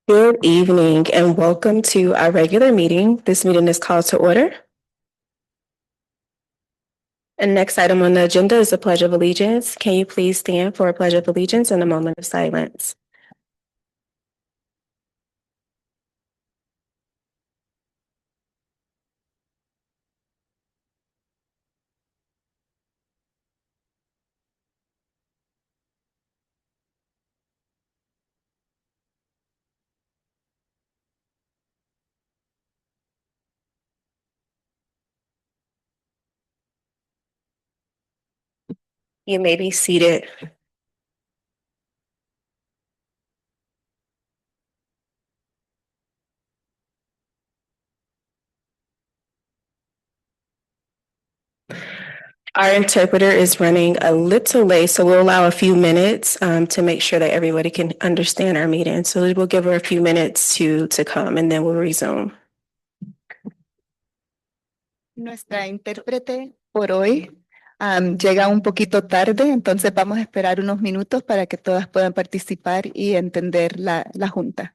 Good evening and welcome to our regular meeting. This meeting is called to order. And next item on the agenda is the Pledge of Allegiance. Can you please stand for a Pledge of Allegiance and a moment of silence? You may be seated. Our interpreter is running a little late, so we'll allow a few minutes to make sure that everybody can understand our meeting. So we'll give her a few minutes to come and then we'll resume. Nuestra intérprete por hoy llega un poquito tarde, entonces vamos a esperar unos minutos para que todas puedan participar y entender la junta.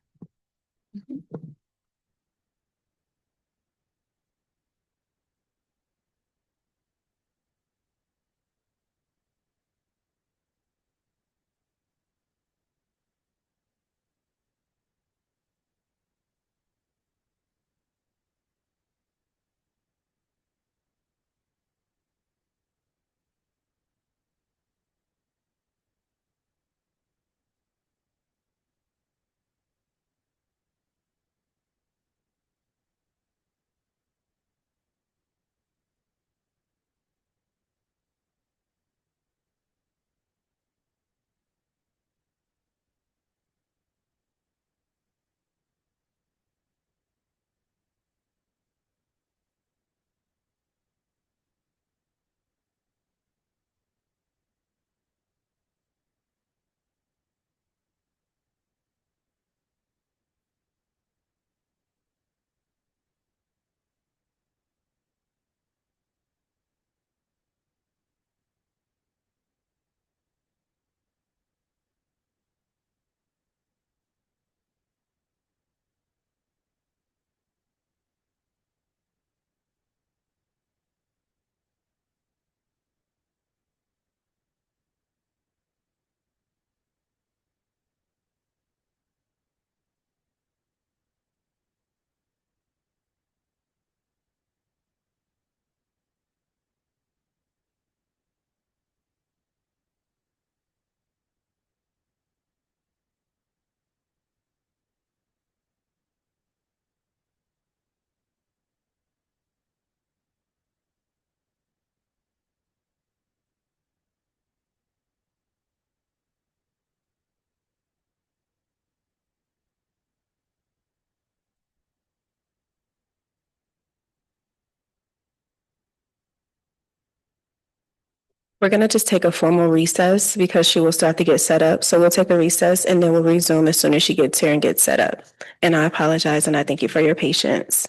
We're going to just take a formal recess because she will start to get set up. So we'll take a recess and then we'll resume as soon as she gets here and gets set up. And I apologize and I thank you for your patience.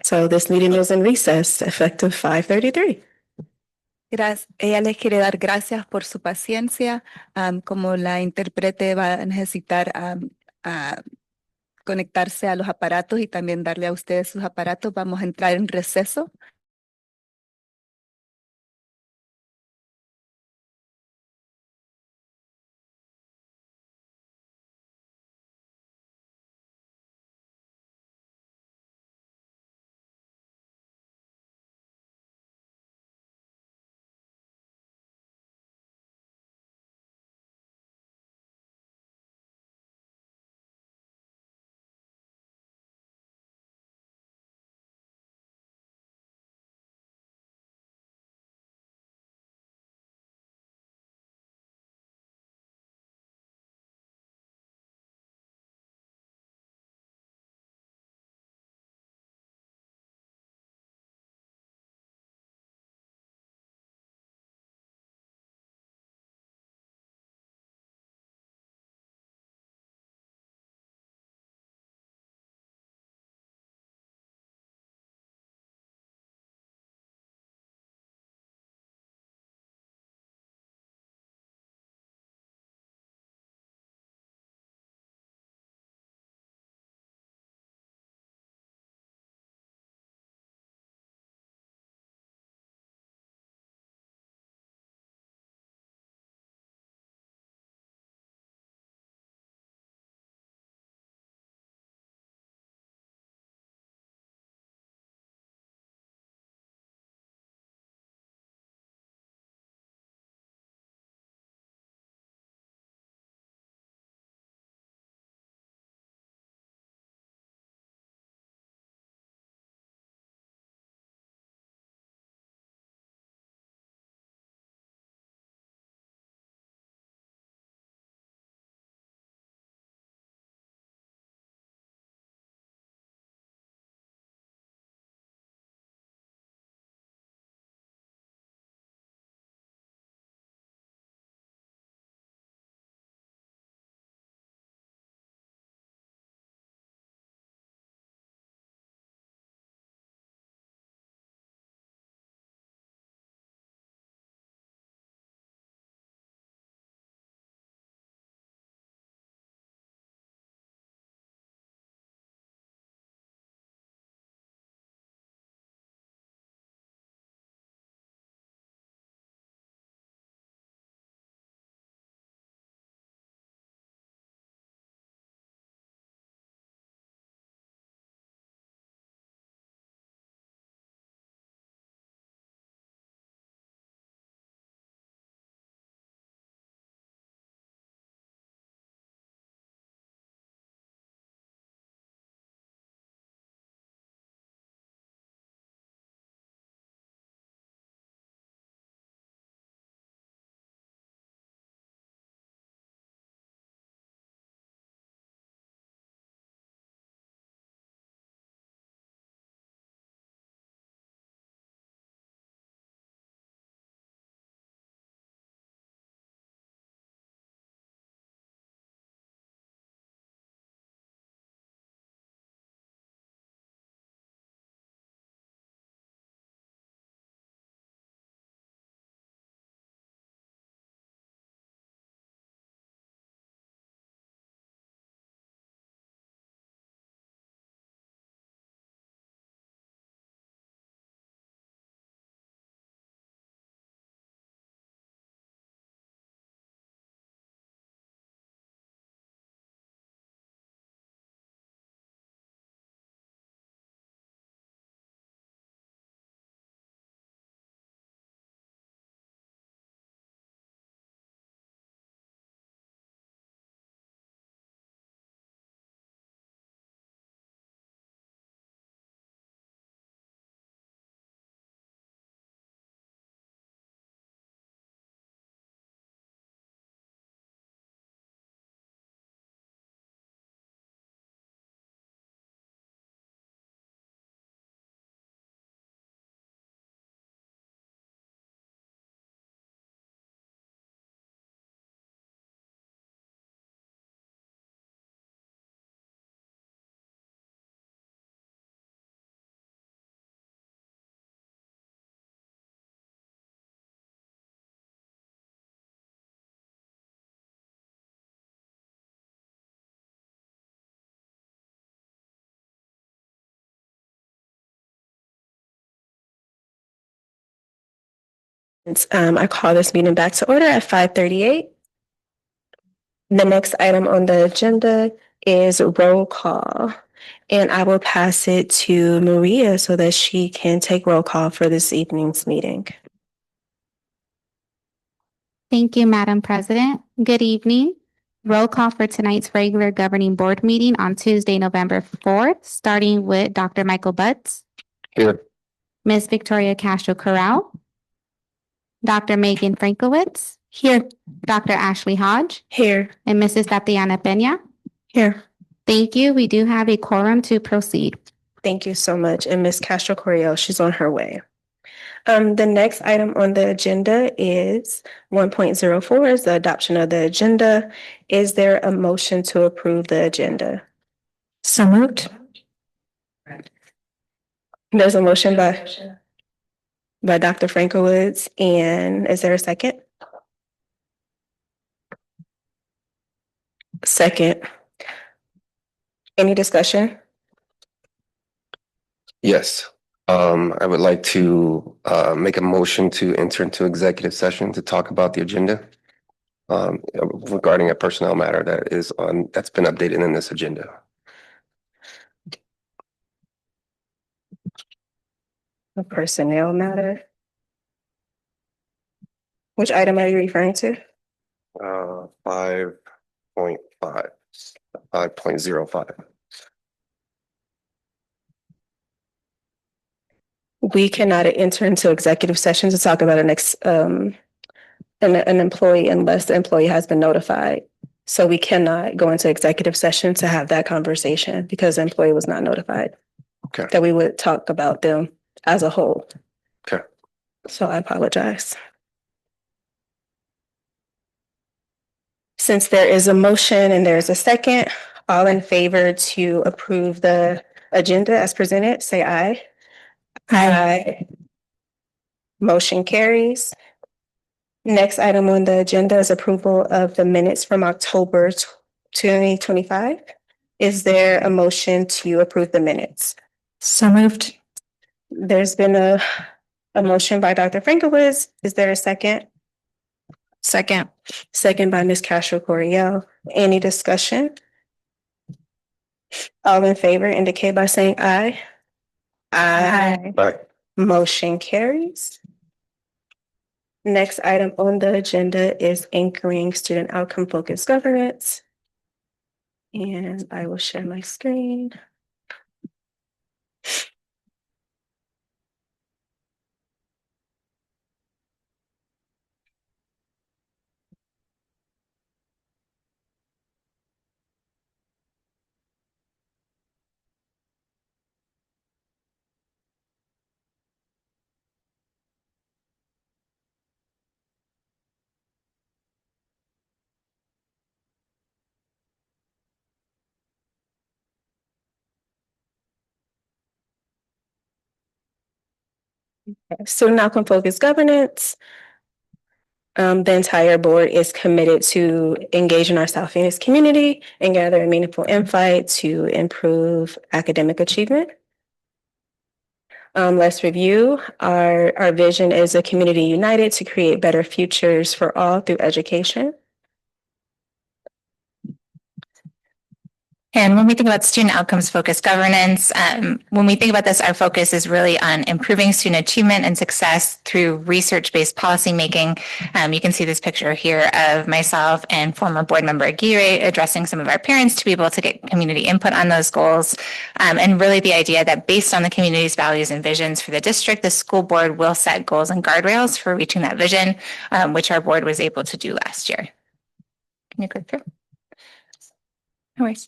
So this meeting is in recess effective 5:33. Ella les quiere dar gracias por su paciencia. Como la intérprete va a necesitar a conectarse a los aparatos y también darle a ustedes sus aparatos, vamos a entrar en receso. I call this meeting back to order at 5:38. The next item on the agenda is roll call. And I will pass it to Maria so that she can take roll call for this evening's meeting. Thank you, Madam President. Good evening. Roll call for tonight's regular governing board meeting on Tuesday, November 4th, starting with Dr. Michael Butts. Here. Ms. Victoria Castro Corral. Dr. Megan Frankowitz. Here. Dr. Ashley Hodge. Here. And Mrs. Tatiana Peña. Here. Thank you. We do have a quorum to proceed. Thank you so much. And Ms. Castro Coriel, she's on her way. The next item on the agenda is 1.04 is the adoption of the agenda. Is there a motion to approve the agenda? So moved. There's a motion by Dr. Frankowitz, and is there a second? Second. Any discussion? Yes. I would like to make a motion to enter into executive session to talk about the agenda regarding a personnel matter that's been updated in this agenda. A personnel matter. Which item are you referring to? 5.5, 5.05. We cannot enter into executive session to talk about an employee unless the employee has been notified. So we cannot go into executive session to have that conversation because the employee was not notified. Okay. That we would talk about them as a whole. Okay. So I apologize. Since there is a motion and there's a second, all in favor to approve the agenda as presented, say aye. Aye. Motion carries. Next item on the agenda is approval of the minutes from October 2025. Is there a motion to approve the minutes? So moved. There's been a motion by Dr. Frankowitz. Is there a second? Second. Second by Ms. Castro Coriel. Any discussion? All in favor indicate by saying aye. Aye. Aye. Motion carries. Next item on the agenda is anchoring student outcome focused governance. And I will share my screen. Student outcome focused governance. The entire board is committed to engaging our South Phoenix community and gather meaningful insight to improve academic achievement. Let's review. Our vision is a community united to create better futures for all through education. And when we think about student outcomes focused governance, when we think about this, our focus is really on improving student achievement and success through research-based policymaking. You can see this picture here of myself and former board member Aguirre addressing some of our parents to be able to get community input on those goals. And really the idea that based on the community's values and visions for the district, the school board will set goals and guardrails for reaching that vision, which our board was able to do last year. Can you click through? No worries.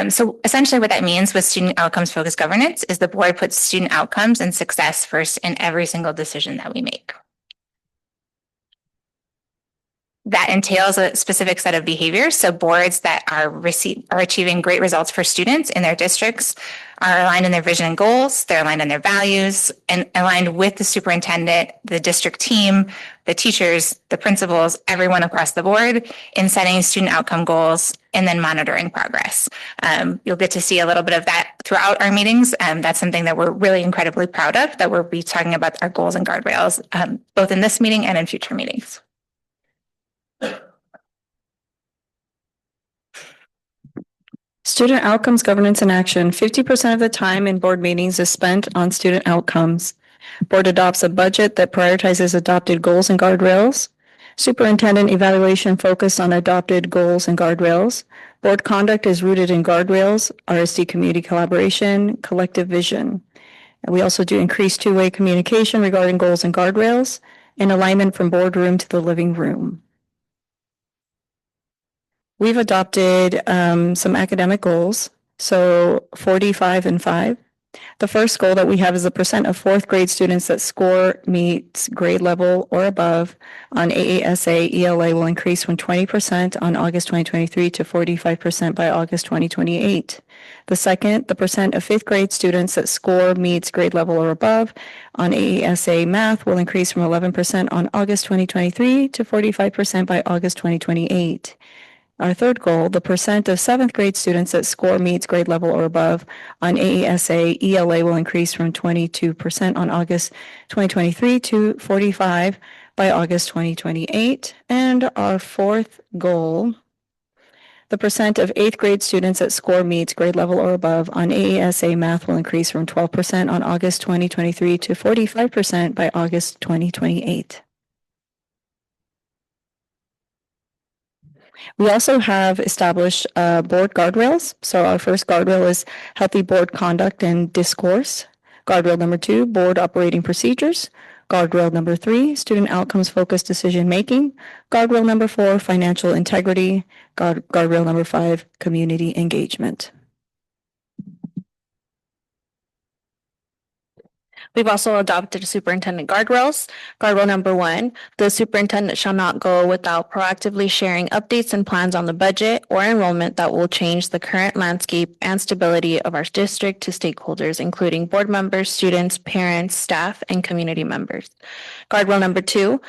So essentially what that means with student outcomes focused governance is the board puts student outcomes and success first in every single decision that we make. That entails a specific set of behaviors. So boards that are achieving great results for students in their districts are aligned in their vision and goals, they're aligned in their values, and aligned with the superintendent, the district team, the teachers, the principals, everyone across the board in setting student outcome goals and then monitoring progress. You'll get to see a little bit of that throughout our meetings. That's something that we're really incredibly proud of, that we'll be talking about our goals and guardrails, both in this meeting and in future meetings. Student outcomes, governance, and action. 50% of the time in board meetings is spent on student outcomes. Board adopts a budget that prioritizes adopted goals and guardrails. Superintendent evaluation focused on adopted goals and guardrails. Board conduct is rooted in guardrails, RSD community collaboration, collective vision. And we also do increased two-way communication regarding goals and guardrails and alignment from boardroom to the living room. We've adopted some academic goals, so 45 and 5. The first goal that we have is the percent of fourth grade students that score meets grade level or above on AASA ELA will increase from 20% on August 2023 to 45% by August 2028. The second, the percent of fifth grade students that score meets grade level or above on AASA math will increase from 11% on August 2023 to 45% by August 2028. Our third goal, the percent of seventh grade students that score meets grade level or above on AASA ELA will increase from 22% on August 2023 to 45 by August 2028. And our fourth goal, the percent of eighth grade students that score meets grade level or above on AASA math will increase from 12% on August 2023 to 45% by August 2028. We also have established board guardrails. So our first guardrail is healthy board conduct and discourse. Guardrail number 2, board operating procedures. Guardrail number 3, student outcomes focused decision making. Guardrail number 4, financial integrity. Guardrail number 5, community engagement. We've also adopted superintendent guardrails. Guardrail number 1, the superintendent shall not go without proactively sharing updates and plans on the budget or enrollment that will change the current landscape and stability of our district to stakeholders, including board members, students, parents, staff, and community members. Guardrail number 2,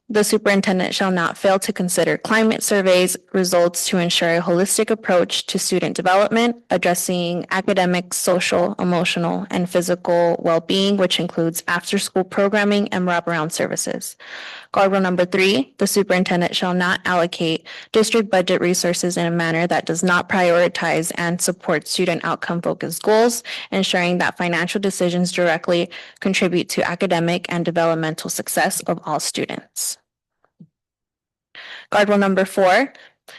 the superintendent shall not fail to consider climate surveys results to ensure a holistic approach to student development, addressing academic, social, emotional, and physical well-being, which includes after-school programming and wraparound services. Guardrail number 3, the superintendent shall not allocate district budget resources in a manner that does not prioritize and support student outcome-focused goals, ensuring that financial decisions directly contribute to academic and developmental success of all students. Guardrail number 4,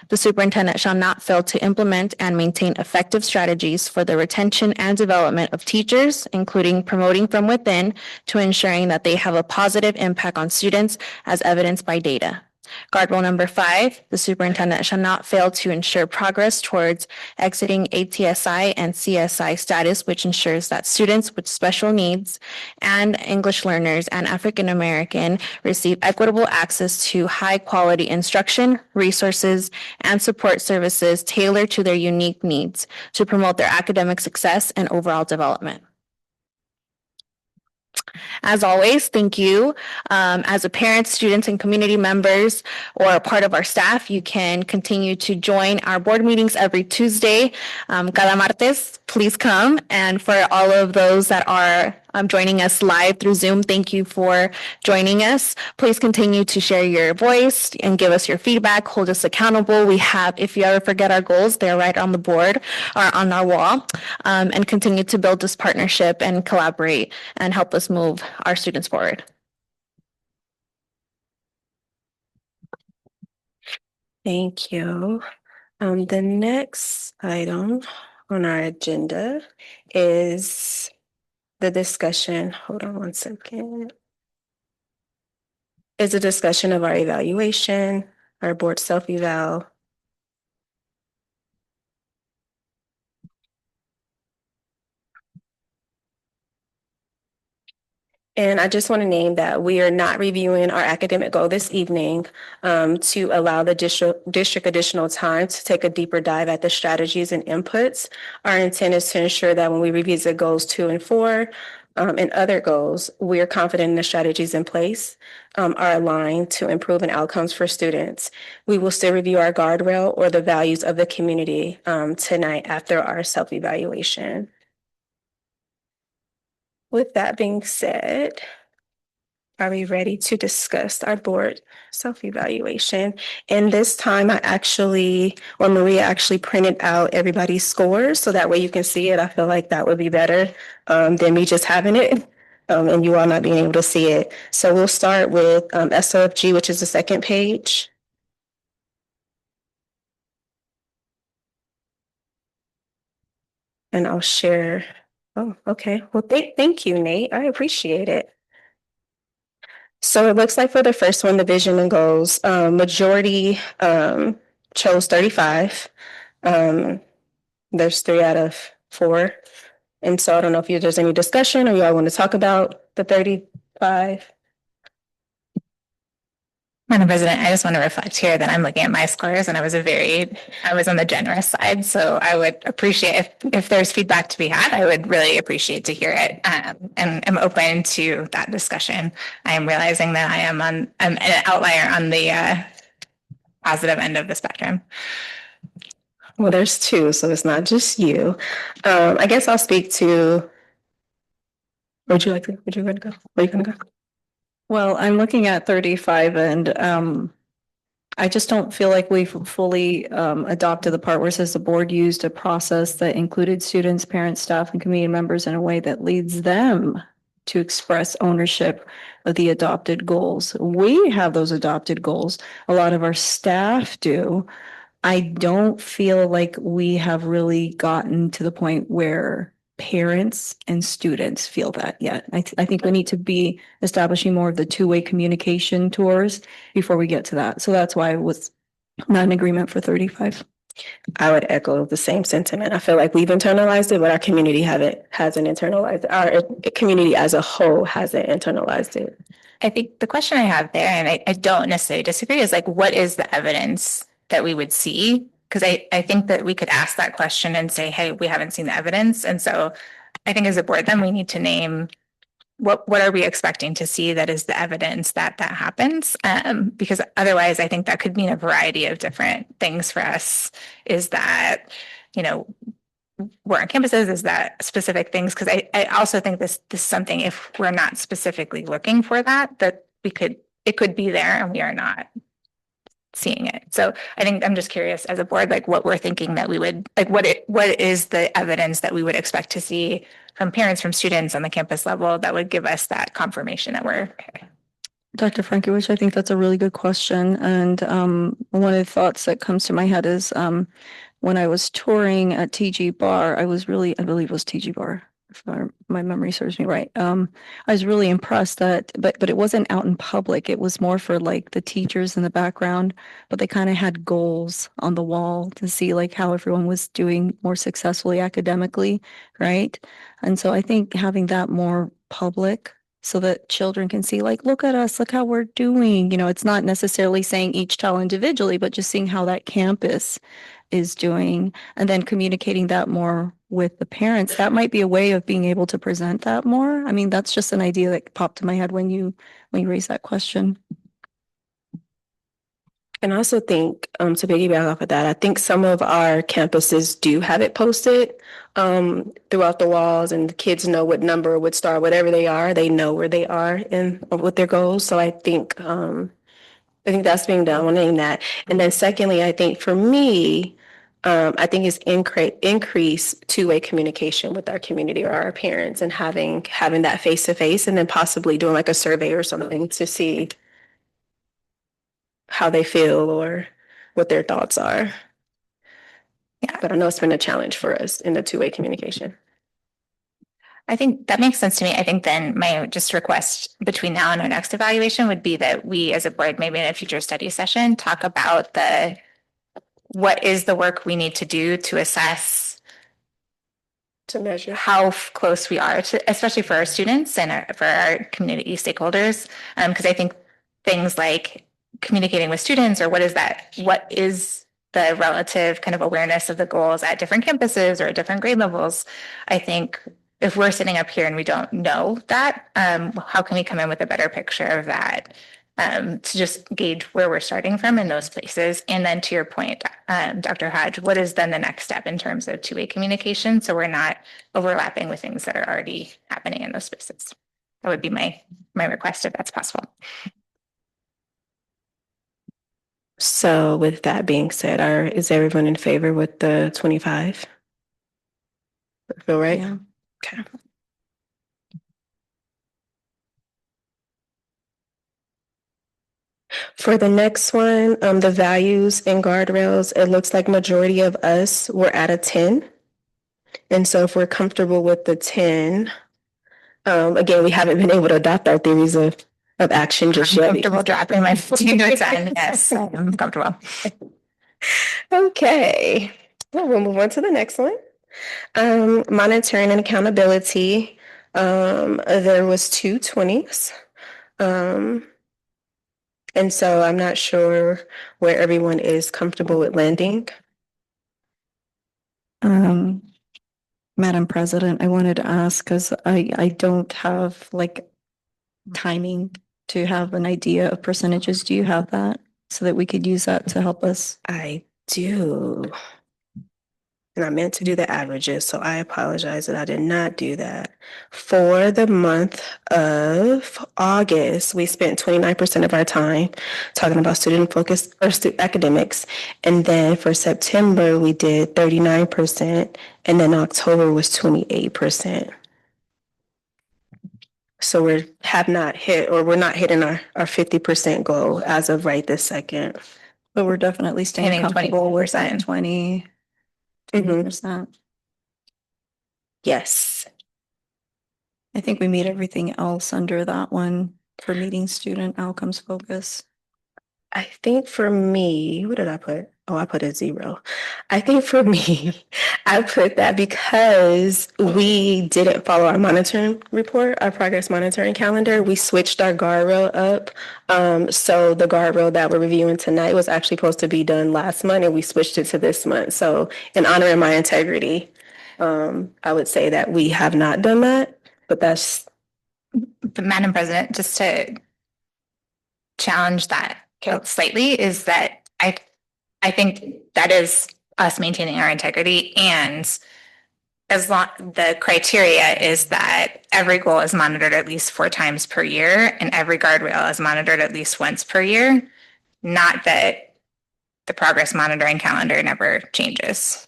the superintendent shall not fail to implement and maintain effective strategies for the retention and development of teachers, including promoting from within to ensuring that they have a positive impact on students as evidenced by data. Guardrail number 5, the superintendent shall not fail to ensure progress towards exiting ATSI and CSI status, which ensures that students with special needs and English learners and African American receive equitable access to high quality instruction, resources, and support services tailored to their unique needs to promote their academic success and overall development. As always, thank you. As a parent, students, and community members or a part of our staff, you can continue to join our board meetings every Tuesday. Cada martes, please come. And for all of those that are joining us live through Zoom, thank you for joining us. Please continue to share your voice and give us your feedback. Hold us accountable. We have, if you ever forget our goals, they're right on the board or on our wall. And continue to build this partnership and collaborate and help us move our students forward. Thank you. The next item on our agenda is the discussion. Hold on one second. Is a discussion of our evaluation, our board self-eval. And I just want to name that we are not reviewing our academic goal this evening to allow the district additional time to take a deeper dive at the strategies and inputs. Our intent is to ensure that when we revisit goals 2 and 4 and other goals, we are confident in the strategies in place are aligned to improving outcomes for students. We will still review our guardrail or the values of the community tonight after our self-evaluation. With that being said, are we ready to discuss our board self-evaluation? And this time Maria actually printed out everybody's scores so that way you can see it. I feel like that would be better than me just having it and you all not being able to see it. So we'll start with SOFG, which is the second page. And I'll share. Oh, okay. Well, thank you, Nate. I appreciate it. So it looks like for the first one, the vision and goals, majority chose 35. There's 3 out of 4. And so I don't know if there's any discussion or you all want to talk about the 35. Madam President, I just want to reflect here that I'm looking at my scores and I was on the generous side. So I would appreciate if there's feedback to be had, I would really appreciate to hear it. And I'm open to that discussion. I am realizing that I'm an outlier on the positive end of the spectrum. Well, there's 2, so it's not just you. I guess I'll speak to. Would you going to go? Where are you going to go? Well, I'm looking at 35 and I just don't feel like we've fully adopted the part where it says the board used a process that included students, parents, staff, and community members in a way that leads them to express ownership of the adopted goals. We have those adopted goals. A lot of our staff do. I don't feel like we have really gotten to the point where parents and students feel that yet. I think we need to be establishing more of the two-way communication tours before we get to that. So that's why I was not in agreement for 35. I would echo the same sentiment. I feel like we've internalized it, but our community hasn't internalized it. Our community as a whole hasn't internalized it. I think the question I have there, and I don't necessarily disagree, is like, what is the evidence that we would see? Because I think that we could ask that question and say, hey, we haven't seen the evidence. And so I think as a board, then we need to name what are we expecting to see that is the evidence that happens? Because otherwise, I think that could mean a variety of different things for us. Is that, we're on campuses, is that specific things? Because I also think this is something, if we're not specifically looking for that it could be there and we are not seeing it. So I think I'm just curious as a board, like what we're thinking that we would, like what is the evidence that we would expect to see from parents, from students on the campus level that would give us that confirmation that we're. Dr. Frankiewicz, I think that's a really good question. And one of the thoughts that comes to my head is when I was touring at TG Bar, I believe it was TG Bar, if my memory serves me right. I was really impressed that, but it wasn't out in public. It was more for like the teachers in the background, but they kind of had goals on the wall to see like how everyone was doing more successfully academically, right? And so I think having that more public so that children can see like, look at us, look how we're doing. It's not necessarily saying each child individually, but just seeing how that campus is doing and then communicating that more with the parents. That might be a way of being able to present that more. I mean, that's just an idea that popped to my head when you raised that question. And I also think to piggyback off of that, I think some of our campuses do have it posted throughout the walls, and the kids know what number, what star, whatever they are, they know where they are in with their goals. So I think that's being done. I want to name that. And then secondly, I think for me, I think it's increase two-way communication with our community or our parents and having that face-to-face, and then possibly doing like a survey or something to see how they feel or what their thoughts are. Yeah, but I know it's been a challenge for us in the two-way communication. I think that makes sense to me. I think then my just request between now and our next evaluation would be that we as a board, maybe in a future study session, talk about what is the work we need to do to assess To measure. how close we are to, especially for our students and for our community stakeholders. Because I think things like communicating with students or what is the relative kind of awareness of the goals at different campuses or at different grade levels. I think if we're sitting up here and we don't know that, how can we come in with a better picture of that? To just gauge where we're starting from in those places. And then to your point, Dr. Hodge, what is then the next step in terms of two-way communication? So we're not overlapping with things that are already happening in those spaces. That would be my request if that's possible. So with that being said, is everyone in favor with the 25? Feel right? Yeah. Okay. For the next one, the values and guardrails, it looks like majority of us were at a 10. And so if we're comfortable with the 10, again, we haven't been able to adopt our theories of action just I'm yet. comfortable dropping my 15 to a 10. Yes, I'm comfortable. Okay. Well, we'll move on to the next one. Monitoring and accountability. There was 2 20s. And so I'm not sure where everyone is comfortable with landing. Madam President, I wanted to ask, because I don't have like timing to have an idea of percentages. Do you have that so that we could use that to help us? I do. And I meant to do the averages, so I apologize that I did not do that. For the month of August, we spent 29% of our time talking about student focus or academics. And then for September, we did 39%. And then October was 28%. So we're not hitting our 50% goal as of right this second. But we're definitely staying Hitting comfortable with 20%. that 20%. Yes. I think we meet everything else under that one for meeting student outcomes focus. I think for me, what did I put? Oh, I put a 0. I think for me, I put that because we didn't follow our monitoring report, our progress monitoring calendar. We switched our guardrail up. So the guardrail that we're reviewing tonight was actually supposed to be done last month, and we switched it to this month. So in honoring my integrity, I would say that we have not done that, but that's. But Madam President, just to challenge that slightly is that I think that is us maintaining our integrity, and as long the criteria is that every goal is monitored at least 4 times per year and every guardrail is monitored at least once per year, not that the progress monitoring calendar never changes.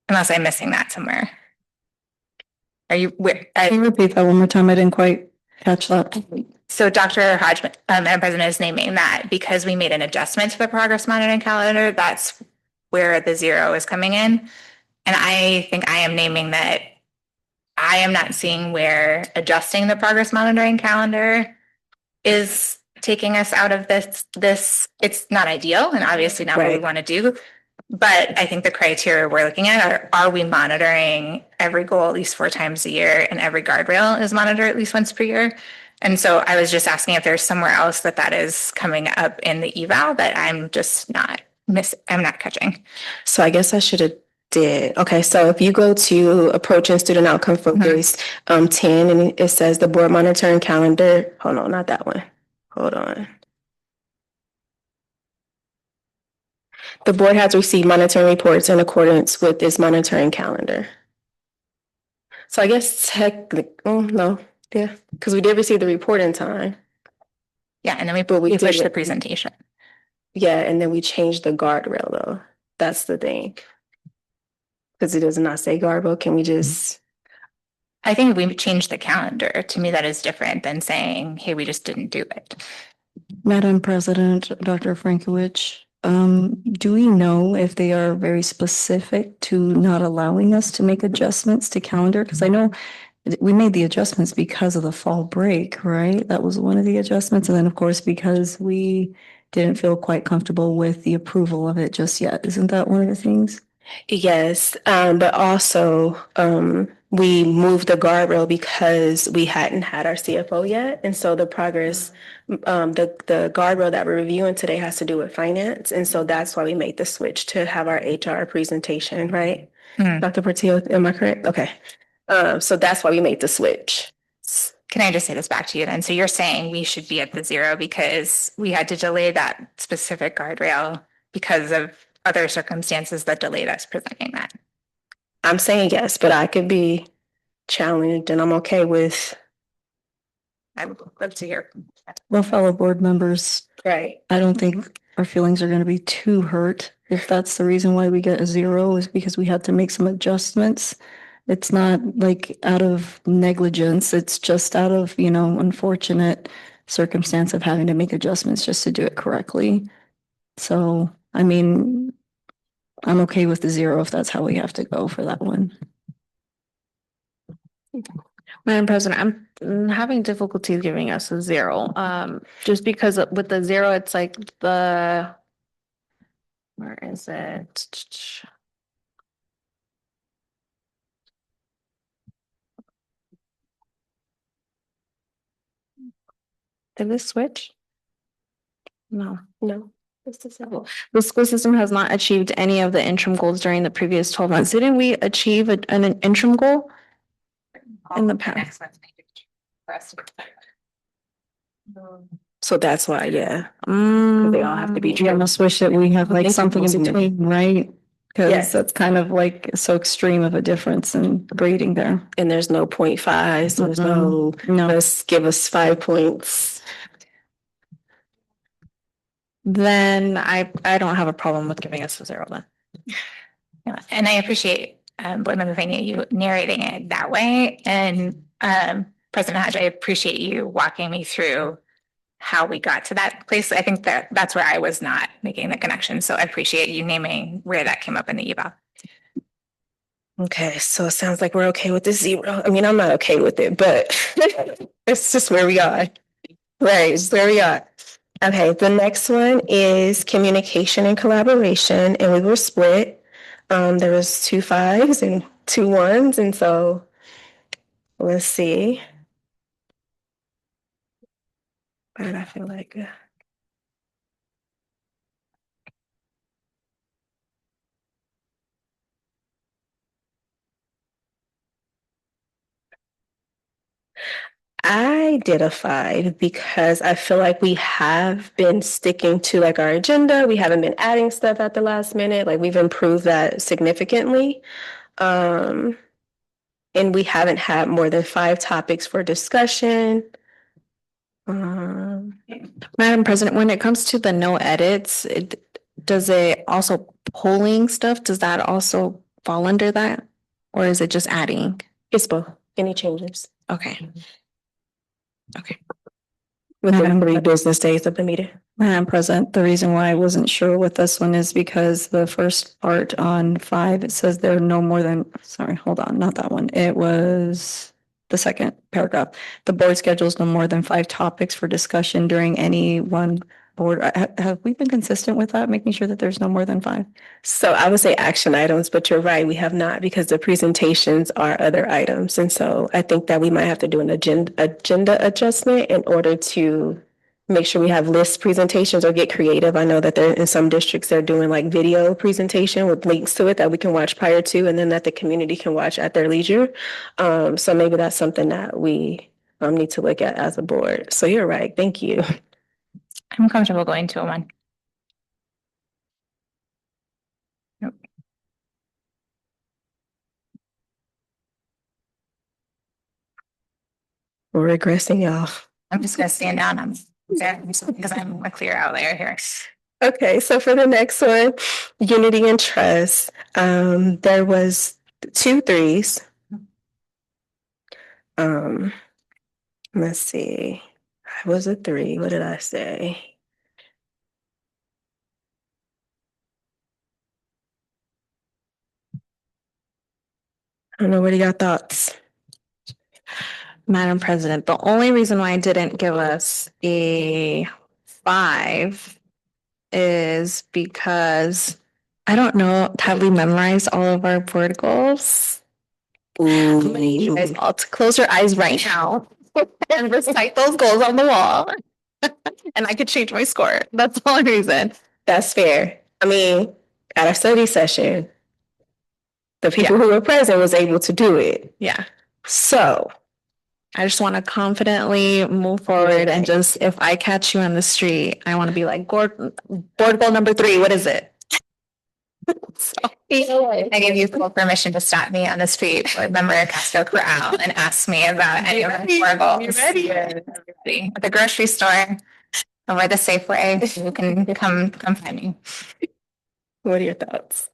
Unless I'm missing that somewhere. Can you repeat that one more time? I didn't quite catch that. So Dr. Hodge, Madam President, is naming that because we made an adjustment to the progress monitoring calendar, that's where the 0 is coming in. And I think I am naming that I am not seeing where adjusting the progress monitoring calendar is taking us out of this. It's not ideal and obviously not what we want to do. But I think the criteria we're looking at are we monitoring every goal at least 4 times a year and every guardrail is monitored at least once per year? And so I was just asking if there's somewhere else that is coming up in the eval that I'm just not I'm not catching. So I guess I should have did. Okay, so if you go to approaching student outcome focus 10, and it says the board monitoring calendar. Hold on, not that one. Hold on. The board has received monitoring reports in accordance with this monitoring calendar. So I guess no, yeah, because we did receive the report in time. Yeah, and then we pushed the presentation. Yeah, and then we changed the guardrail though. That's the thing. Because it does not say guardrail. Can we just? I think we changed the calendar. To me, that is different than saying, hey, we just didn't do it. Madam President, Dr. Frankowicz, do we know if they are very specific to not allowing us to make adjustments to calendar? Because I know we made the adjustments because of the fall break, right? That was one of the adjustments. And then, of course, because we didn't feel quite comfortable with the approval of it just yet. Isn't that one of the things? Yes, but also we moved the guardrail because we hadn't had our CFO yet, and so the progress, the guardrail that we're reviewing today has to do with finance, and so that's why we made the switch to have our HR presentation, right? Hmm. Dr. Portillo, am I correct? Okay, so that's why we made the switch. Can I just say this back to you then? So you're saying we should be at the 0 because we had to delay that specific guardrail because of other circumstances that delayed us presenting that. I'm saying yes, but I could be challenged, and I'm okay with. I would love to hear. Well, fellow board members, Right. I don't think our feelings are going to be too hurt. If that's the reason why we get a 0 is because we had to make some adjustments. It's not like out of negligence. It's just out of, unfortunate circumstance of having to make adjustments just to do it correctly. So, I mean, I'm okay with the 0 if that's how we have to go for that one. Madam President, I'm having difficulty giving us a 0. Just because with the 0, it's like where is it? Did this switch? No. No. It's the same. The school system has not achieved any of the interim goals during the previous 12 months. Didn't we achieve an interim goal in the past? So that's why, yeah. They all have to be I almost wish that we have like Thank you, something in Councilman. between, right? Because Yes. that's kind of like so extreme of a difference in grading there. And there's no 0.5, so there's no, No, let's give us 5 points. Then I don't have a problem with giving us a 0 then. Yeah, and I appreciate Board Member Fania, you narrating it that way. And President Hodge, I appreciate you walking me through how we got to that place. I think that's where I was not making the connection. So I appreciate you naming where that came up in the eval. Okay, so it sounds like we're okay with the 0. I mean, I'm not okay with it, but it's just where we are. Right, it's where we are. Okay, the next one is communication and collaboration, and we were split. There was 2 5s and 2 1s, and so let's see. But I feel like I did a 5 because I feel like we have been sticking to like our agenda. We haven't been adding stuff at the last minute. Like we've improved that significantly. And we haven't had more than 5 topics for discussion. Madam President, when it comes to the no edits, does it also polling stuff? Does that also fall under that? Or is it just adding? It's both. Any changes Okay. Okay. within 3 business days of the meeting? Madam President, the reason why I wasn't sure with this one is because the first part on 5, it says there are no more than, sorry, hold on, not that one. It was the second paragraph. The board schedules no more than 5 topics for discussion during any one board. Have we been consistent with that, making sure that there's no more than 5? So I would say action items, but you're right, we have not because the presentations are other items. And so I think that we might have to do an agenda adjustment in order to make sure we have list presentations or get creative. I know that there in some districts, they're doing like video presentation with links to it that we can watch prior to, and then that the community can watch at their leisure. So maybe that's something that we need to look at as a board. So you're right. Thank you. I'm comfortable going to a 1. We're regressing, y'all. I'm just gonna stand down. Because I'm a clear outlier here. Okay, so for the next one, unity and trust, there was 2 3s. Let's see. I was a 3. What did I say? I don't know. What are your thoughts? Madam President, the only reason why I didn't give us a 5 is because I don't know. Have we memorized all of our board goals? I'm gonna need you guys all to close your eyes right now and recite those goals on the wall. And I could change my score. That's the only reason. That's fair. I mean, at our study session, the people Yeah. who were present was able to do it. Yeah. So, I just want to confidently move forward and just, if I catch you on the street, I want to be like, board goal number 3, what is it? So, I give you full permission to stop me on the street, board member Castro Corral, and ask me about any of our four goals. Ready? At the grocery store, over the Safeway, you can come find me. what are your thoughts?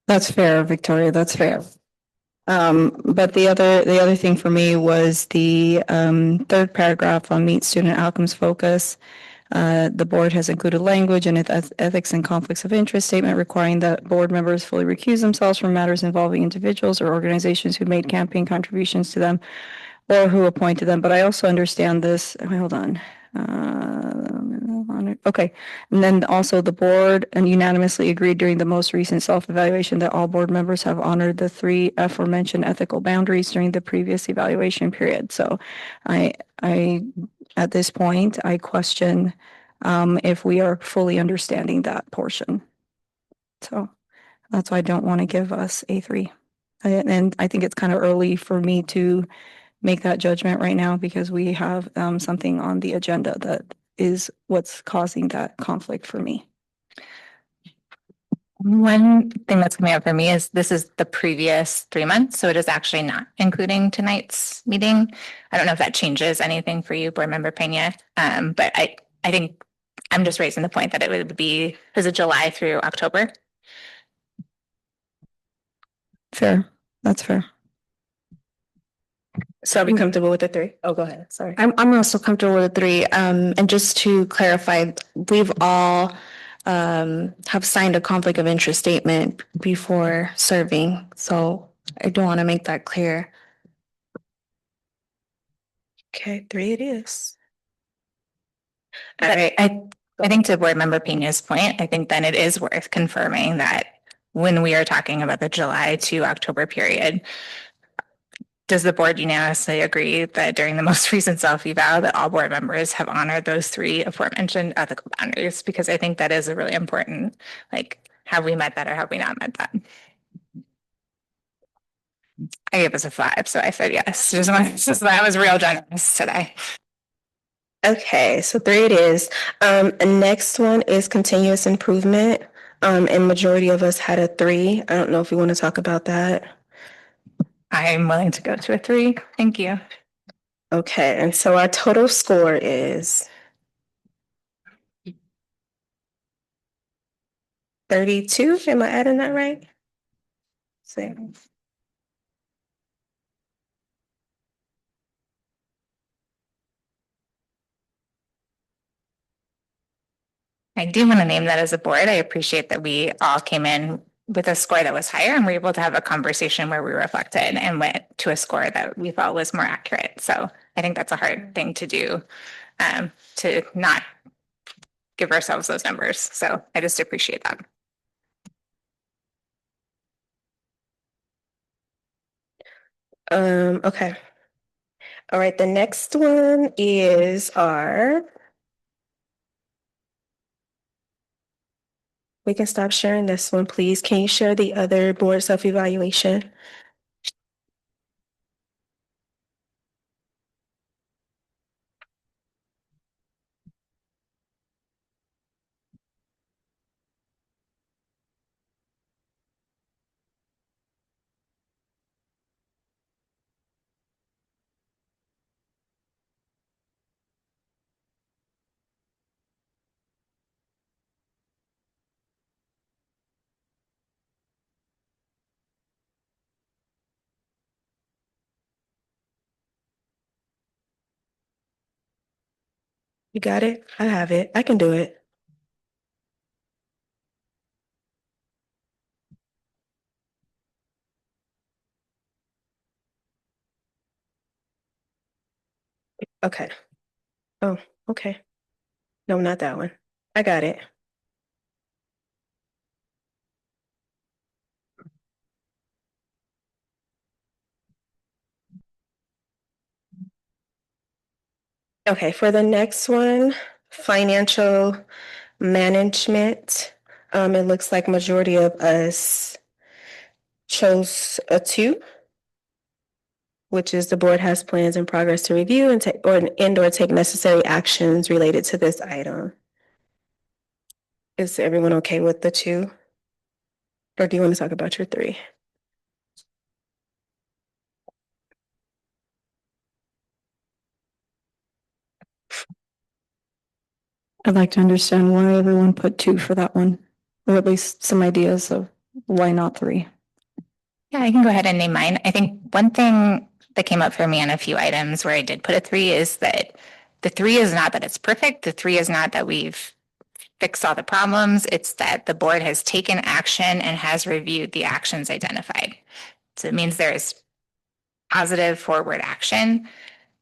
That's fair, Victoria, that's fair. But the other thing for me was the third paragraph on meet student outcomes focus. The board has included language in its ethics and conflicts of interest statement requiring that board members fully recuse themselves from matters involving individuals or organizations who made campaign contributions to them or who appointed them. But I also understand this. Wait, hold on. Okay. And then also the board unanimously agreed during the most recent self-evaluation that all board members have honored the 3 aforementioned ethical boundaries during the previous evaluation period. So I, at this point, I question if we are fully understanding that portion. So that's why I don't want to give us a 3. And I think it's kind of early for me to make that judgment right now because we have something on the agenda that is what's causing that conflict for me. One thing that's coming up for me is this is the previous 3 months, so it is actually not including tonight's meeting. I don't know if that changes anything for you, Board Member Pena, but I think I'm just raising the point that it would be, is it July through October? Fair. That's fair. So are we comfortable with the 3? Oh, go ahead. Sorry. I'm also comfortable with 3. And just to clarify, we've all have signed a conflict of interest statement before serving. So I do want to make that clear. Okay, 3 it is. All But right. I think to Board Member Pena's point, I think then it is worth confirming that when we are talking about the July to October period, does the board unanimously agree that during the most recent self-eval that all board members have honored those 3 aforementioned ethical boundaries? Because I think that is a really important, like, have we met that or have we not met that? I gave us a 5, so I said yes. So I was real generous today. Okay, so 3 it is. The next one is continuous improvement. And majority of us had a 3. I don't know if you want to talk about that. I'm willing to go to a 3. Thank you. Okay, and so our total score is 32. Am I adding that right? Same. I do want to name that as a board. I appreciate that we all came in with a score that was higher and were able to have a conversation where we reflected and went to a score that we felt was more accurate. So I think that's a hard thing to do, to not give ourselves those numbers. So I just appreciate that. Okay. All right, the next one is our. We can stop sharing this one, please. Can you share the other board self-evaluation? You got it? I have it. I can do it. Okay. Oh, okay. No, not that one. I got it. Okay, for the next one, financial management. It looks like majority of us chose a 2, which is the board has plans in progress to review and take or take necessary actions related to this item. Is everyone okay with the 2? Or do you want to talk about your 3? I'd like to understand why everyone put 2 for that one, or at least some ideas of why not 3. Yeah, I can go ahead and name mine. I think one thing that came up for me on a few items where I did put a 3 is that the 3 is not that it's perfect. The 3 is not that we've fixed all the problems. It's that the board has taken action and has reviewed the actions identified. So it means there is positive forward action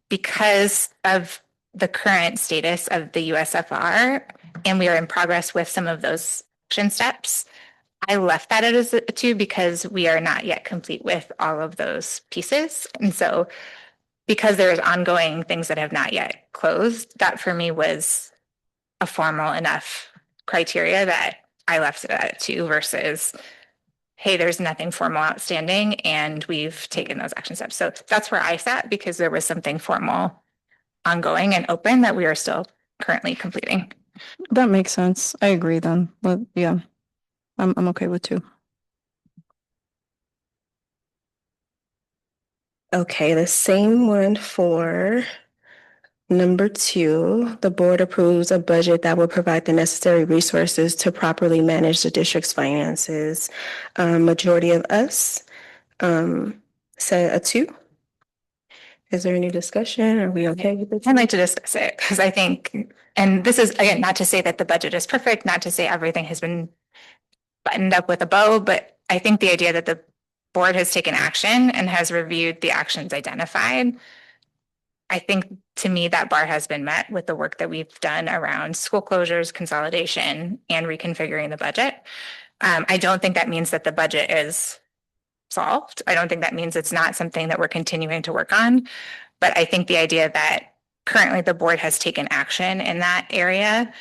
because of the current status of the USFR, and we are in progress with some of those action steps. I left that as a 2 because we are not yet complete with all of those pieces. And so because there's ongoing things that have not yet closed, that for me was a formal enough criteria that I left it at 2 versus, hey, there's nothing formal outstanding and we've taken those action steps. So that's where I sat because there was something formal ongoing and open that we are still currently completing. That makes sense. I agree then, but yeah, I'm okay with 2. Okay, the same one for number 2. The board approves a budget that will provide the necessary resources to properly manage the district's finances. Majority of us said a 2. Is there any discussion? Are we okay with it? I'd like to discuss it because I think, and this is again, not to say that the budget is perfect, not to say everything has been buttoned up with a bow, but I think the idea that the board has taken action and has reviewed the actions identified, I think to me that bar has been met with the work that we've done around school closures, consolidation, and reconfiguring the budget. I don't think that means that the budget is solved. I don't think that means it's not something that we're continuing to work on. But I think the idea that currently the board has taken action in that area,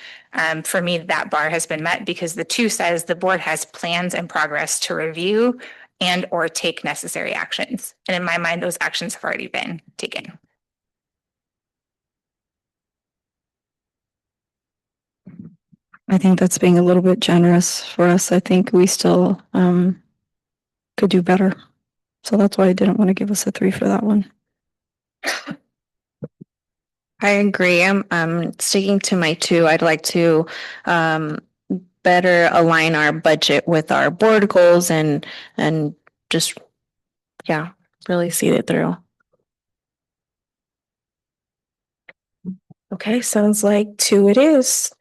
for me, that bar has been met because the 2 says the board has plans in progress to review and or take necessary actions. And in my mind, those actions have already been taken. I think that's being a little bit generous for us. I think we still could do better. So that's why I didn't want to give us a 3 for that one. I agree. I'm sticking to my 2. I'd like to better align our budget with our board goals and just really see it through. Okay, sounds like 2 it is.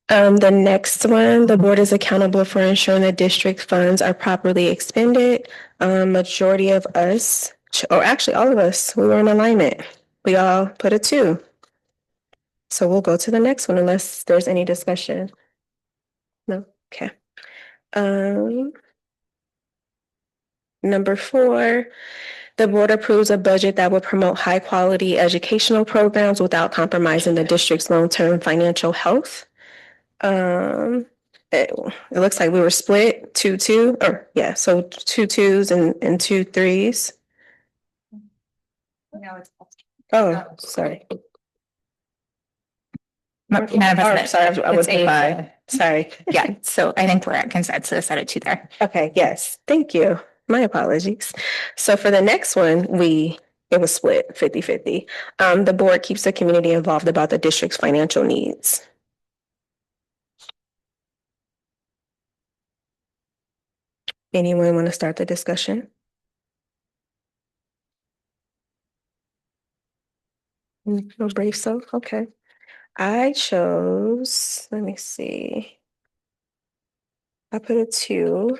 The next one, the board is accountable for ensuring that district funds are properly expended. Majority of us, or actually all of us, we were in alignment. We all put a 2. So we'll go to the next one unless there's any discussion. No, okay. Number 4, the board approves a budget that will promote high quality educational programs without compromising the district's long-term financial health. It looks like we were split 2-2, or yeah, so 2 2s and 2 3s. Oh, sorry. Madam Oh, President, sorry, I it's was a- 5. Sorry. Yeah, so I think we're at consensus at a 2 there. Okay, yes, thank you. My apologies. So for the next one, it was split 50-50. The board keeps the community involved about the district's financial needs. Anyone want to start the discussion? No brave soul? Okay. I chose, let me see. I put a 2,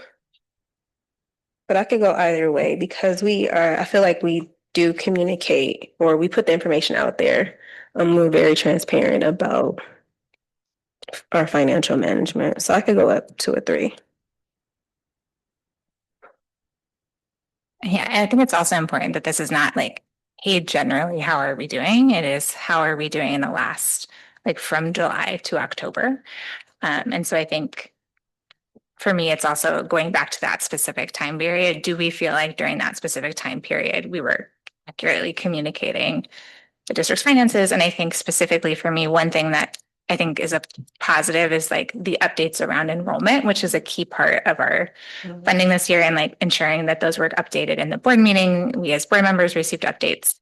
but I could go either way because I feel like we do communicate or we put the information out there. We're very transparent about our financial management. So I could go up to a 3. Yeah, I think it's also important that this is not like hey, generally, how are we doing? It is how are we doing in the last, like from July to October. And so I think for me, it's also going back to that specific time period. Do we feel like during that specific time period, we were accurately communicating the district's finances? And I think specifically for me, one thing that I think is a positive is like the updates around enrollment, which is a key part of our funding this year, and like ensuring that those were updated in the board meeting. We as board members received updates.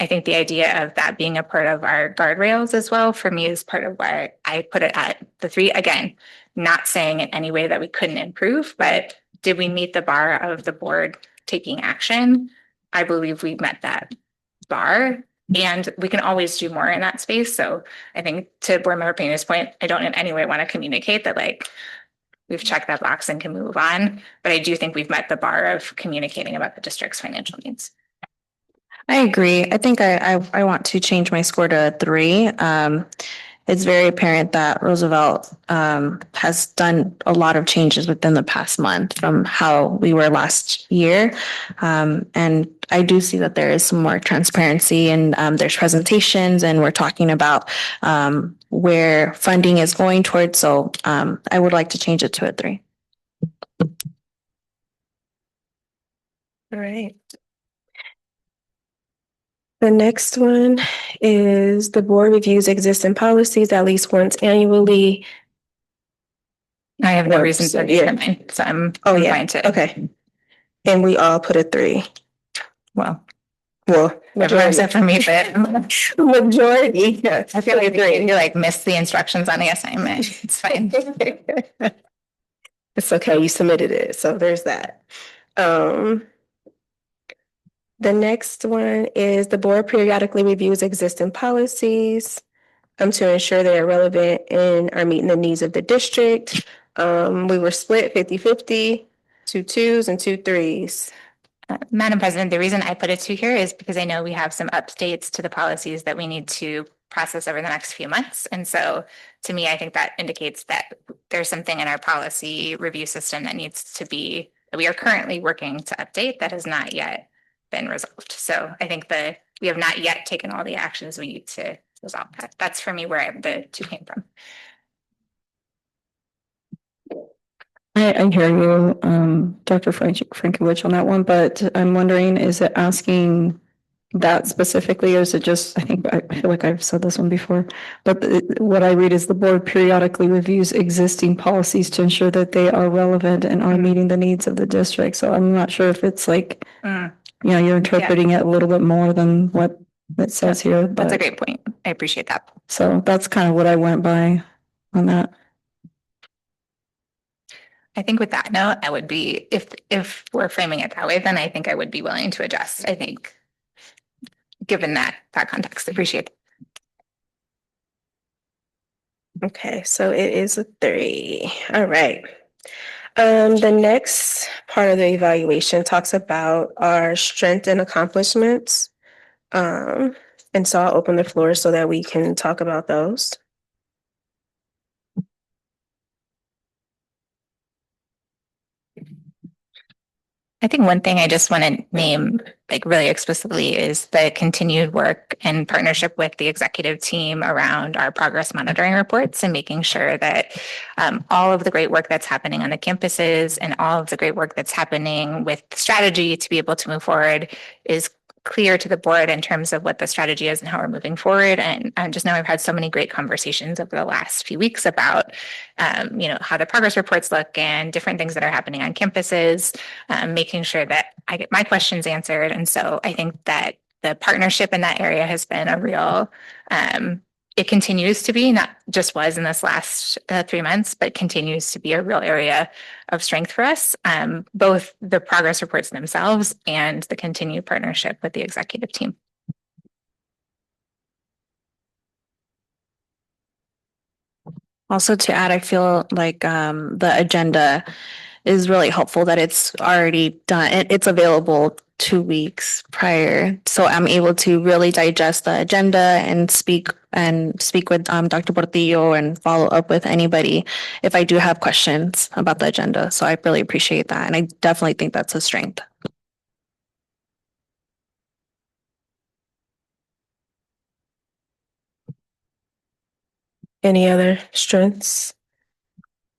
I think the idea of that being a part of our guardrails as well for me is part of why I put it at the 3. Again, not saying in any way that we couldn't improve, but did we meet the bar of the board taking action? I believe we met that bar, and we can always do more in that space. So I think to board member Pena's point, I don't in any way want to communicate that like we've checked that box and can move on, but I do think we've met the bar of communicating about the district's financial needs. I agree. I think I want to change my score to a 3. It's very apparent that Roosevelt has done a lot of changes within the past month from how we were last year. And I do see that there is some more transparency, and there's presentations, and we're talking about where funding is going towards. So I would like to change it to a 3. All right. The next one is the board reviews existing policies at least once annually. I have no No, reason so, to yeah. determine, so I'm Yeah. fine to. Okay. And we all put a 3. Well, Well, everyone majority. except for me, but Majority. Yeah. I feel like you like missed the instructions on the assignment. It's fine. It's okay. You submitted it. So there's that. The next one is the board periodically reviews existing policies to ensure they are relevant and are meeting the needs of the district. We were split 50-50, 2 2s and 2 3s. Madam President, the reason I put a 2 here is because I know we have some updates to the policies that we need to process over the next few months. And so to me, I think that indicates that there's something in our policy review system that needs to be, that we are currently working to update that has not yet been resolved. So I think we have not yet taken all the actions we need to resolve that. That's for me where the 2 came from. I hear you, Dr. Frankiewicz on that one, but I'm wondering, is it asking that specifically, or is it just, I feel like I've said this one before, but what I read is the board periodically reviews existing policies to ensure that they are relevant and are meeting the needs of the district. So I'm not sure if it's like, you're interpreting it a little bit more than what it says here. That's a but great point. I appreciate that. So that's kind of what I went by on that. I think with that note, I would be, if we're framing it that way, then I think I would be willing to adjust. I think, given that context, appreciate it. Okay, so it is a 3. All right. The next part of the evaluation talks about our strengths and accomplishments. And so I'll open the floor so that we can talk about those. I think one thing I just want to name like really explicitly is the continued work and partnership with the executive team around our progress monitoring reports and making sure that all of the great work that's happening on the campuses and all of the great work that's happening with strategy to be able to move forward is clear to the board in terms of what the strategy is and how we're moving forward. And just know I've had so many great conversations over the last few weeks about, how the progress reports look and different things that are happening on campuses, making sure that I get my questions answered. And so I think that the partnership in that area has been a real, it continues to be, not just was in this last 3 months, but continues to be a real area of strength for us, both the progress reports themselves and the continued partnership with the executive team. Also to add, I feel like the agenda is really helpful that it's already done. It's available 2 weeks prior. So I'm able to really digest the agenda and speak with Dr. Portillo and follow up with anybody if I do have questions about the agenda. So I really appreciate that. And I definitely think that's a strength. Any other strengths?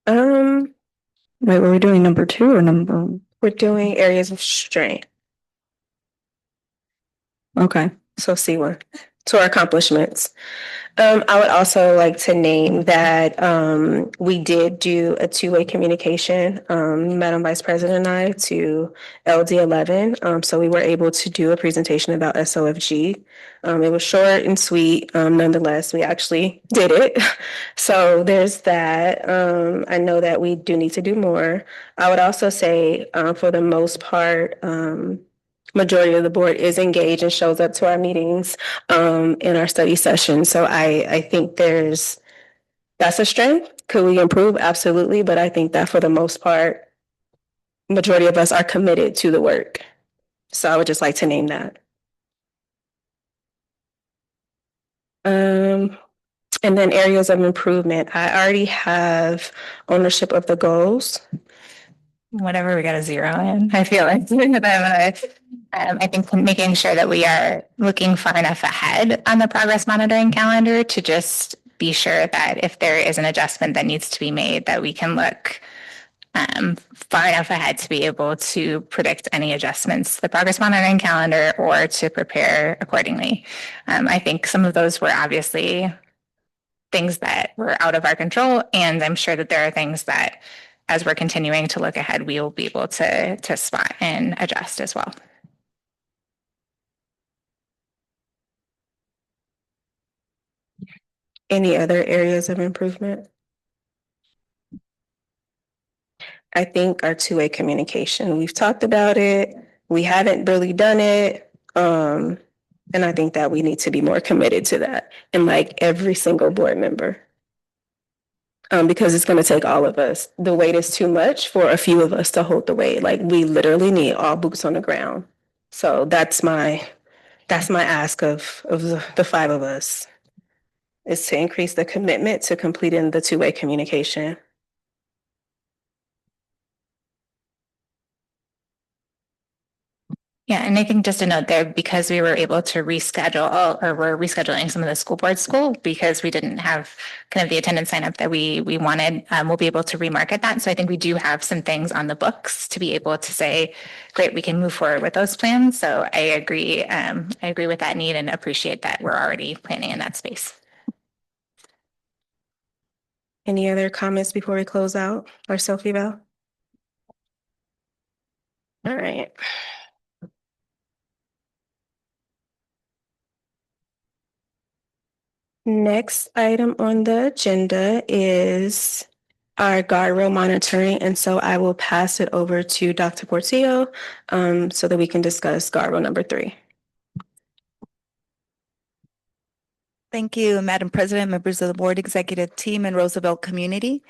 Wait, were we doing number 2 or number? We're doing areas of strength. Okay. So C1. So our accomplishments. I would also like to name that we did do a two-way communication, Madam Vice President and I, to LD11. So we were able to do a presentation about SOFG. It was short and sweet. Nonetheless, we actually did it. So there's that. I know that we do need to do more. I would also say, for the most part, majority of the board is engaged and shows up to our meetings in our study session. So I think that's a strength. Could we improve? Absolutely. But I think that for the most part, majority of us are committed to the work. So I would just like to name that. And then areas of improvement. I already have ownership of the goals. Whatever we got a 0 in, I feel like I think making sure that we are looking far enough ahead on the progress monitoring calendar to just be sure that if there is an adjustment that needs to be made, that we can look far enough ahead to be able to predict any adjustments to the progress monitoring calendar or to prepare accordingly. I think some of those were obviously things that were out of our control, and I'm sure that there are things that, as we're continuing to look ahead, we will be able to spot and adjust as well. Any other areas of improvement? I think our two-way communication. We've talked about it. We haven't really done it. And I think that we need to be more committed to that. And like every single board member. Because it's going to take all of us. The weight is too much for a few of us to hold the weight. Like we literally need all boots on the ground. So that's my ask of the 5 of us, is to increase the commitment to completing the two-way communication. Yeah, and I think just a note there, because we were able to reschedule, or we're rescheduling some of the school board school because we didn't have kind of the attendance sign up that we wanted, we'll be able to remarket that. So I think we do have some things on the books to be able to say, great, we can move forward with those plans. So I agree with that need and appreciate that we're already planning in that space. Any other comments before we close out our self-eval? All right. Next item on the agenda is our guardrail monitoring. And so I will pass it over to Dr. Portillo so that we can discuss guardrail number 3. Thank you, Madam President, members of the board, executive team, and Roosevelt community.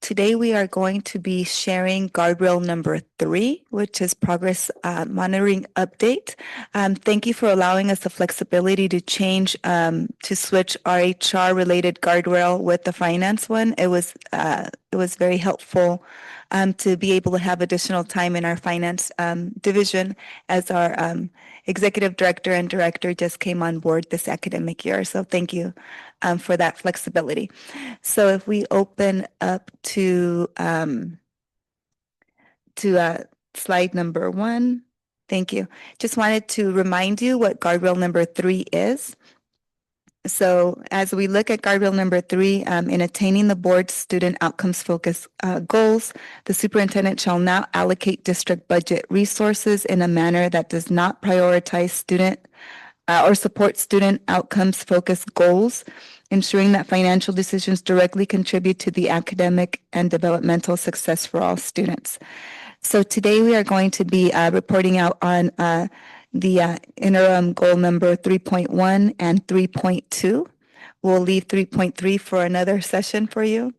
Today we are going to be sharing guardrail number 3, which is progress monitoring update. Thank you for allowing us the flexibility to change, to switch our HR related guardrail with the finance one. It was very helpful to be able to have additional time in our finance division, as our executive director and director just came on board this academic year. So thank you for that flexibility. So if we open up to slide number 1, thank you. Just wanted to remind you what guardrail number 3 is. So as we look at guardrail number 3, in attaining the board's student outcomes focused goals, the superintendent shall now allocate district budget resources in a manner that does not prioritize student or support student outcomes focused goals, ensuring that financial decisions directly contribute to the academic and developmental success for all students. So today we are going to be reporting out on the interim goal number 3.1 and 3.2. We'll leave 3.3 for another session for you.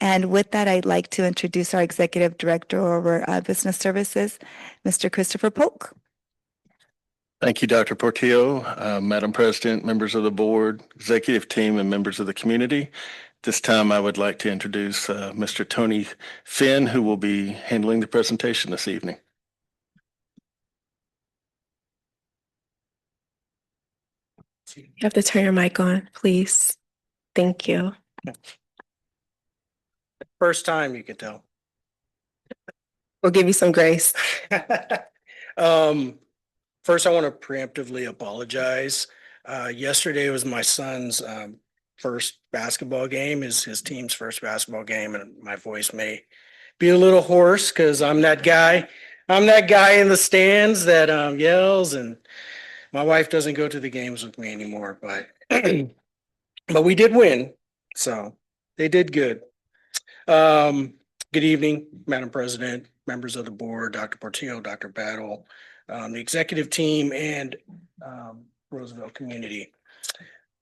And with that, I'd like to introduce our Executive Director over Business Services, Mr. Christopher Polk. Thank you, Dr. Portillo, Madam President, members of the board, executive team, and members of the community. This time, I would like to introduce Mr. Tony Finn, who will be handling the presentation this evening. You have to turn your mic on, please. Thank you. First time, you can tell. We'll give you some grace. First, I want to preemptively apologize. Yesterday was my son's first basketball game, his team's first basketball game, and my voice may be a little hoarse because I'm that guy. I'm that guy in the stands that yells, and my wife doesn't go to the games with me anymore. But but we did win, so they did good. Good evening, Madam President, members of the board, Dr. Portillo, Dr. Battle, the executive team, and Roosevelt community.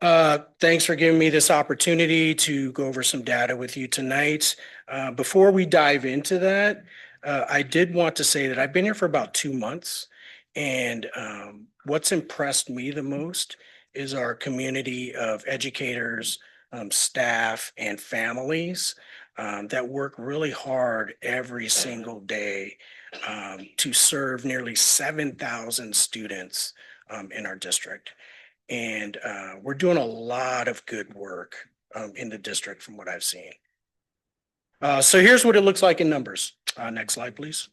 Thanks for giving me this opportunity to go over some data with you tonight. Before we dive into that, I did want to say that I've been here for about 2 months, and what's impressed me the most is our community of educators, staff, and families that work really hard every single day to serve nearly 7,000 students in our district. And we're doing a lot of good work in the district from what I've seen. So here's what it looks like in numbers. Next slide, please.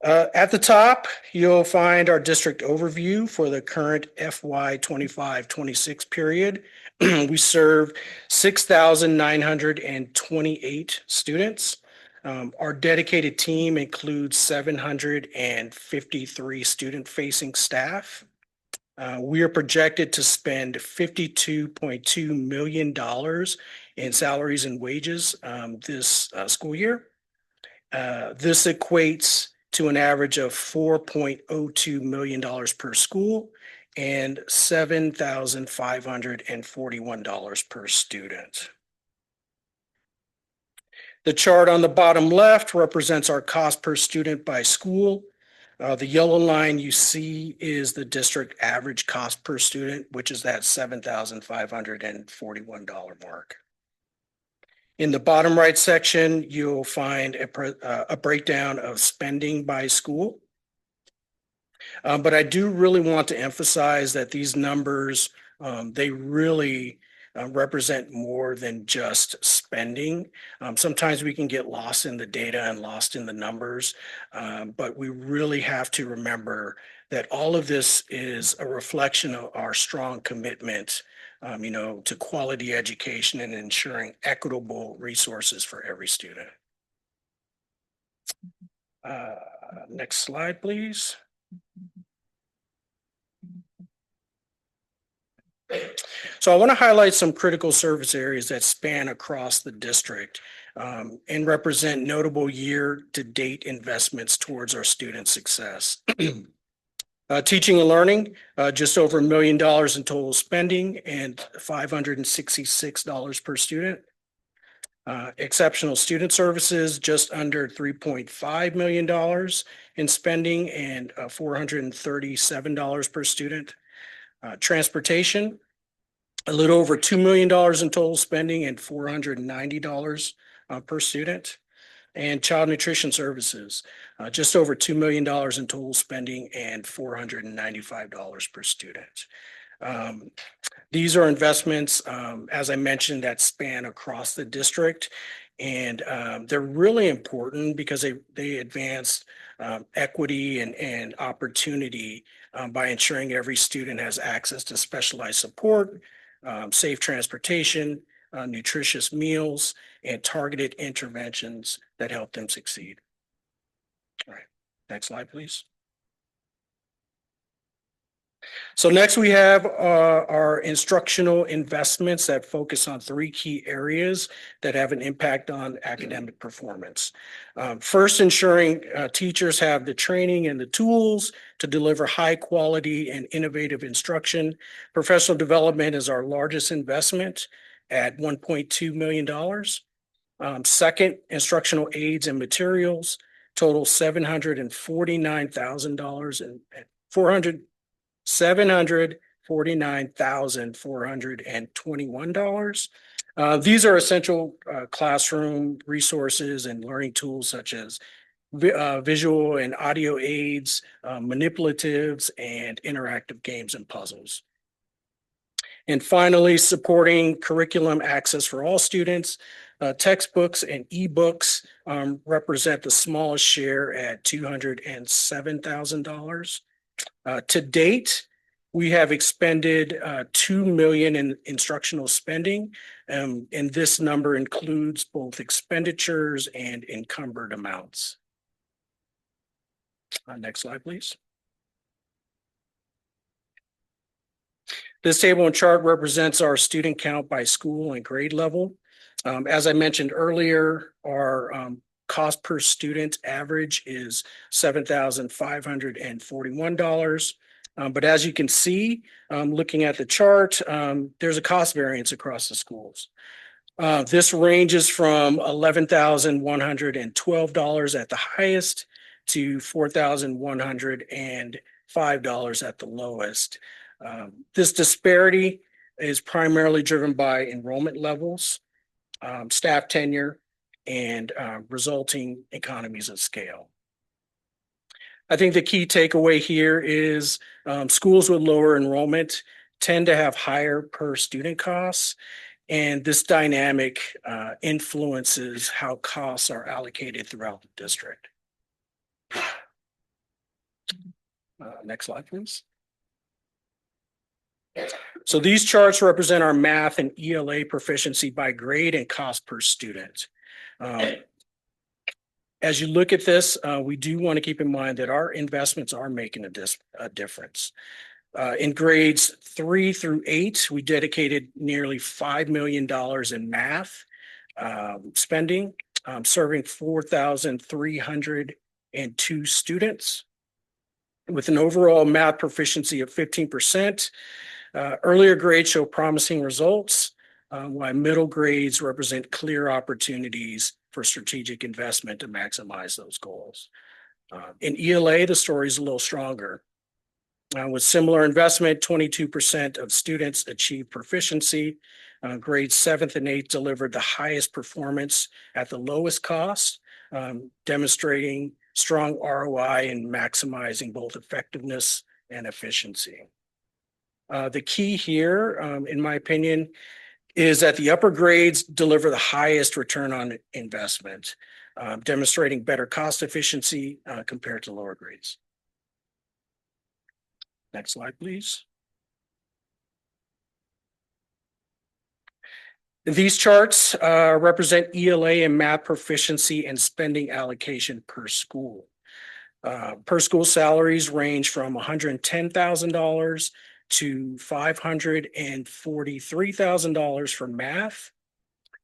At the top, you'll find our district overview for the current FY 25-26 period. We serve 6,928 students. Our dedicated team includes 753 student-facing staff. We are projected to spend $52.2 million in salaries and wages this school year. This equates to an average of $4.02 million per school and $7,541 per student. The chart on the bottom left represents our cost per student by school. The yellow line you see is the district average cost per student, which is that $7,541 mark. In the bottom right section, you'll find a breakdown of spending by school. But I do really want to emphasize that these numbers, they really represent more than just spending. Sometimes we can get lost in the data and lost in the numbers, but we really have to remember that all of this is a reflection of our strong commitment to quality education and ensuring equitable resources for every student. Next slide, please. So I want to highlight some critical service areas that span across the district and represent notable year-to-date investments towards our student success. Teaching and learning, just over $1 million in total spending and $566 per student. Exceptional student services, just under $3.5 million in spending and $437 per student. Transportation, a little over $2 million in total spending and $490 per student. And child nutrition services, just over $2 million in total spending and $495 per student. These are investments, as I mentioned, that span across the district, and they're really important because they advance equity and opportunity by ensuring every student has access to specialized support, safe transportation, nutritious meals, and targeted interventions that help them succeed. All right, next slide, please. So next we have our instructional investments that focus on 3 key areas that have an impact on academic performance. First, ensuring teachers have the training and the tools to deliver high quality and innovative instruction. Professional development is our largest investment at $1.2 million. Second, instructional aids and materials total $749,421. These are essential classroom resources and learning tools such as visual and audio aids, manipulatives, and interactive games and puzzles. And finally, supporting curriculum access for all students. Textbooks and ebooks represent the smallest share at $207,000. To date, we have expended $2 million in instructional spending, and this number includes both expenditures and encumbered amounts. Next slide, please. This table and chart represents our student count by school and grade level. As I mentioned earlier, our cost per student average is $7,541. But as you can see, looking at the chart, there's a cost variance across the schools. This ranges from $11,112 at the highest to $4,105 at the lowest. This disparity is primarily driven by enrollment levels, staff tenure, and resulting economies of scale. I think the key takeaway here is schools with lower enrollment tend to have higher per student costs, and this dynamic influences how costs are allocated throughout the district. Next slide, please. So these charts represent our math and ELA proficiency by grade and cost per student. As you look at this, we do want to keep in mind that our investments are making a difference. In grades 3 through 8, we dedicated nearly $5 million in math spending, serving 4,302 students with an overall math proficiency of 15%. Earlier grades show promising results, while middle grades represent clear opportunities for strategic investment to maximize those goals. In ELA, the story is a little stronger. With similar investment, 22% of students achieved proficiency. Grades 7th and 8th delivered the highest performance at the lowest cost, demonstrating strong ROI in maximizing both effectiveness and efficiency. The key here, in my opinion, is that the upper grades deliver the highest return on investment, demonstrating better cost efficiency compared to lower grades. Next slide, please. These charts represent ELA and math proficiency and spending allocation per school. Per school salaries range from $110,000 to $543,000 for math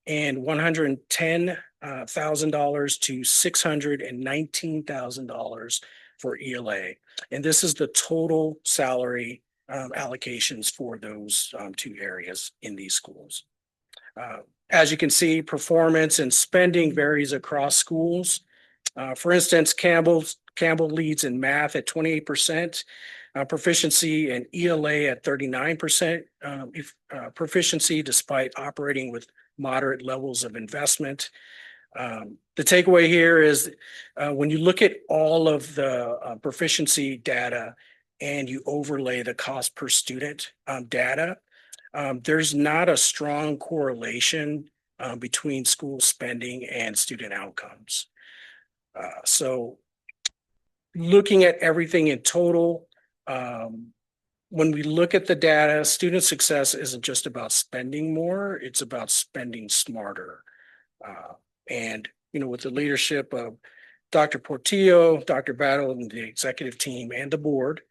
and $110,000 to $619,000 for ELA. And this is the total salary allocations for those two areas in these schools. As you can see, performance and spending varies across schools. For instance, Campbell leads in math at 28%, proficiency in ELA at 39% proficiency despite operating with moderate levels of investment. The takeaway here is when you look at all of the proficiency data and you overlay the cost per student data, there's not a strong correlation between school spending and student outcomes. So looking at everything in total, when we look at the data, student success isn't just about spending more, it's about spending smarter. And, you know, with the leadership of Dr. Portillo, Dr. Battle, and the executive team and the board,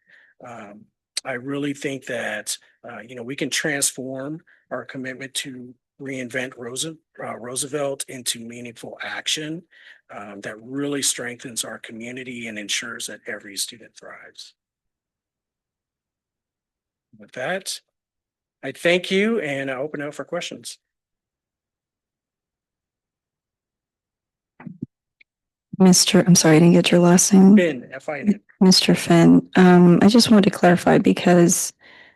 I really think that, you know, we can transform our commitment to reinvent Roosevelt into meaningful action that really strengthens our community and ensures that every student thrives. With that, I thank you and I open it up for questions. I'm sorry, I didn't get your last name. Finn, F-I-N. Mr. Finn, I just wanted to clarify because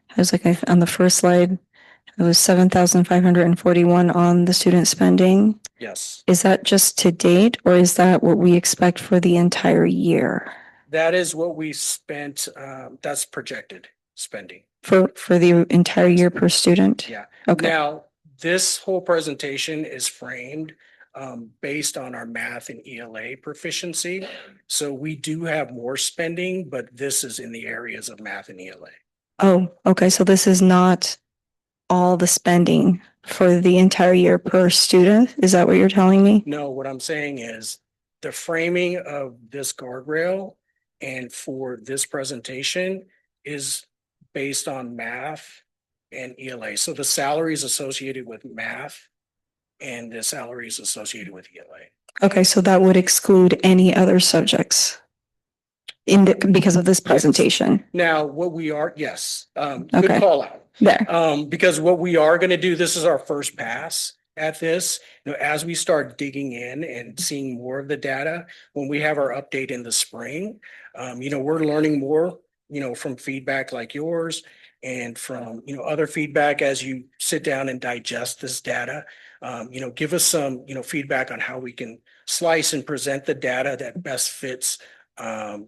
I was like, on the first slide, it was 7,541 on the student spending. Yes, Is that just to date or is that what we expect for the entire year? that is what we spent. That's projected spending For the entire year per student? Yeah. Okay. Now, this whole presentation is framed based on our math and ELA proficiency. So we do have more spending, but this is in the areas of math and ELA. Oh, okay. So this is not all the spending for the entire year per student? Is that what you're telling me? No, what I'm saying is the framing of this guardrail and for this presentation is based on math and ELA. So the salaries associated with math and the salaries associated with ELA. Okay, so that would exclude any other subjects because of this presentation. Now, what we are, yes, good Okay. call out. There. Because what we are going to do, this is our first pass at this. You know, as we start digging in and seeing more of the data, when we have our update in the spring, you know, we're learning more, you know, from feedback like yours and from, you know, other feedback as you sit down and digest this data. You know, give us some, you know, feedback on how we can slice and present the data that best fits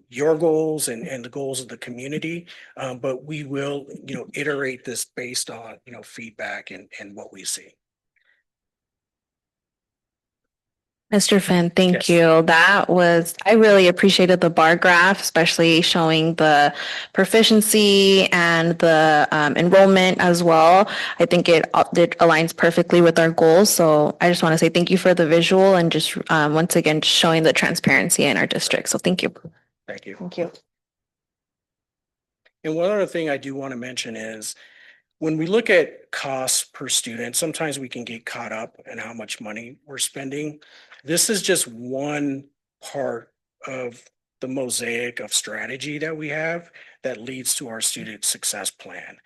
your goals and the goals of the community. But we will, you know, iterate this based on, you know, feedback and what we see. Mr. Finn, thank Yes. you. I really appreciated the bar graph, especially showing the proficiency and the enrollment as well. I think it aligns perfectly with our goals. So I just want to say thank you for the visual and just once again, showing the transparency in our district. So thank you. Thank you. Thank you. And one other thing I do want to mention is when we look at costs per student, sometimes we can get caught up in how much money we're spending. This is just one part of the mosaic of strategy that we have that leads to our student success plan.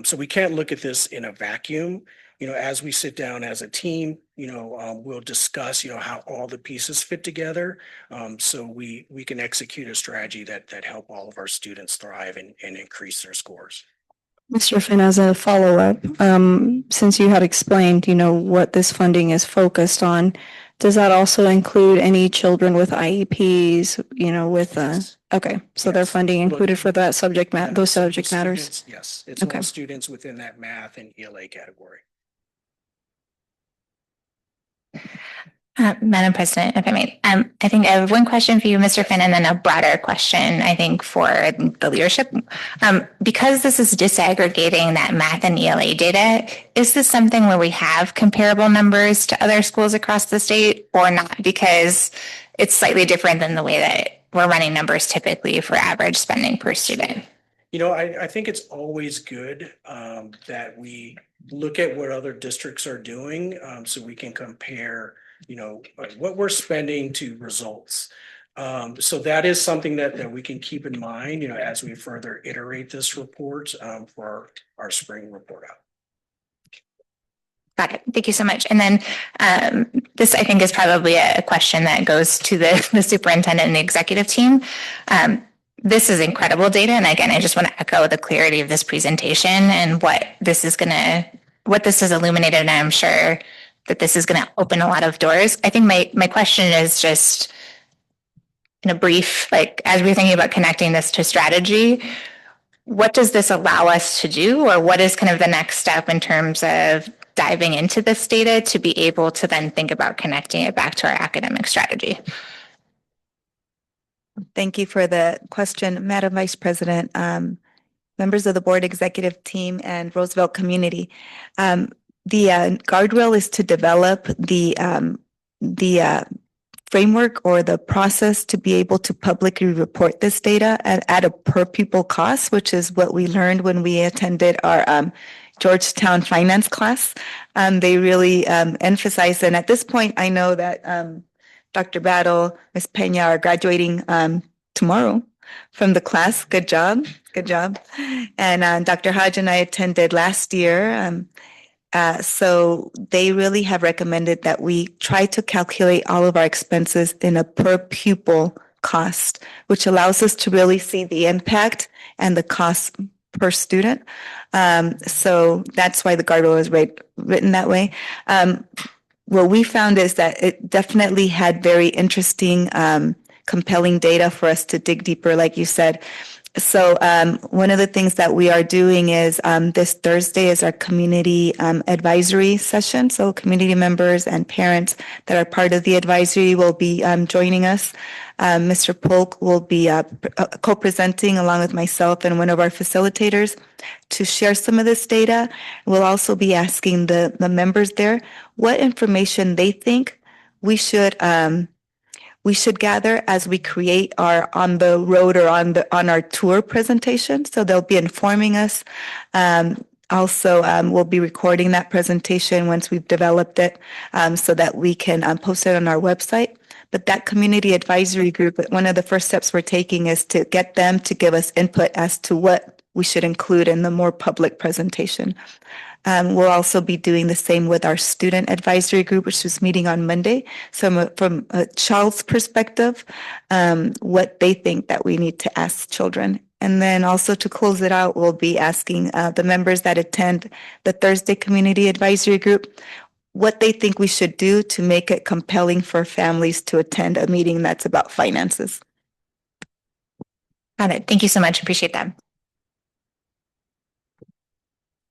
So we can't look at this in a vacuum. You know, as we sit down as a team, you know, we'll discuss, you know, how all the pieces fit together. So we can execute a strategy that help all of our students thrive and increase their scores. Mr. Finn, as a follow-up, since you had explained, you know, what this funding is focused on, does that also include any children with IEPs, you know, with, okay, so their Yes. funding included for that subject Yeah, those so subject matters? students, yes, it's Okay. all students within that math and ELA category. Madam President, if I may, I think I have one question for you, Mr. Finn, and then a broader question, I think, for the leadership. Because this is disaggregating that math and ELA data, is this something where we have comparable numbers to other schools across the state or not? Because it's slightly different than the way that we're running numbers typically for average spending per student. You know, I think it's always good that we look at what other districts are doing so we can compare, you know, what we're spending to results. So that is something that we can keep in mind, you know, as we further iterate this report for our spring report out. Got it. Thank you so much. And then this, I think, is probably a question that goes to the superintendent and the executive team. This is incredible data. And again, I just want to echo the clarity of this presentation and what this is illuminated. And I'm sure that this is going to open a lot of doors. I think my question is just in a brief, like, as we're thinking about connecting this to strategy, what does this allow us to do? Or what is kind of the next step in terms of diving into this data to be able to then think about connecting it back to our academic strategy? Thank you for the question, Madam Vice President, members of the board, executive team, and Roosevelt community. The guardrail is to develop the framework or the process to be able to publicly report this data at a per pupil cost, which is what we learned when we attended our Georgetown finance class. They really emphasize, and at this point, I know that Dr. Battle, Ms. Pena are graduating tomorrow from the class. Good job. Good job. And Dr. Hodge and I attended last year. So they really have recommended that we try to calculate all of our expenses in a per pupil cost, which allows us to really see the impact and the cost per student. So that's why the guardrail is written that way. What we found is that it definitely had very interesting, compelling data for us to dig deeper, like you said. So one of the things that we are doing is this Thursday is our community advisory session. So community members and parents that are part of the advisory will be joining us. Mr. Polk will be co-presenting along with myself and one of our facilitators to share some of this data. We'll also be asking the members there what information they think we should gather as we create our on the road or on our tour presentation. So they'll be informing us. Also, we'll be recording that presentation once we've developed it so that we can post it on our website. But that community advisory group, one of the first steps we're taking is to get them to give us input as to what we should include in the more public presentation. We'll also be doing the same with our student advisory group, which is meeting on Monday. So from a child's perspective, what they think that we need to ask children. And then also to close it out, we'll be asking the members that attend the Thursday Community Advisory Group what they think we should do to make it compelling for families to attend a meeting that's about finances. Got it. Thank you so much. Appreciate that.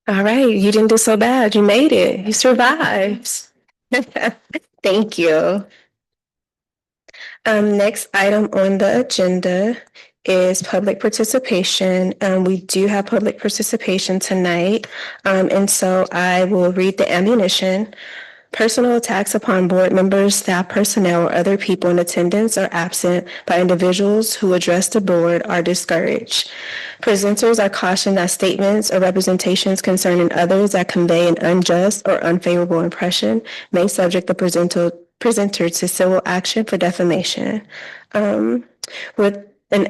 All right, you didn't do so bad. You made it. You survived. Thank you. Next item on the agenda is public participation. We do have public participation tonight. And so I will read the ammunition. Personal attacks upon board members, staff personnel, or other people in attendance or absent by individuals who address the board are discouraged. Presenters are cautioned that statements or representations concerning others that convey an unjust or unfavorable impression may subject the presenter to civil action for defamation. And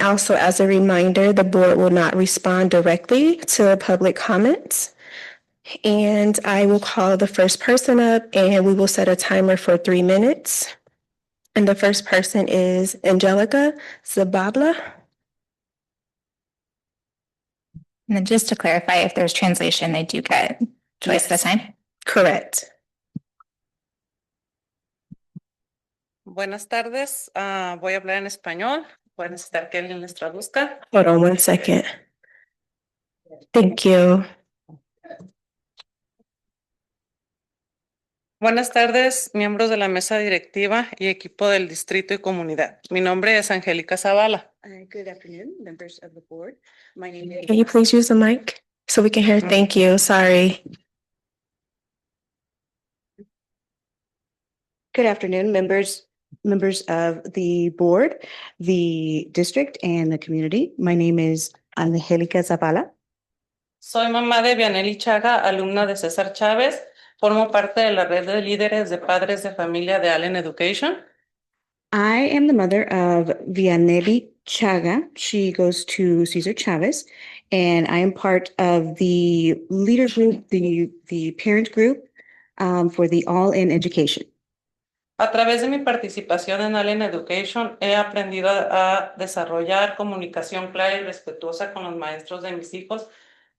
also as a reminder, the board will not respond directly to public comments. And I will call the first person up and we will set a timer for 3 minutes. And the first person is Angelica Zababla. And then just to clarify, if there's translation, they do get twice the time. Correct. Buenas tardes, voy a hablar en español. Voy a necesitar que alguien les traduzca. Hold on 1 second. Thank you. Buenas tardes, miembros de la mesa directiva y equipo del distrito y comunidad. Mi nombre es Angélica Zavala. Good afternoon, members of the board. My name is... Can you please use the mic so we can hear? Thank you. Sorry. Good afternoon, members of the board, the district, and the community. My name is Angélica Zavala. Soy mamá de Vianelli Chaga, alumna de César Chávez. Formo parte de la red de líderes de padres de familia de Allen Education. I am the mother of Vianelli Chaga. She goes to Cesar Chavez, and I am part of the leader group, the parent group for the All in Education. A través de mi participación en Allen Education, he aprendido a desarrollar comunicación clara y respetuosa con los maestros de mis hijos,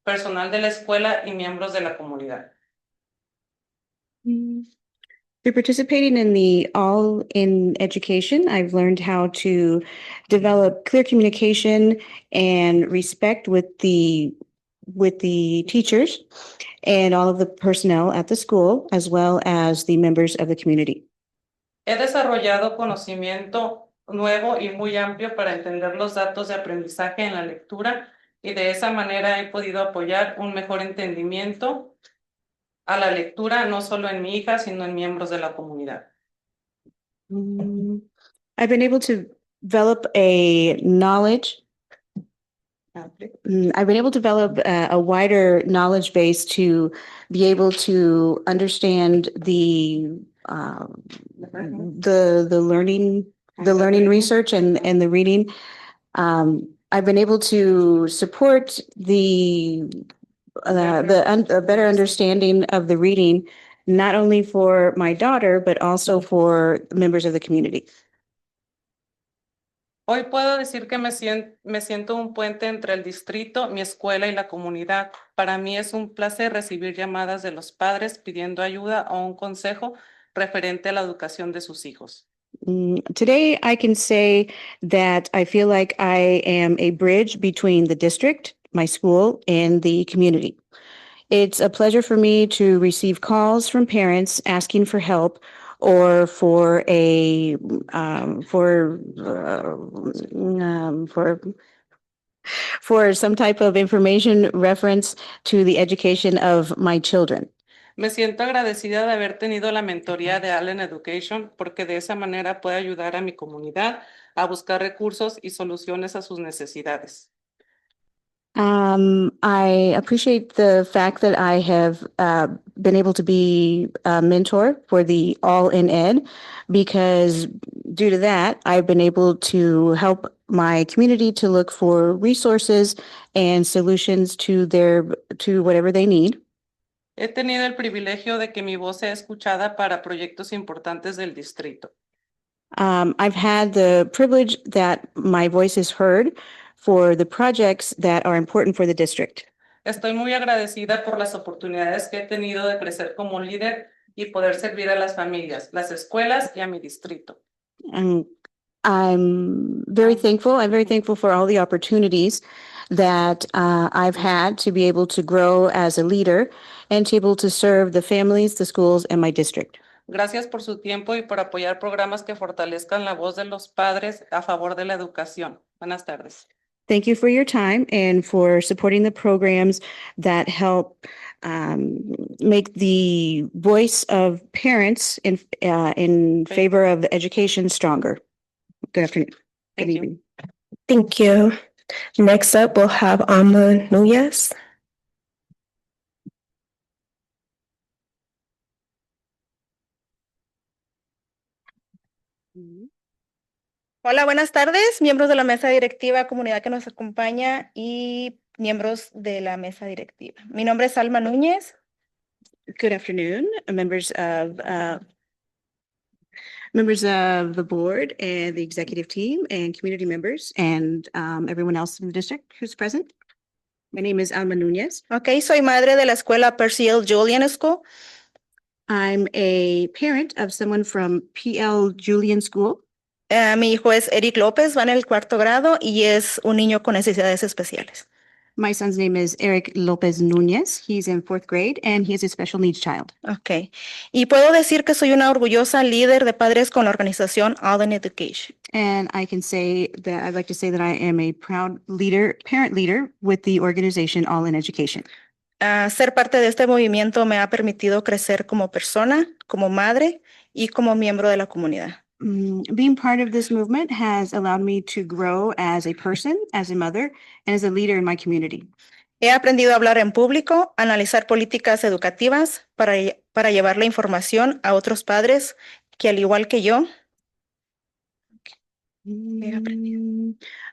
personal de la escuela y miembros de la comunidad. Through participating in the All in Education, I've learned how to develop clear communication and respect with the teachers and all of the personnel at the school, as well as the members of the community. He desarrollado conocimiento nuevo y muy amplio para entender los datos de aprendizaje en la lectura y de esa manera he podido apoyar un mejor entendimiento a la lectura, no solo en mi hija, sino en miembros de la comunidad. I've been able to develop a wider knowledge base to be able to understand the learning research and the reading. I've been able to support a better understanding of the reading, not only for my daughter, but also for members of the community. Hoy puedo decir que me siento un puente entre el distrito, mi escuela y la comunidad. Para mí es un placer recibir llamadas de los padres pidiendo ayuda o un consejo referente a la educación de sus hijos. Today, I can say that I feel like I am a bridge between the district, my school, and the community. It's a pleasure for me to receive calls from parents asking for help or for for some type of information reference to the education of my children. Me siento agradecida de haber tenido la mentoría de Allen Education porque de esa manera puedo ayudar a mi comunidad a buscar recursos y soluciones a sus necesidades. I appreciate the fact that I have been able to be a mentor for the All in Ed because due to that, I've been able to help my community to look for resources and solutions to whatever they need. He tenido el privilegio de que mi voz sea escuchada para proyectos importantes del distrito. I've had the privilege that my voice is heard for the projects that are important for the district. Estoy muy agradecida por las oportunidades que he tenido de crecer como líder y poder servir a las familias, las escuelas y a mi distrito. And I'm very thankful. I'm very thankful for all the opportunities that I've had to be able to grow as a leader and to be able to serve the families, the schools, and my district. Gracias por su tiempo y por apoyar programas que fortalezcan la voz de los padres a favor de la educación. Buenas tardes. Thank you for your time and for supporting the programs that help make the voice of parents in favor of education stronger. Good afternoon. Thank Good you. evening. Thank you. Next up, we'll have Alma Núñez. Hola, buenas tardes, miembros de la mesa directiva, comunidad que nos acompaña y miembros de la mesa directiva. Mi nombre es Alma Núñez. Good afternoon, members of the board and the executive team and community members and everyone else in the district who's present. My name is Alma Núñez. Ok, soy madre de la escuela Percy L. Julian School. I'm a parent of someone from PL Julian School. Mi hijo es Eric López, va en el 4º grado y es un niño con necesidades especiales. My son's name is Eric Lopez Núñez. He's in 4th grade and he is a special needs child. Ok, y puedo decir que soy una orgullosa líder de padres con la organización All in Education. And I can say that I'd like to say that I am a proud leader, parent leader with the organization All in Education. Ser parte de este movimiento me ha permitido crecer como persona, como madre y como miembro de la comunidad. Being part of this movement has allowed me to grow as a person, as a mother, and as a leader in my community. He aprendido a hablar en público, analizar políticas educativas para llevar la información a otros padres que al igual que yo.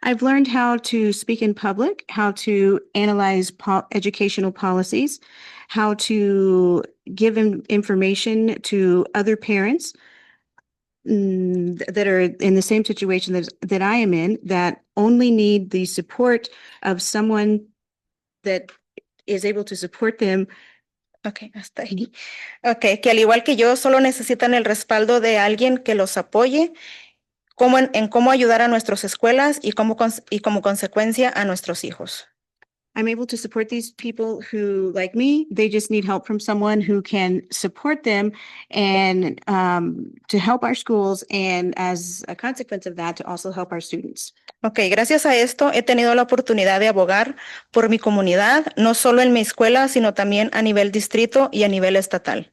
I've learned how to speak in public, how to analyze educational policies, how to give information to other parents that are in the same situation that I am in, that only need the support of someone that is able to support them. Ok, hasta ahí. Ok, que al igual que yo, solo necesitan el respaldo de alguien que los apoye en cómo ayudar a nuestras escuelas y como consecuencia a nuestros hijos. I'm able to support these people who, like me, they just need help from someone who can support them and to help our schools, and as a consequence of that, to also help our students. Ok, gracias a esto he tenido la oportunidad de abogar por mi comunidad, no solo en mi escuela, sino también a nivel distrito y a nivel estatal.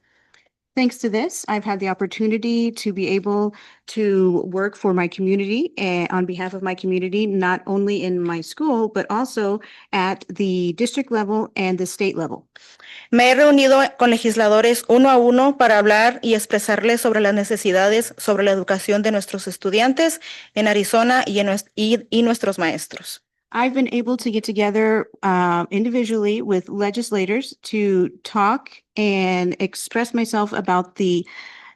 Thanks to this, I've had the opportunity to be able to work for my community and on behalf of my community, not only in my school, but also at the district level and the state level. Me he reunido con legisladores uno a uno para hablar y expresarles sobre las necesidades sobre la educación de nuestros estudiantes en Arizona y nuestros maestros. I've been able to get together individually with legislators to talk and express myself about the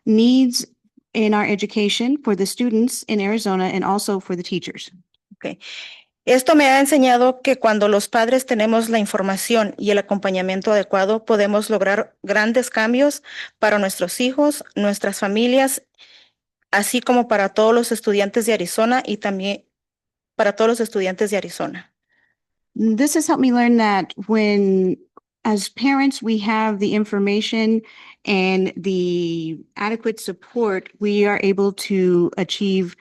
needs in our education for the students in Arizona and also for the teachers. Okay. Esto me ha enseñado que cuando los padres tenemos la información y el acompañamiento adecuado, podemos lograr grandes cambios para nuestros hijos, nuestras familias así como para todos los estudiantes de Arizona y también para todos los estudiantes de Arizona. This has helped me learn that when, as parents, we have the information and the adequate support, we are able to achieve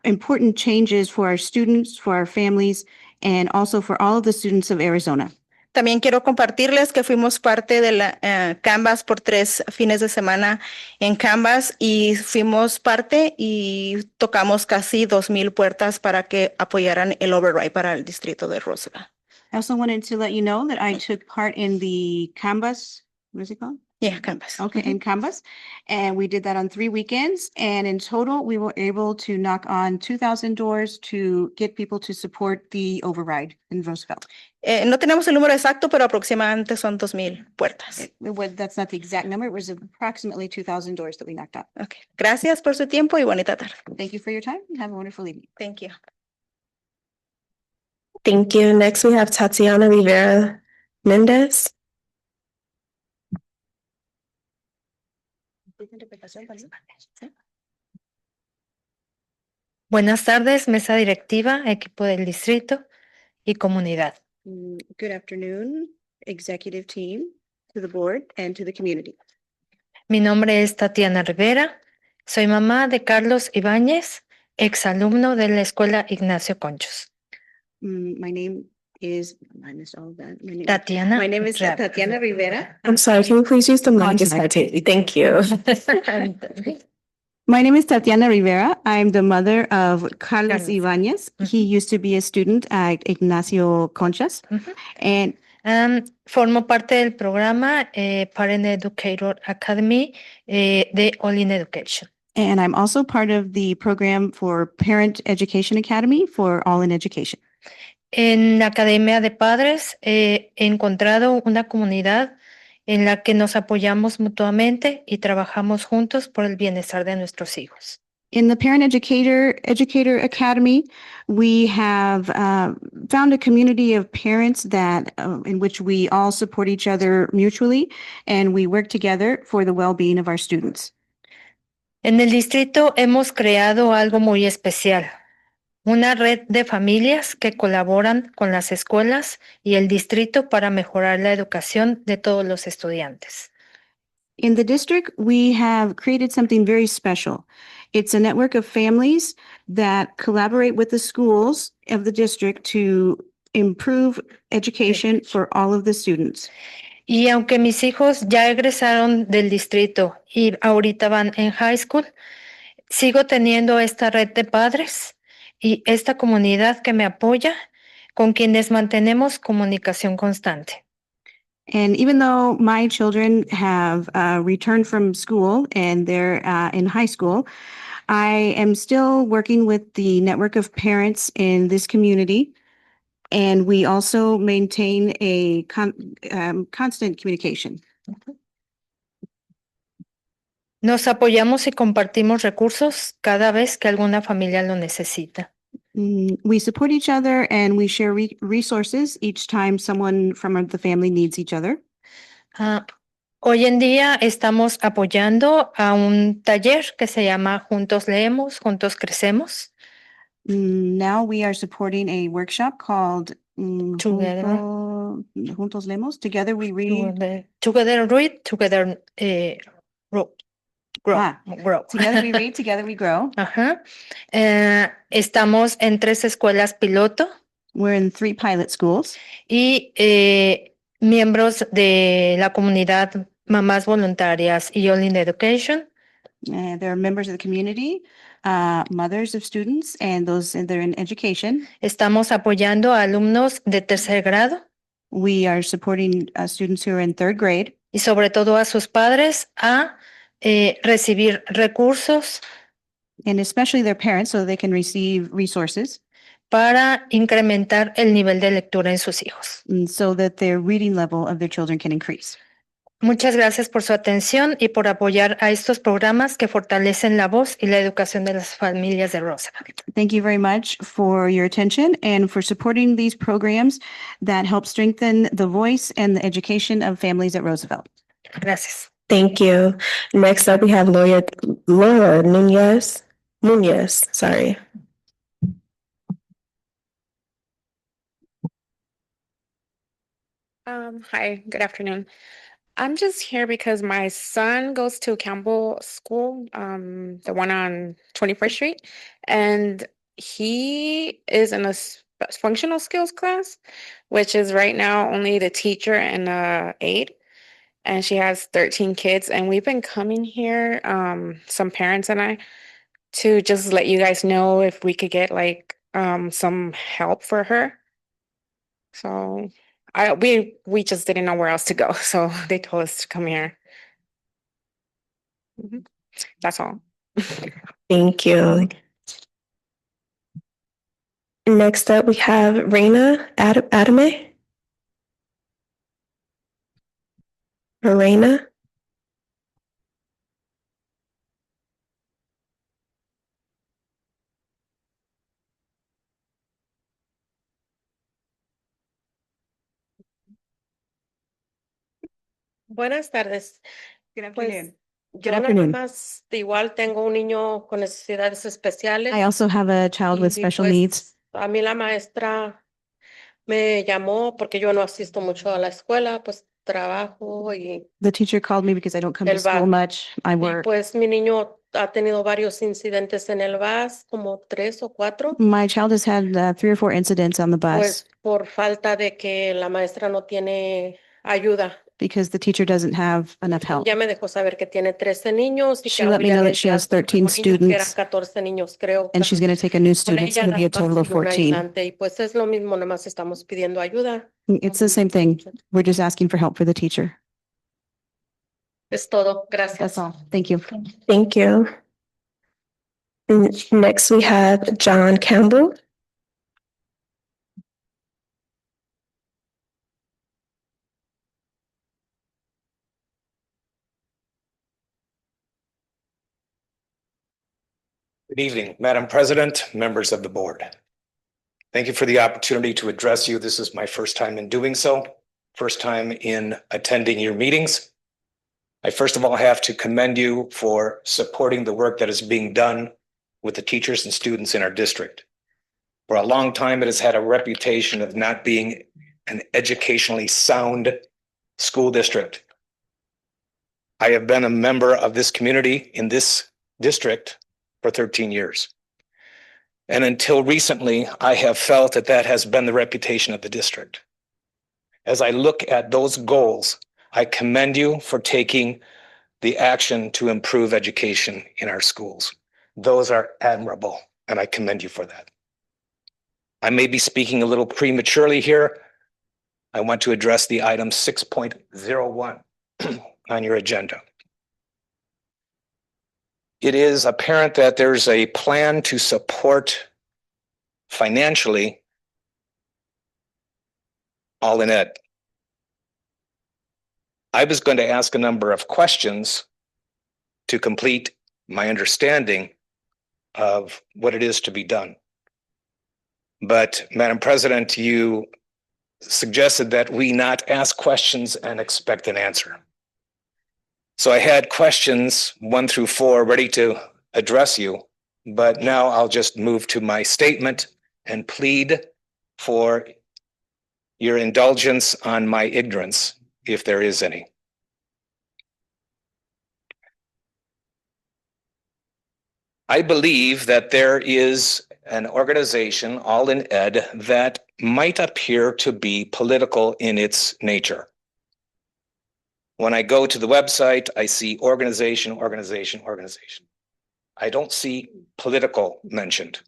important changes for our students, for our families, and also for all of the students of Arizona. También quiero compartirles que fuimos parte de la Canvas por 3 fines de semana en Canvas y fuimos parte y tocamos casi 2,000 puertas para que apoyaran el override para el distrito de Roosevelt. I also wanted to let you know that I took part in the Canvas, what is it called? Yeah, Canvas. Okay, in Canvas. And we did that on 3 weekends. And in total, we were able to knock on 2,000 doors to get people to support the override in Roosevelt. No tenemos el número exacto, pero aproximadamente son 2,000 puertas. That's not the exact number. It was approximately 2,000 doors that we knocked out. Okay. Gracias por su tiempo y bonita tarde. Thank you for your time and have a wonderful evening. Thank you. Thank you. Next, we have Tatiana Rivera Mendez. Buenas tardes, mesa directiva, equipo del distrito y comunidad. Good afternoon, executive team, to the board and to the community. Mi nombre es Tatiana Rivera, soy mamá de Carlos Ibáñez, exalumno de la escuela Ignacio Conchos. My name is, I missed all of that. Tatiana. My name is Tatiana Rivera. I'm sorry, can you please use the mic? Thank you. My name is Tatiana Rivera. I'm the mother of Carlos Ibáñez. He used to be a student at Ignacio Conchas. And Formo parte del programa Parent Educator Academy de All in Education. And I'm also part of the program for Parent Education Academy for All in Education. En la Academia de Padres he encontrado una comunidad en la que nos apoyamos mutuamente y trabajamos juntos por el bienestar de nuestros hijos. In the Parent Educator Academy, we have found a community of parents that in which we all support each other mutually, and we work together for the well-being of our students. En el distrito hemos creado algo muy especial, una red de familias que colaboran con las escuelas y el distrito para mejorar la educación de todos los estudiantes. In the district, we have created something very special. It's a network of families that collaborate with the schools of the district to improve education for all of the students. Y aunque mis hijos ya egresaron del distrito y ahorita van en high school, sigo teniendo esta red de padres y esta comunidad que me apoya, con quienes mantenemos comunicación constante. And even though my children have returned from school and they're in high school, I am still working with the network of parents in this community. And we also maintain a constant communication. Nos apoyamos y compartimos recursos cada vez que alguna familia lo necesita. We support each other and we share resources each time someone from the family needs each other. Hoy en día estamos apoyando a un taller que se llama Juntos Leemos, Juntos Crecemos. Now we are supporting a workshop called Together. Juntos Leemos. Together we read. Together read, together grow. Together we read, together we grow. Ajá. Estamos en 3 escuelas piloto. We're in 3 pilot schools. Y miembros de la comunidad Mamás Voluntarias y All in Education. There are members of the community, mothers of students, and those that are in education. Estamos apoyando a alumnos de 3er grado. We are supporting students who are in 3rd grade. Y sobre todo a sus padres a recibir recursos. And especially their parents, so they can receive resources. Para incrementar el nivel de lectura en sus hijos. So that their reading level of their children can increase. Muchas gracias por su atención y por apoyar a estos programas que fortalecen la voz y la educación de las familias de Roosevelt. Thank you very much for your attention and for supporting these programs that help strengthen the voice and the education of families at Roosevelt. Gracias. Thank you. Next up, we have Laura Nunez. Sorry. Hi, good afternoon. I'm just here because my son goes to Campbell School, the one on 21st Street, and he is in a functional skills class, which is right now only the teacher and a aide, and she has 13 kids, and we've been coming here, some parents and I, to just let you guys know if we could get like some help for her. So we just didn't know where else to go, so they told us to come here. That's all. Thank you. Next up, we have Raina Adame. Raina. Buenas tardes. Good Pues afternoon. yo nada más igual tengo un niño con necesidades especiales I also have a child with y special pues needs. a mí la maestra me llamó porque yo no asisto mucho a la escuela, pues trabajo y The teacher called me because I don't come to el school bar. much. I Y work. pues mi niño ha tenido varios incidentes en el bus, como 3 o 4, My child has had 3 or 4 incidents on the bus pues por falta de que la maestra no tiene ayuda. because the teacher doesn't have enough help. Ya me dejó saber que tiene 13 niños y She que let me know that she obviamente has hace un 13 nuevo niño, que eran students 14 niños, creo. and she's going to take a new Con student. It's ella going to be a nada más total of y un 14. ayudante, y pues es lo mismo, nada más estamos pidiendo ayuda. It's the same thing. We're just asking for help for the teacher. Es todo. Gracias. That's all. Thank you. Thank you. Next, we have John Campbell. Good evening, Madam President, members of the board. Thank you for the opportunity to address you. This is my first time in doing so, first time in attending your meetings. I first of all have to commend you for supporting the work that is being done with the teachers and students in our district. For a long time, it has had a reputation of not being an educationally sound school district. I have been a member of this community in this district for 13 years. And until recently, I have felt that that has been the reputation of the district. As I look at those goals, I commend you for taking the action to improve education in our schools. Those are admirable, and I commend you for that. I may be speaking a little prematurely here. I want to address the item 6.01 on your agenda. It is apparent that there's a plan to support financially all in ed. I was going to ask a number of questions to complete my understanding of what it is to be done. But Madam President, you suggested that we not ask questions and expect an answer. So I had questions 1 through 4 ready to address you, but now I'll just move to my statement and plead for your indulgence on my ignorance, if there is any. I believe that there is an organization, All in Ed, that might appear to be political in its nature. When I go to the website, I see organization, organization, organization. I don't see political mentioned.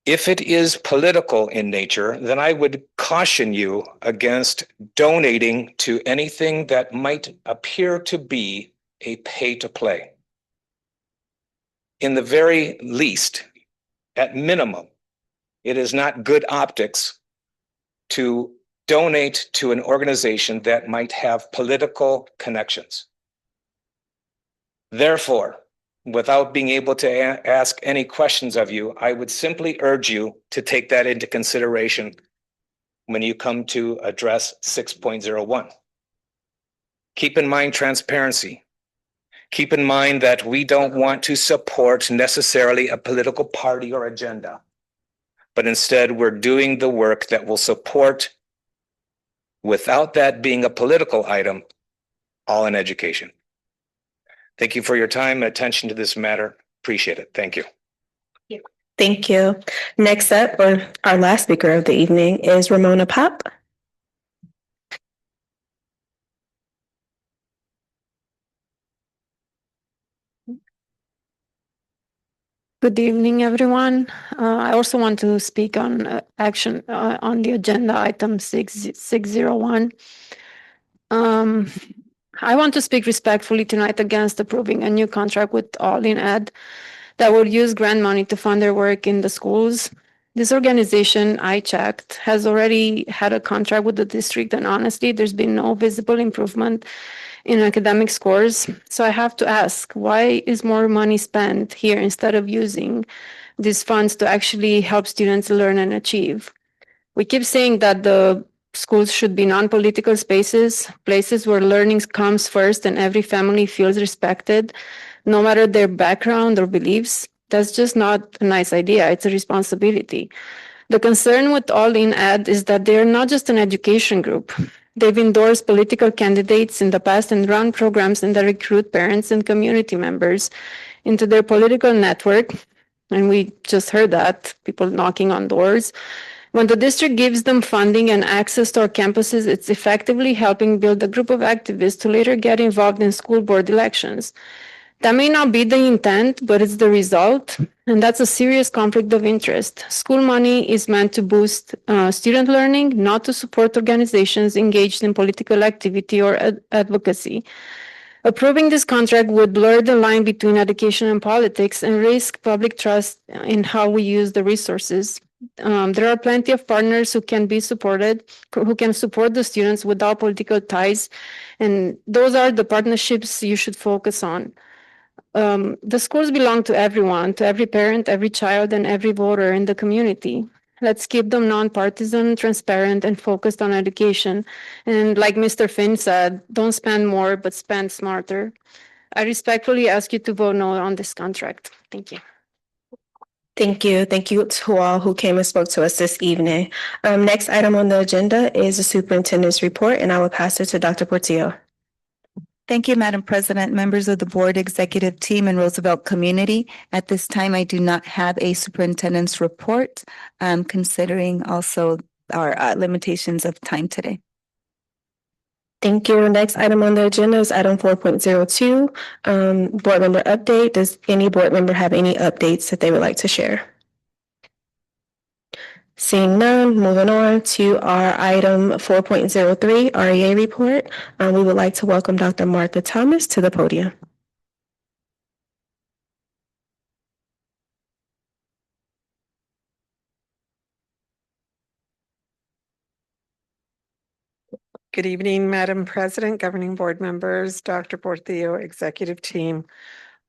If it is political in nature, then I would caution you against donating to anything that might appear to be a pay to play. In the very least, at minimum, it is not good optics to donate to an organization that might have political connections. Therefore, without being able to ask any questions of you, I would simply urge you to take that into consideration when you come to address 6.01. Keep in mind transparency. Keep in mind that we don't want to support necessarily a political party or agenda, but instead we're doing the work that will support, without that being a political item, all in education. Thank you for your time and attention to this matter. Appreciate it. Thank you. Thank you. Next up, or our last speaker of the evening, is Ramona Pop. Good evening, everyone. I also want to speak on action on the agenda item 601. I want to speak respectfully tonight against approving a new contract with All In Ed that will use grant money to fund their work in the schools. This organization, I checked, has already had a contract with the district, and honestly, there's been no visible improvement in academic scores. So I have to ask, why is more money spent here instead of using these funds to actually help students learn and achieve? We keep saying that the schools should be non-political spaces, places where learning comes first and every family feels respected, no matter their background or beliefs. That's just not a nice idea. It's a responsibility. The concern with All In Ed is that they're not just an education group. They've endorsed political candidates in the past and run programs that recruit parents and community members into their political network. And we just heard that, people knocking on doors. When the district gives them funding and access to our campuses, it's effectively helping build a group of activists to later get involved in school board elections. That may not be the intent, but it's the result, and that's a serious conflict of interest. School money is meant to boost student learning, not to support organizations engaged in political activity or advocacy. Approving this contract would blur the line between education and politics and risk public trust in how we use the resources. There are plenty of partners who can be supported, who can support the students without political ties, and those are the partnerships you should focus on. The schools belong to everyone, to every parent, every child, and every voter in the community. Let's keep them nonpartisan, transparent, and focused on education. And like Mr. Finn said, don't spend more, but spend smarter. I respectfully ask you to vote no on this contract. Thank you. Thank you. Thank you to all who came and spoke to us this evening. Next item on the agenda is the superintendent's report, and I will pass it to Dr. Portillo. Thank you, Madam President, members of the board, executive team, and Roosevelt community. At this time, I do not have a superintendent's report, considering also our limitations of time today. Thank you. Next item on the agenda is item 4.02, board member update. Does any board member have any updates that they would like to share? Seeing none, moving on to our item 4.03, REA report. We would like to welcome Dr. Martha Thomas to the podium. Good evening, Madam President, governing board members, Dr. Portillo, executive team,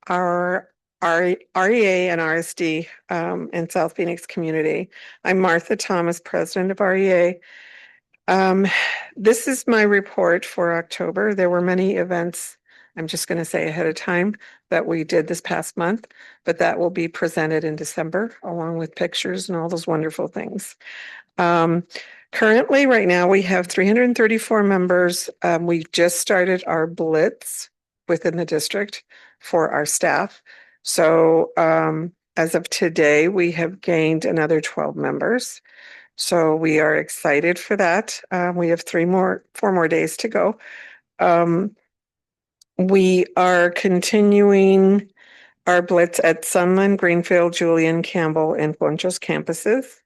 our REA and RSD in South Phoenix community. I'm Martha Thomas, president of REA. This is my report for October. There were many events, I'm just going to say ahead of time, that we did this past month, but that will be presented in December along with pictures and all those wonderful things. Currently, right now, we have 334 members. We just started our blitz within the district for our staff. So as of today, we have gained another 12 members. So we are excited for that. We have 4 more days to go. We are continuing our blitz at Sunland, Greenfield, Julian, Campbell, and Ponchos campuses.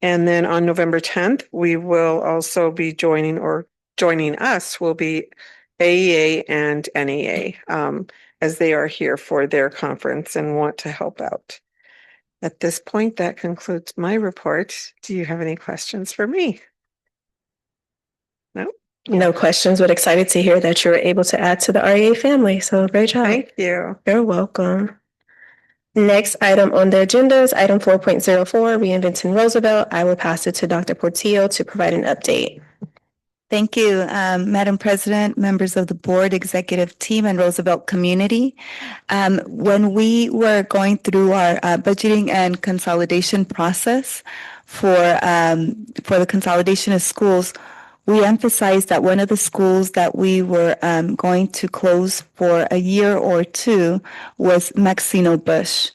And then on November 10th, we will also be joining us will be AEA and NEA as they are here for their conference and want to help out. At this point, that concludes my report. Do you have any questions for me? No? No questions, but excited to hear that you were able to add to the REA family. So great job. Thank you. You're welcome. Next item on the agenda is item 4.04, Reinventing Roosevelt. I will pass it to Dr. Portillo to provide an update. Thank you, Madam President, members of the board, executive team, and Roosevelt community. When we were going through our budgeting and consolidation process for the consolidation of schools, we emphasized that one of the schools that we were going to close for a year or two was Maxino Bush,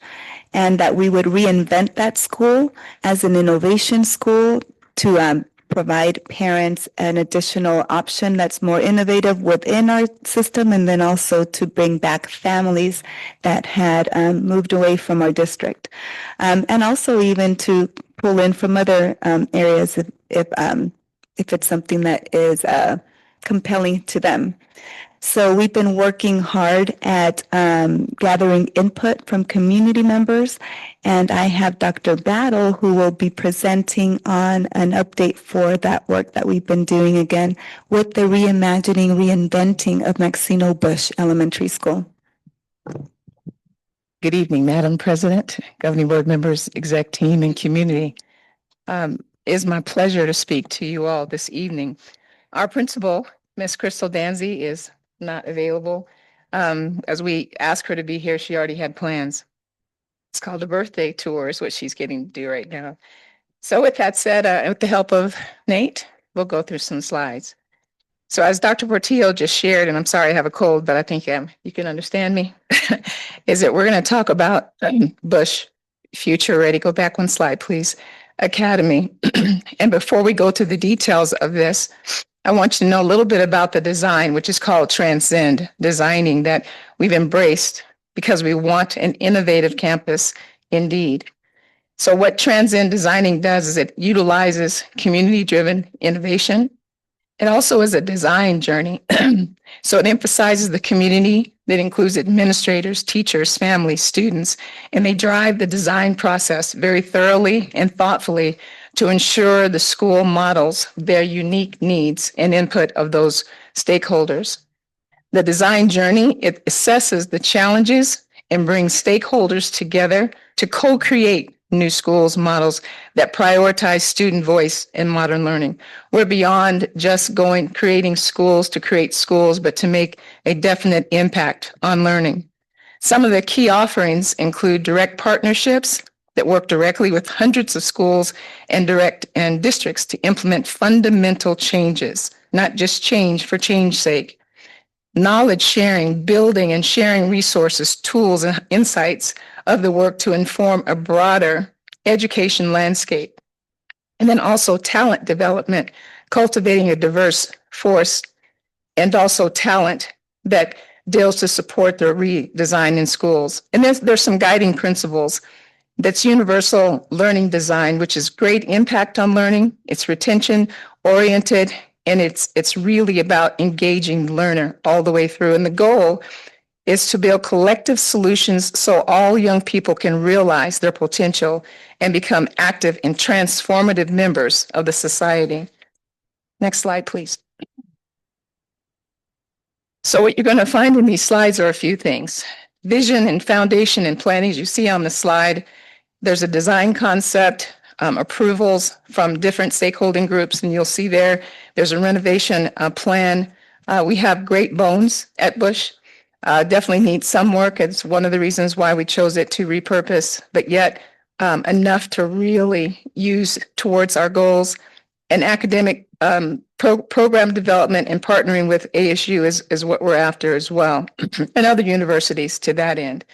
and that we would reinvent that school as an innovation school to provide parents an additional option that's more innovative within our system, and then also to bring back families that had moved away from our district, and also even to pull in from other areas if it's something that is compelling to them. So we've been working hard at gathering input from community members, and I have Dr. Battle who will be presenting on an update for that work that we've been doing again with the reimagining, reinventing of Maxino Bush Elementary School. Good evening, Madam President, governing board members, exec team, and community. It's my pleasure to speak to you all this evening. Our principal, Ms. Crystal Danzy, is not available. As we asked her to be here, she already had plans. It's called a birthday tour is what she's getting to do right now. So with that said, with the help of Nate, we'll go through some slides. So as Dr. Portillo just shared, and I'm sorry I have a cold, but I think you can understand me, is that we're going to talk about Bush Future Ready. Go back one slide, please. Academy. And before we go to the details of this, I want you to know a little bit about the design, which is called Transcend Designing, that we've embraced because we want an innovative campus indeed. So what Transcend Designing does is it utilizes community-driven innovation. It also is a design journey. So it emphasizes the community that includes administrators, teachers, families, students, and they drive the design process very thoroughly and thoughtfully to ensure the school models their unique needs and input of those stakeholders. The design journey, it assesses the challenges and brings stakeholders together to co-create new schools models that prioritize student voice in modern learning. We're beyond just creating schools to create schools, but to make a definite impact on learning. Some of the key offerings include direct partnerships that work directly with hundreds of schools and districts to implement fundamental changes, not just change for change's sake. Knowledge sharing, building and sharing resources, tools, and insights of the work to inform a broader education landscape. And then also talent development, cultivating a diverse force, and also talent that deals to support the redesign in schools. And there's some guiding principles. That's universal learning design, which is great impact on learning. It's retention oriented, and it's really about engaging the learner all the way through. And the goal is to build collective solutions so all young people can realize their potential and become active and transformative members of the society. Next slide, please. So what you're going to find in these slides are a few things. Vision and foundation and planning, as you see on the slide. There's a design concept, approvals from different stakeholding groups, and you'll see there's a renovation plan. We have great bones at Bush. Definitely needs some work. It's one of the reasons why we chose it to repurpose, but yet enough to really use towards our goals. And academic program development and partnering with ASU is what we're after as well, and other universities to that end.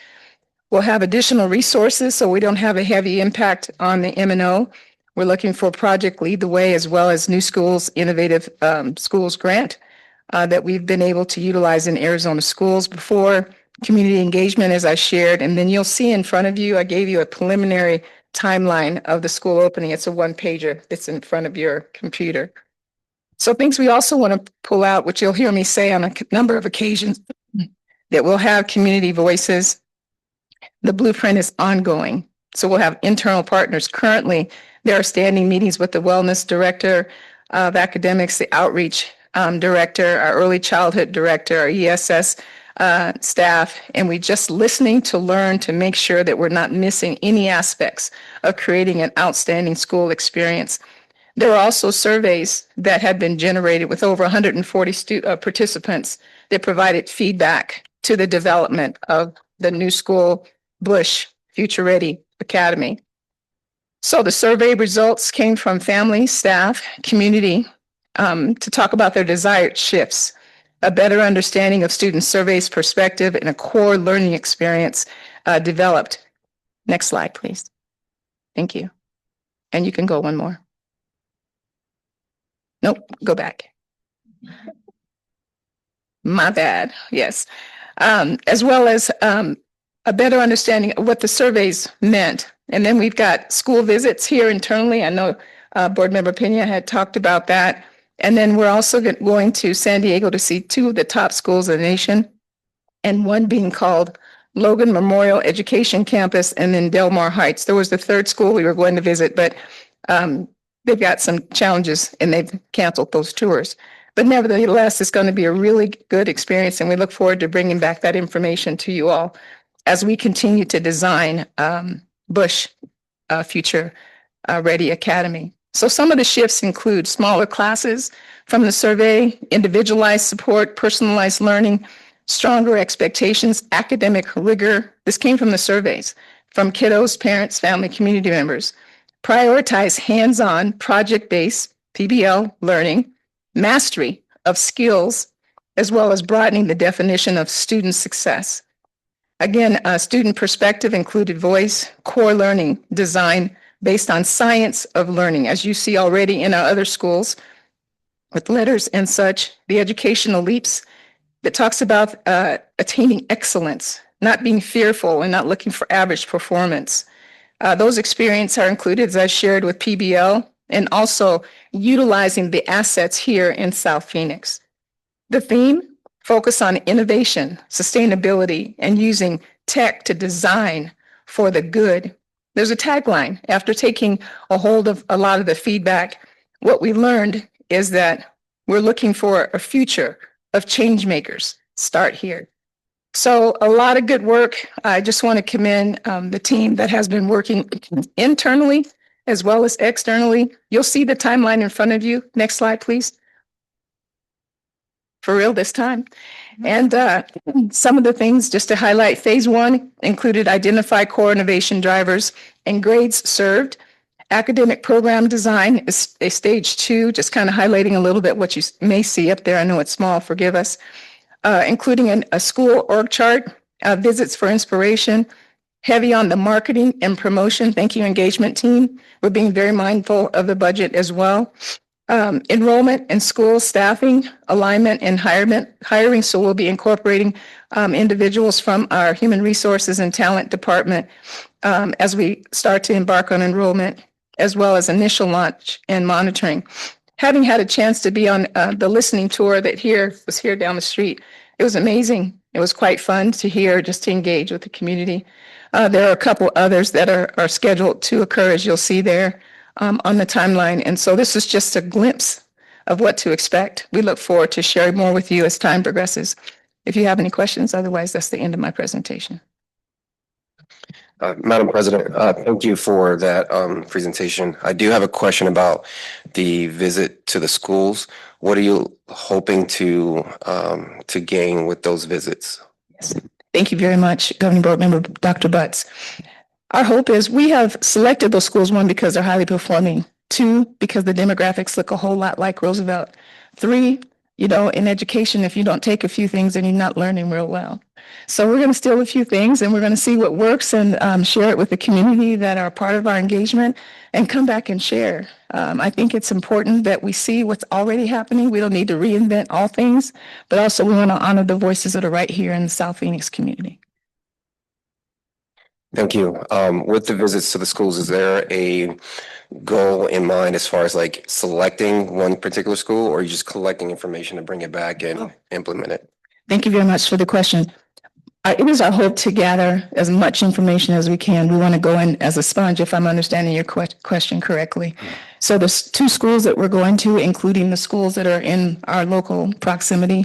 We'll have additional resources so we don't have a heavy impact on the M&O. We're looking for Project Lead the Way as well as New Schools Innovative Schools Grant that we've been able to utilize in Arizona schools before. Community engagement, as I shared, and then you'll see in front of you, I gave you a preliminary timeline of the school opening. It's a one-pager that's in front of your computer. So things we also want to pull out, which you'll hear me say on a number of occasions, that we'll have community voices. The blueprint is ongoing. So we'll have internal partners. Currently, there are standing meetings with the wellness director of academics, the outreach director, our early childhood director, our ESS staff, and we just listening to learn to make sure that we're not missing any aspects of creating an outstanding school experience. There are also surveys that had been generated with over 140 participants that provided feedback to the development of the new school, Bush Future Ready Academy. So the survey results came from family, staff, community to talk about their desired shifts, a better understanding of student surveys perspective, and a core learning experience developed. Next slide, please. Thank you. And you can go one more. Nope, go back. My bad, yes. As well as a better understanding of what the surveys meant. And then we've got school visits here internally. I know Board Member Pena had talked about that. And then we're also going to San Diego to see two of the top schools in the nation, and one being called Logan Memorial Education Campus, and then Del Mar Heights. There was the third school we were going to visit, but they've got some challenges and they've canceled those tours. But nevertheless, it's going to be a really good experience, and we look forward to bringing back that information to you all as we continue to design Bush Future Ready Academy. So some of the shifts include smaller classes from the survey, individualized support, personalized learning, stronger expectations, academic rigor. This came from the surveys, from kiddos, parents, family, community members. Prioritize hands-on, project-based PBL learning, mastery of skills, as well as broadening the definition of student success. Again, student perspective included voice, core learning, design based on science of learning, as you see already in our other schools with letters and such, the educational leaps that talks about attaining excellence, not being fearful and not looking for average performance. Those experiences are included, as I shared, with PBL, and also utilizing the assets here in South Phoenix. The theme, focus on innovation, sustainability, and using tech to design for the good. There's a tagline. After taking a hold of a lot of the feedback, what we learned is that we're looking for a future of change makers. Start here. So a lot of good work. I just want to commend the team that has been working internally as well as externally. You'll see the timeline in front of you. Next slide, please. For real this time. And some of the things just to highlight, phase one included identify core innovation drivers and grades served. Academic program design is a stage two, just kind of highlighting a little bit what you may see up there. I know it's small, forgive us. Including a school org chart, visits for inspiration, heavy on the marketing and promotion. Thank you, engagement team. We're being very mindful of the budget as well. Enrollment and school staffing, alignment and hiring. So we'll be incorporating individuals from our human resources and talent department as we start to embark on enrollment, as well as initial launch and monitoring. Having had a chance to be on the listening tour that was here down the street, it was amazing. It was quite fun to hear, just to engage with the community. There are a couple others that are scheduled to occur, as you'll see there on the timeline. And so this is just a glimpse of what to expect. We look forward to sharing more with you as time progresses. If you have any questions, otherwise, that's the end of my presentation. Madam President, thank you for that presentation. I do have a question about the visit to the schools. What are you hoping to gain with those visits? Yes. Thank you very much, Governing Board Member Dr. Butts. Our hope is we have selected those schools, one, because they're highly performing, two, because the demographics look a whole lot like Roosevelt, three, in education, if you don't take a few things, then you're not learning real well. So we're going to steal a few things and we're going to see what works and share it with the community that are part of our engagement and come back and share. I think it's important that we see what's already happening. We don't need to reinvent all things, but also we want to honor the voices that are right here in the South Phoenix community. Thank you. With the visits to the schools, is there a goal in mind as far as like selecting one particular school, or are you just collecting information to bring it back and implement it? Thank you very much for the question. It is our hope to gather as much information as we can. We want to go in as a sponge, if I'm understanding your question correctly. So there's two schools that we're going to, including the schools that are in our local proximity.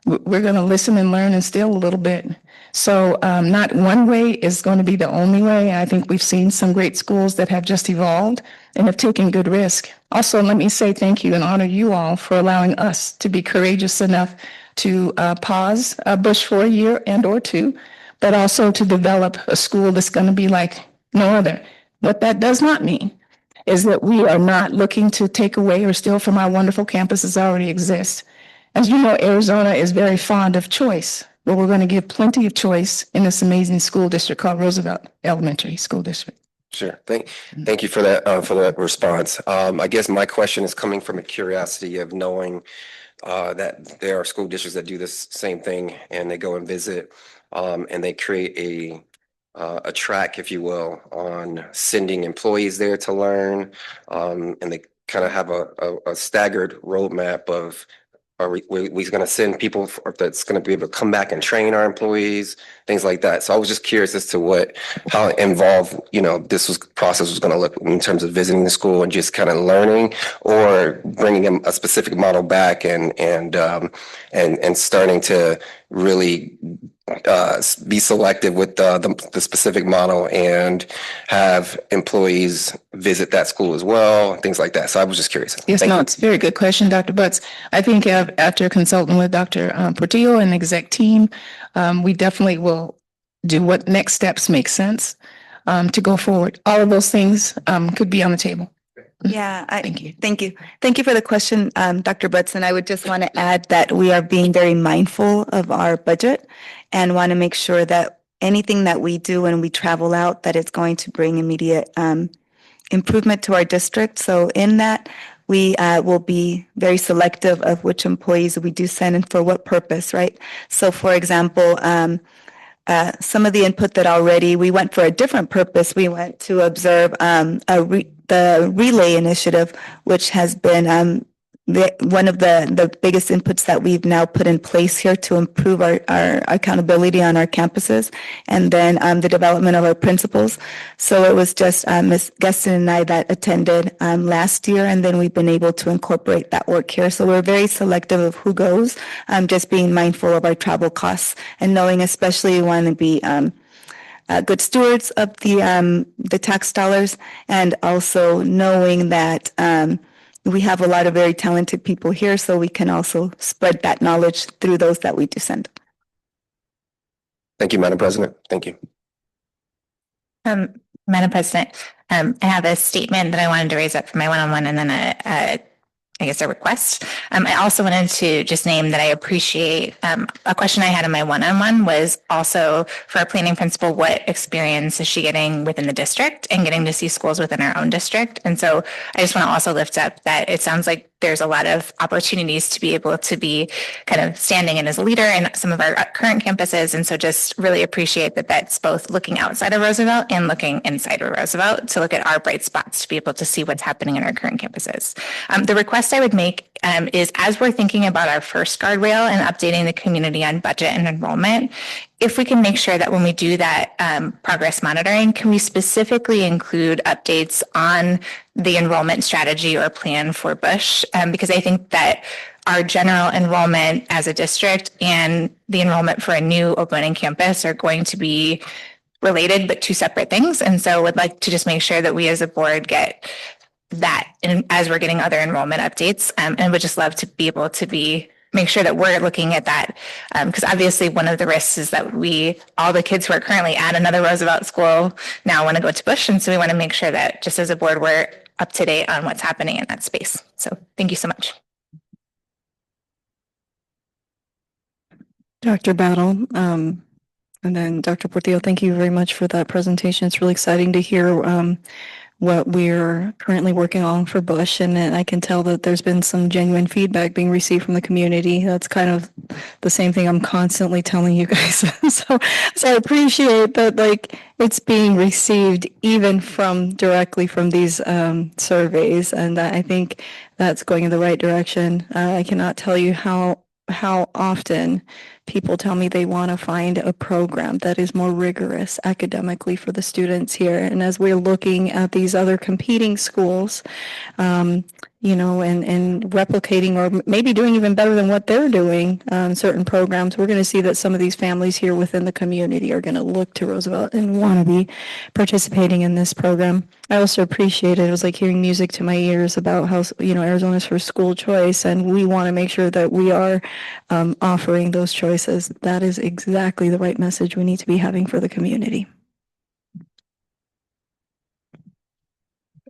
We're going to listen and learn and steal a little bit. So not one way is going to be the only way. I think we've seen some great schools that have just evolved and have taken good risk. Also, let me say thank you and honor you all for allowing us to be courageous enough to pause Bush for a year and or two, but also to develop a school that's going to be like no other. What that does not mean is that we are not looking to take away or steal from our wonderful campuses that already exist. As you know, Arizona is very fond of choice, but we're going to give plenty of choice in this amazing school district called Roosevelt Elementary School District. Sure. Thank you for that response. I guess my question is coming from a curiosity of knowing that there are school districts that do this same thing, and they go and visit, and they create a track, if you will, on sending employees there to learn, and they kind of have a staggered roadmap of, are we going to send people that's going to be able to come back and train our employees, things like that. So I was just curious as to how involved, this process was going to look in terms of visiting the school and just kind of learning, or bringing them a specific model back and starting to really be selective with the specific model and have employees visit that school as well, things like that. So I was just curious. Yes, Thank no, you. it's a very good question, Dr. Butts. I think after consulting with Dr. Portillo and the exec team, we definitely will do what next steps make sense to go forward. All of those things could be on the table. Yeah, Thank you. Thank you. Thank you for the question, Dr. Butts. And I would just want to add that we are being very mindful of our budget and want to make sure that anything that we do when we travel out, that it's going to bring immediate improvement to our district. So in that, we will be very selective of which employees we do send and for what purpose, right? So for example, some of the input that already we went for a different purpose. We went to observe the relay initiative, which has been one of the biggest inputs that we've now put in place here to improve our accountability on our campuses, and then the development of our principals. So it was just Ms. Gustin and I that attended last year, and then we've been able to incorporate that work here. So we're very selective of who goes, just being mindful of our travel costs and knowing, especially we want to be good stewards of the tax dollars, and also knowing that we have a lot of very talented people here, so we can also spread that knowledge through those that we do send. Thank you, Madam President. Thank you. Madam President, I have a statement that I wanted to raise up for my one-on-one, and then a request. I also wanted to just name that I appreciate a question I had in my one-on-one was also for a planning principal, what experience is she getting within the district and getting to see schools within our own district? And so I just want to also lift up that it sounds like there's a lot of opportunities to be able to be kind of standing in as a leader in some of our current campuses. And so just really appreciate that that's both looking outside of Roosevelt and looking inside of Roosevelt to look at our bright spots to be able to see what's happening in our current campuses. The request I would make is, as we're thinking about our first guardrail and updating the community on budget and enrollment, if we can make sure that when we do that progress monitoring, can we specifically include updates on the enrollment strategy or plan for Bush? Because I think that our general enrollment as a district and the enrollment for a new opening campus are going to be related, but two separate things. And so would like to just make sure that we as a board get that as we're getting other enrollment updates, and would just love to be able to make sure that we're looking at that. Because obviously one of the risks is that all the kids who are currently at another Roosevelt school now want to go to Bush. And so we want to make sure that just as a board, we're up to date on what's happening in that space. So thank you so much. Dr. Battle, and then Dr. Portillo, thank you very much for that presentation. It's really exciting to hear what we're currently working on for Bush, and I can tell that there's been some genuine feedback being received from the community. That's kind of the same thing I'm constantly telling you guys. so I appreciate that, like, it's being received even directly from these surveys, and I think that's going in the right direction. I cannot tell you how often people tell me they want to find a program that is more rigorous academically for the students here. And as we're looking at these other competing schools, and replicating or maybe doing even better than what they're doing on certain programs, we're going to see that some of these families here within the community are going to look to Roosevelt and want to be participating in this program. I also appreciate it. It was like hearing music to my ears about how, Arizona's for school choice, and we want to make sure that we are offering those choices. That is exactly the right message we need to be having for the community.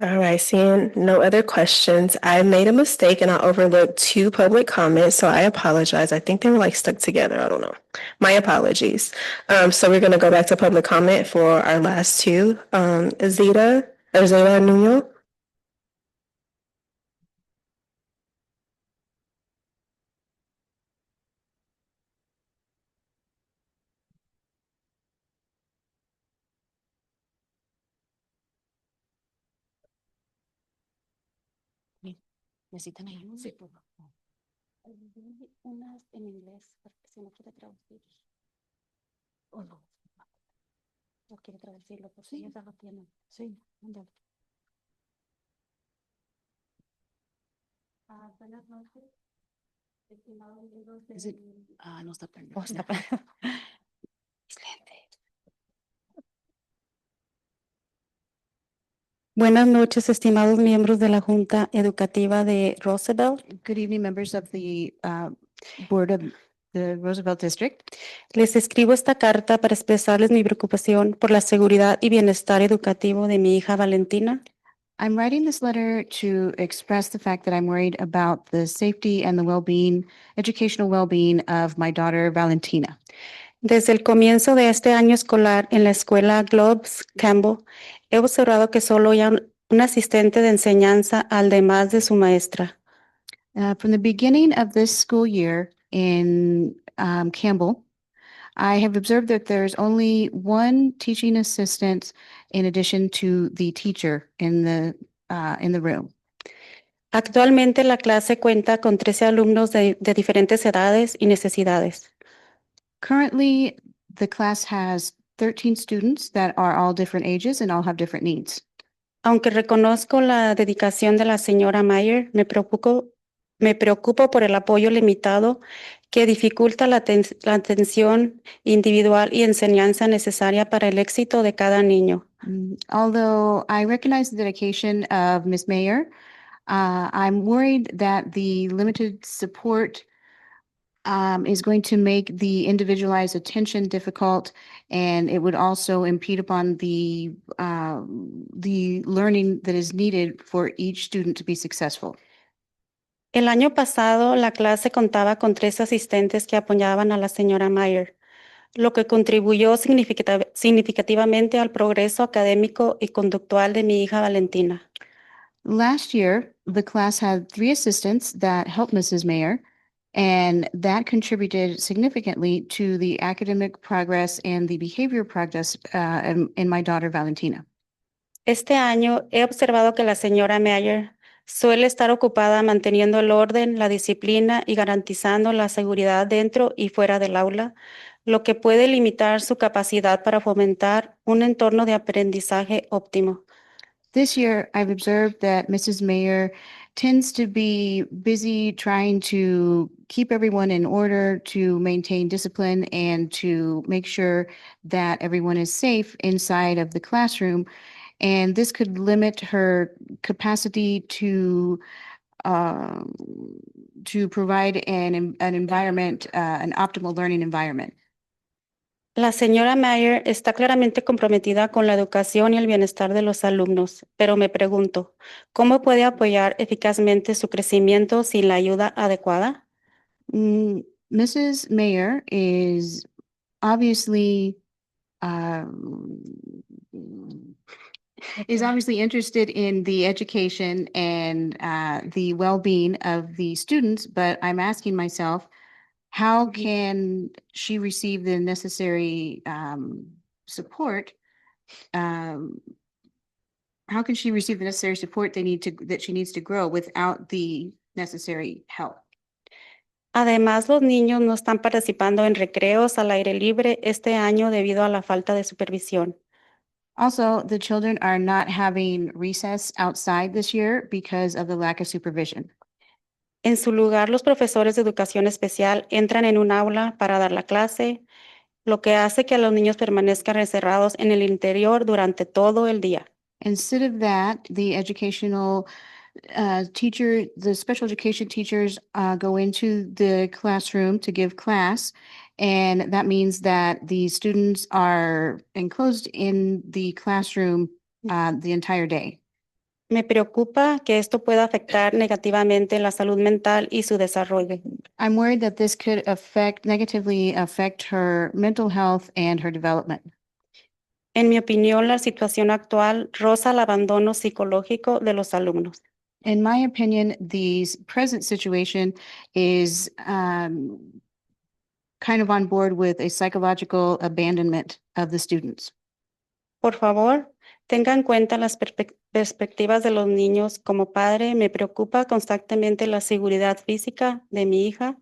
All right, seeing no other questions, I made a mistake and I overlooked 2 public comments, so I apologize. I think they were like stuck together. I don't know. My apologies. So we're going to go back to public comment for our last 2. Zeta Nuno. ¿Necesitan ayuda? Sí, por favor. Unas en inglés, porque si no quiere traducir. O no. No quiere traducirlo, por si ya lo tienen. Sí, ándale. Buenas noches. Estimados amigos de... no está perdido. Buenas noches, estimados miembros de la Junta Educativa de Roosevelt. Good evening, members of the Board of the Roosevelt District. Les escribo esta carta para expresarles mi preocupación por la seguridad y bienestar educativo de mi hija Valentina. I'm writing this letter to express the fact that I'm worried about the safety and the well-being, educational well-being of my daughter Valentina. Desde el comienzo de este año escolar en la escuela Globes Campbell, he observado que solo hay un asistente de enseñanza además de su maestra. From the beginning of this school year in Campbell, I have observed that there's only one teaching assistant in addition to the teacher in the room. Actualmente la clase cuenta con 13 alumnos de diferentes edades y necesidades. Currently, the class has 13 students that are all different ages and all have different needs. Aunque reconozco la dedicación de la señora Meyer, me preocupo por el apoyo limitado que dificulta la atención individual y enseñanza necesaria para el éxito de cada niño. Although I recognize the dedication of Ms. Mayer, I'm worried that the limited support is going to make the individualized attention difficult, and it would also impede upon the learning that is needed for each student to be successful. El año pasado, la clase contaba con 3 asistentes que apoyaban a la señora Meyer, lo que contribuyó significativamente al progreso académico y conductual de mi hija Valentina. Last year, the class had 3 assistants that helped Mrs. Mayer, and that contributed significantly to the academic progress and the behavior progress in my daughter Valentina. Este año he observado que la señora Mayer suele estar ocupada manteniendo el orden, la disciplina y garantizando la seguridad dentro y fuera del aula, lo que puede limitar su capacidad para fomentar un entorno de aprendizaje óptimo. This year, I've observed that Mrs. Mayer tends to be busy trying to keep everyone in order, to maintain discipline, and to make sure that everyone is safe inside of the classroom. And this could limit her capacity to provide an environment, an optimal learning environment. La señora Mayer está claramente comprometida con la educación y el bienestar de los alumnos, pero me pregunto, ¿cómo puede apoyar eficazmente su crecimiento sin la ayuda adecuada? Mrs. Mayer is obviously interested in the education and the well-being of the students, but I'm asking myself, how can she receive the necessary support? How can she receive the necessary support that she needs to grow without the necessary help? Además, los niños no están participando en recreos al aire libre este año debido a la falta de supervisión. Also, the children are not having recess outside this year because of the lack of supervision. En su lugar, los profesores de educación especial entran en un aula para dar la clase, lo que hace que los niños permanezcan encerrados en el interior durante todo el día. Instead of that, the the special education teachers go into the classroom to give class, and that means that the students are enclosed in the classroom the entire day. Me preocupa que esto pueda afectar negativamente la salud mental y su desarrollo. I'm worried that this could negatively affect her mental health and her development. En mi opinión, la situación actual roza el abandono psicológico de los alumnos. In my opinion, the present situation is kind of on board with a psychological abandonment of the students. Por favor, tenga en cuenta las perspectivas de los niños. Como padre, me preocupa constantemente la seguridad física de mi hija.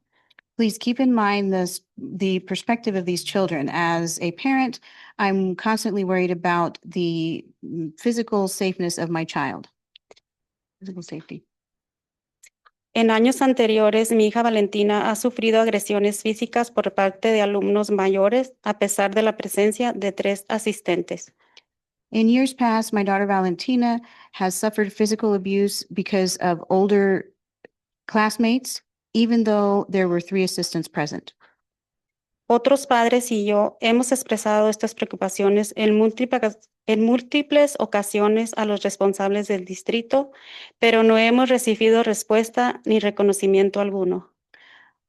Please keep in mind the perspective of these children. As a parent, I'm constantly worried about the physical safeness of my child. Physical safety. En años anteriores, mi hija Valentina ha sufrido agresiones físicas por parte de alumnos mayores, a pesar de la presencia de 3 asistentes. In years past, my daughter Valentina has suffered physical abuse because of older classmates, even though there were 3 assistants present. Otros padres y yo hemos expresado estas preocupaciones en múltiples ocasiones a los responsables del distrito, pero no hemos recibido respuesta ni reconocimiento alguno.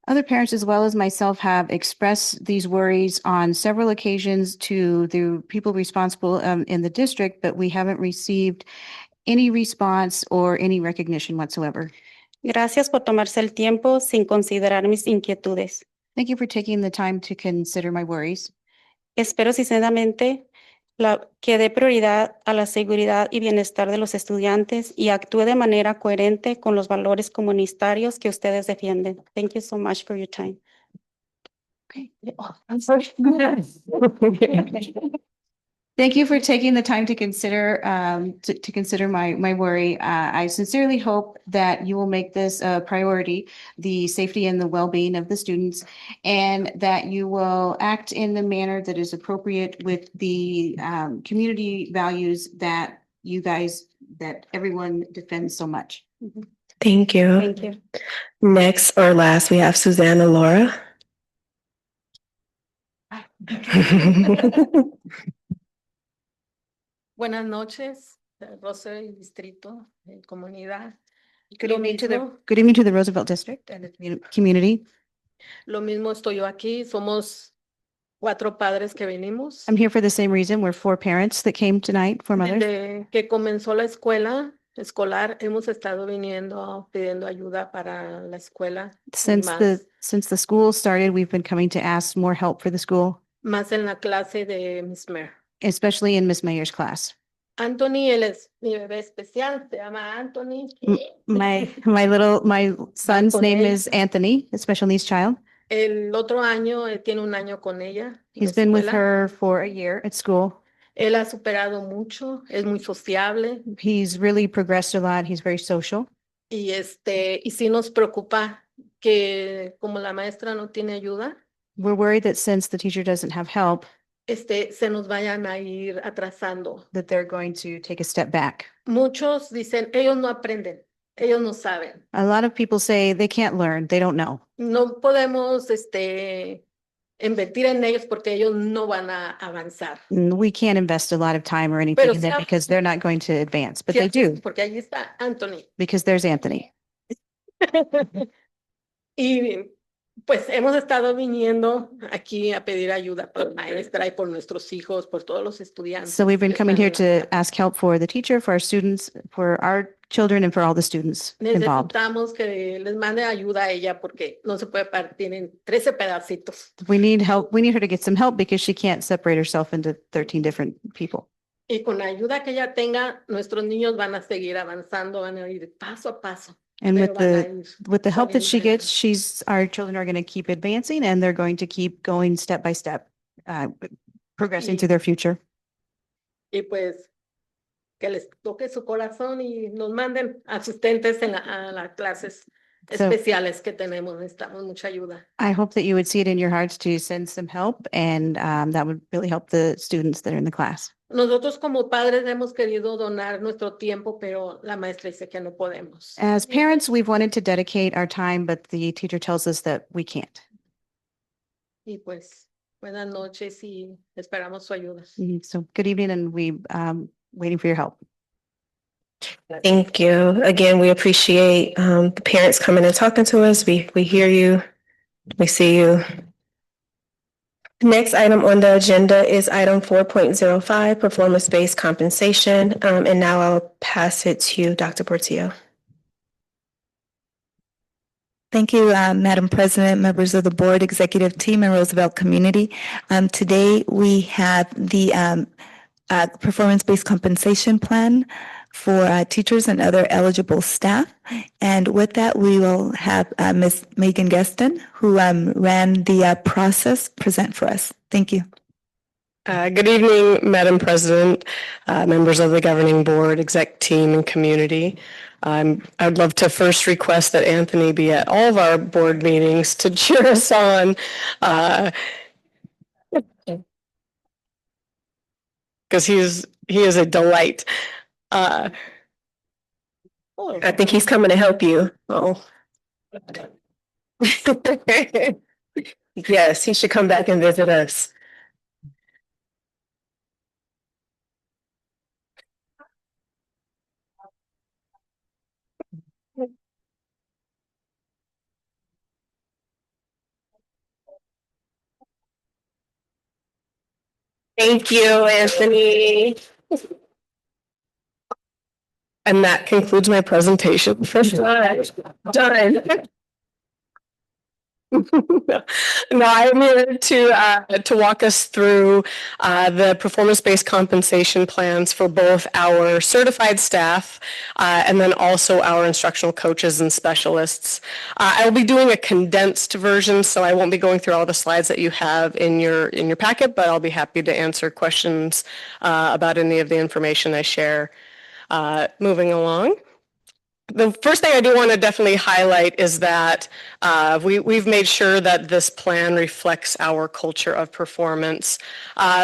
Other parents as well as myself have expressed these worries on several occasions to the people responsible in the district, but we haven't received any response or any recognition whatsoever. Gracias por tomarse el tiempo sin considerar mis inquietudes. Thank you for taking the time to consider my worries. Espero sinceramente que dé prioridad a la seguridad y bienestar de los estudiantes y actúe de manera coherente con los valores comunitarios que ustedes defienden. Thank you so much for your time. Okay. Oh, I'm sorry. Thank you for taking the time to consider my worry. I sincerely hope that you will make this a priority, the safety and the well-being of the students, and that you will act in the manner that is appropriate with the community values that that everyone defends so much. Thank you. Thank you. Next or last, we have Susanna Laura. Buenas noches, Roosevelt y distrito, comunidad. Good evening to the Roosevelt District and the community. Lo mismo estoy yo aquí, somos 4 padres que venimos. I'm here for the same reason. We're 4 parents that came tonight, 4 mothers. Desde que comenzó la escuela escolar, hemos estado viniendo pidiendo ayuda para la escuela. Since the school started, we've been coming to ask more help for the school. Más en la clase de Miss Mayer. Especially in Miss Mayer's class. Anthony, él es mi bebé especial, se llama Anthony. My son's name is Anthony, a special needs child. El otro año, él tiene un año con ella. He's been with her for a year at school. Él ha superado mucho, es muy sociable. He's really progressed a lot. He's very social. Y sí nos preocupa que como la maestra no tiene ayuda. We're worried that since the teacher doesn't have help, se nos vayan a ir atrasando. That they're going to take a step back. Muchos dicen, ellos no aprenden, ellos no saben. A lot of people say they can't learn, they don't know. No podemos invertir en ellos porque ellos no van a avanzar. We can't invest a lot of time or anything in them because they're not going to advance, but they do. Porque allí está Anthony. Because there's Anthony. Y pues hemos estado viniendo aquí a pedir ayuda por la maestra y por nuestros hijos, por todos los estudiantes. So we've been coming here to ask help for the teacher, for our students, for our children, and for all the students involved. Necesitamos que les mande ayuda a ella porque no se puede partir en 13 pedacitos. We need help. We need her to get some help because she can't separate herself into 13 different people. Y con la ayuda que ella tenga, nuestros niños van a seguir avanzando, van a ir paso a paso. And with the help that she gets, our children are going to keep advancing and they're going to keep going step by step, progressing to their future. y pues que les toque su corazón y nos manden asistentes a las clases So- especiales que tenemos. Necesitamos mucha ayuda. I hope that you would see it in your hearts to send some help, and that would really help the students that are in the class. Nosotros como padres hemos querido donar nuestro tiempo, pero la maestra dice que no podemos. As parents, we've wanted to dedicate our time, but the teacher tells us that we can't. Y pues, buenas noches y esperamos su ayuda. So good evening, and we waiting for your help. Thank you. Again, we appreciate the parents coming and talking to us. We hear you. We see you. Next item on the agenda is item 4.05, performance-based compensation. And now I'll pass it to Dr. Portillo. Thank you, Madam President, members of the board, executive team, and Roosevelt community. Today, we have the performance-based compensation plan for teachers and other eligible staff. And with that, we will have Ms. Megan Geston, who ran the process, present for us. Thank you. Good evening, Madam President, members of the governing board, exec team, and community. I'd love to first request that Anthony be at all of our board meetings to cheer us on. Because he is a delight. I think he's coming to help you. Oh. Yes, he should come back and visit us. Thank you, Anthony. And that concludes my presentation. Done. No, I'm here to walk us through the performance-based compensation plans for both our certified staff and then also our instructional coaches and specialists. I will be doing a condensed version, so I won't be going through all the slides that you have in your packet, but I'll be happy to answer questions about any of the information I share. Moving along. The first thing I do want to definitely highlight is that we've made sure that this plan reflects our culture of performance.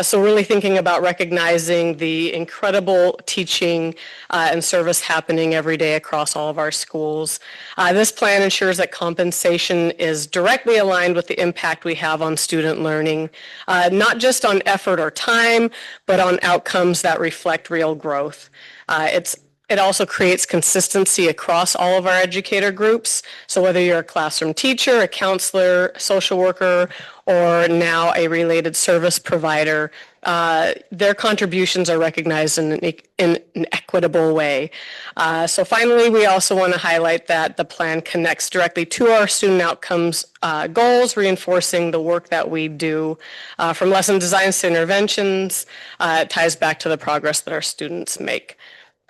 So really thinking about recognizing the incredible teaching and service happening every day across all of our schools. This plan ensures that compensation is directly aligned with the impact we have on student learning, not just on effort or time, but on outcomes that reflect real growth. It also creates consistency across all of our educator groups. So whether you're a classroom teacher, a counselor, social worker, or now a related service provider, their contributions are recognized in an equitable way. So finally, we also want to highlight that the plan connects directly to our student outcomes goals, reinforcing the work that we do from lesson designs to interventions. It ties back to the progress that our students make.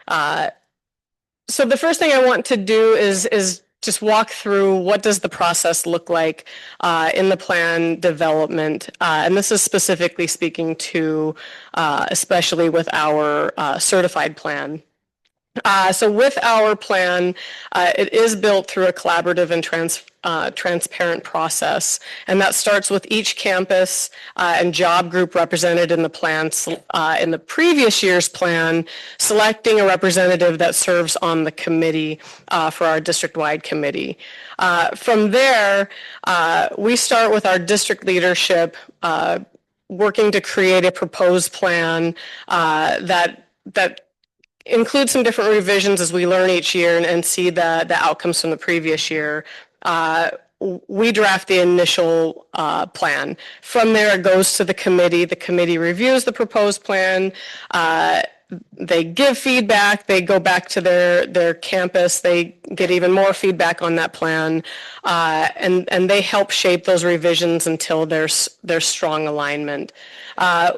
So the first thing I want to do is just walk through what does the process look like in the plan development. And this is specifically speaking to especially with our certified plan. So with our plan, it is built through a collaborative and transparent process. And that starts with each campus and job group represented in the plan. In the previous year's plan, selecting a representative that serves on the committee for our district-wide committee. From there, we start with our district leadership working to create a proposed plan that include some different revisions as we learn each year and see the outcomes from the previous year. We draft the initial plan. From there, it goes to the committee. The committee reviews the proposed plan. They give feedback. They go back to their campus. They get even more feedback on that plan. And they help shape those revisions until there's strong alignment.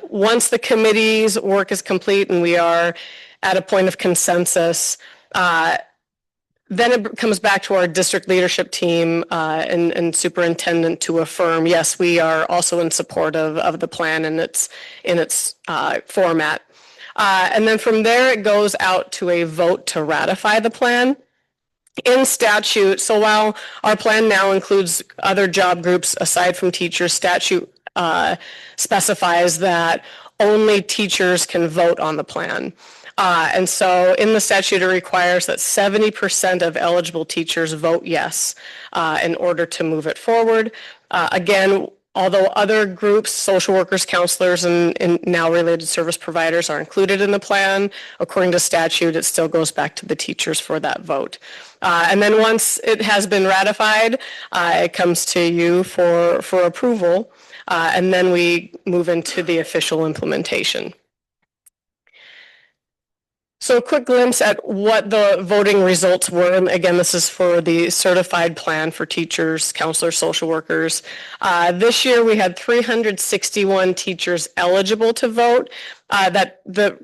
Once the committee's work is complete and we are at a point of consensus, then it comes back to our district leadership team and superintendent to affirm, yes, we are also in support of the plan in its format. And then from there, it goes out to a vote to ratify the plan. In statute, so while our plan now includes other job groups aside from teachers, statute specifies that only teachers can vote on the plan. And so in the statute, it requires that 70% of eligible teachers vote yes in order to move it forward. Again, although other groups, social workers, counselors, and now related service providers are included in the plan, according to statute, it still goes back to the teachers for that vote. And then once it has been ratified, it comes to you for approval, and then we move into the official implementation. So a quick glimpse at what the voting results were. And again, this is for the certified plan for teachers, counselors, social workers. This year we had 361 teachers eligible to vote.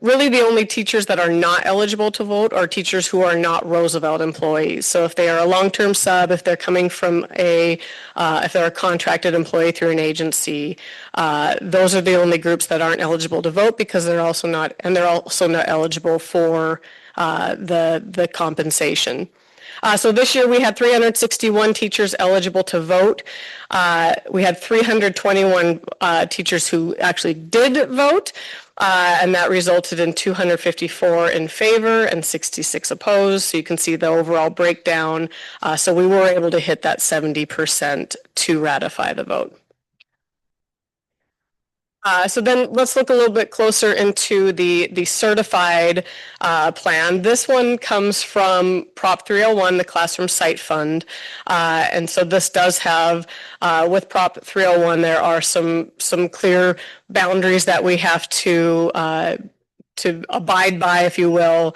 Really the only teachers that are not eligible to vote are teachers who are not Roosevelt employees. So if they are a long-term sub, if they're coming from if they're a contracted employee through an agency, those are the only groups that aren't eligible to vote because they're also not eligible for the compensation. So this year we had 361 teachers eligible to vote. We had 321 teachers who actually did vote, and that resulted in 254 in favor and 66 opposed. So you can see the overall breakdown. So we were able to hit that 70% to ratify the vote. So then let's look a little bit closer into the certified plan. This one comes from Prop 301, the Classroom Site Fund. And so this does have, with Prop 301, there are some clear boundaries that we have to abide by, if you will.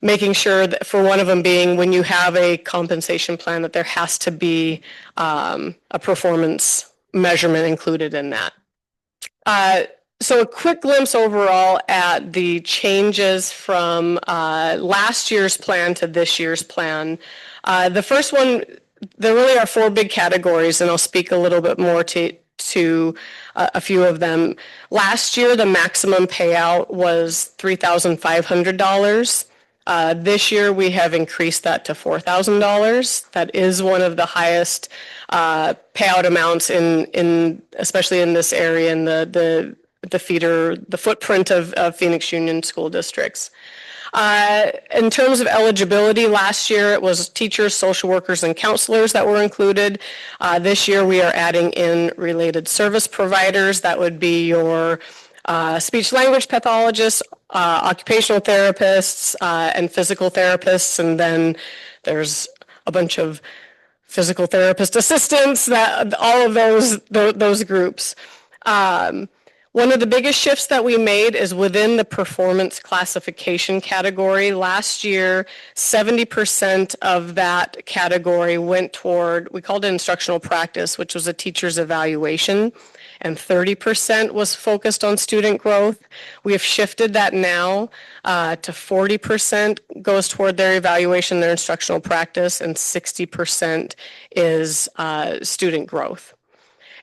Making sure that for one of them being when you have a compensation plan that there has to be a performance measurement included in that. So a quick glimpse overall at the changes from last year's plan to this year's plan. The first one, there really are 4 big categories, and I'll speak a little bit more to a few of them. Last year, the maximum payout was $3,500. This year, we have increased that to $4,000. That is one of the highest payout amounts especially in this area in the footprint of Phoenix Union school districts. In terms of eligibility, last year it was teachers, social workers, and counselors that were included. This year we are adding in related service providers. That would be your speech language pathologists, occupational therapists, and physical therapists. And then there's a bunch of physical therapist assistants, all of those groups. One of the biggest shifts that we made is within the performance classification category. Last year, 70% of that category went toward, we called it instructional practice, which was a teacher's evaluation, and 30% was focused on student growth. We have shifted that now to 40% goes toward their evaluation, their instructional practice, and 60% is student growth.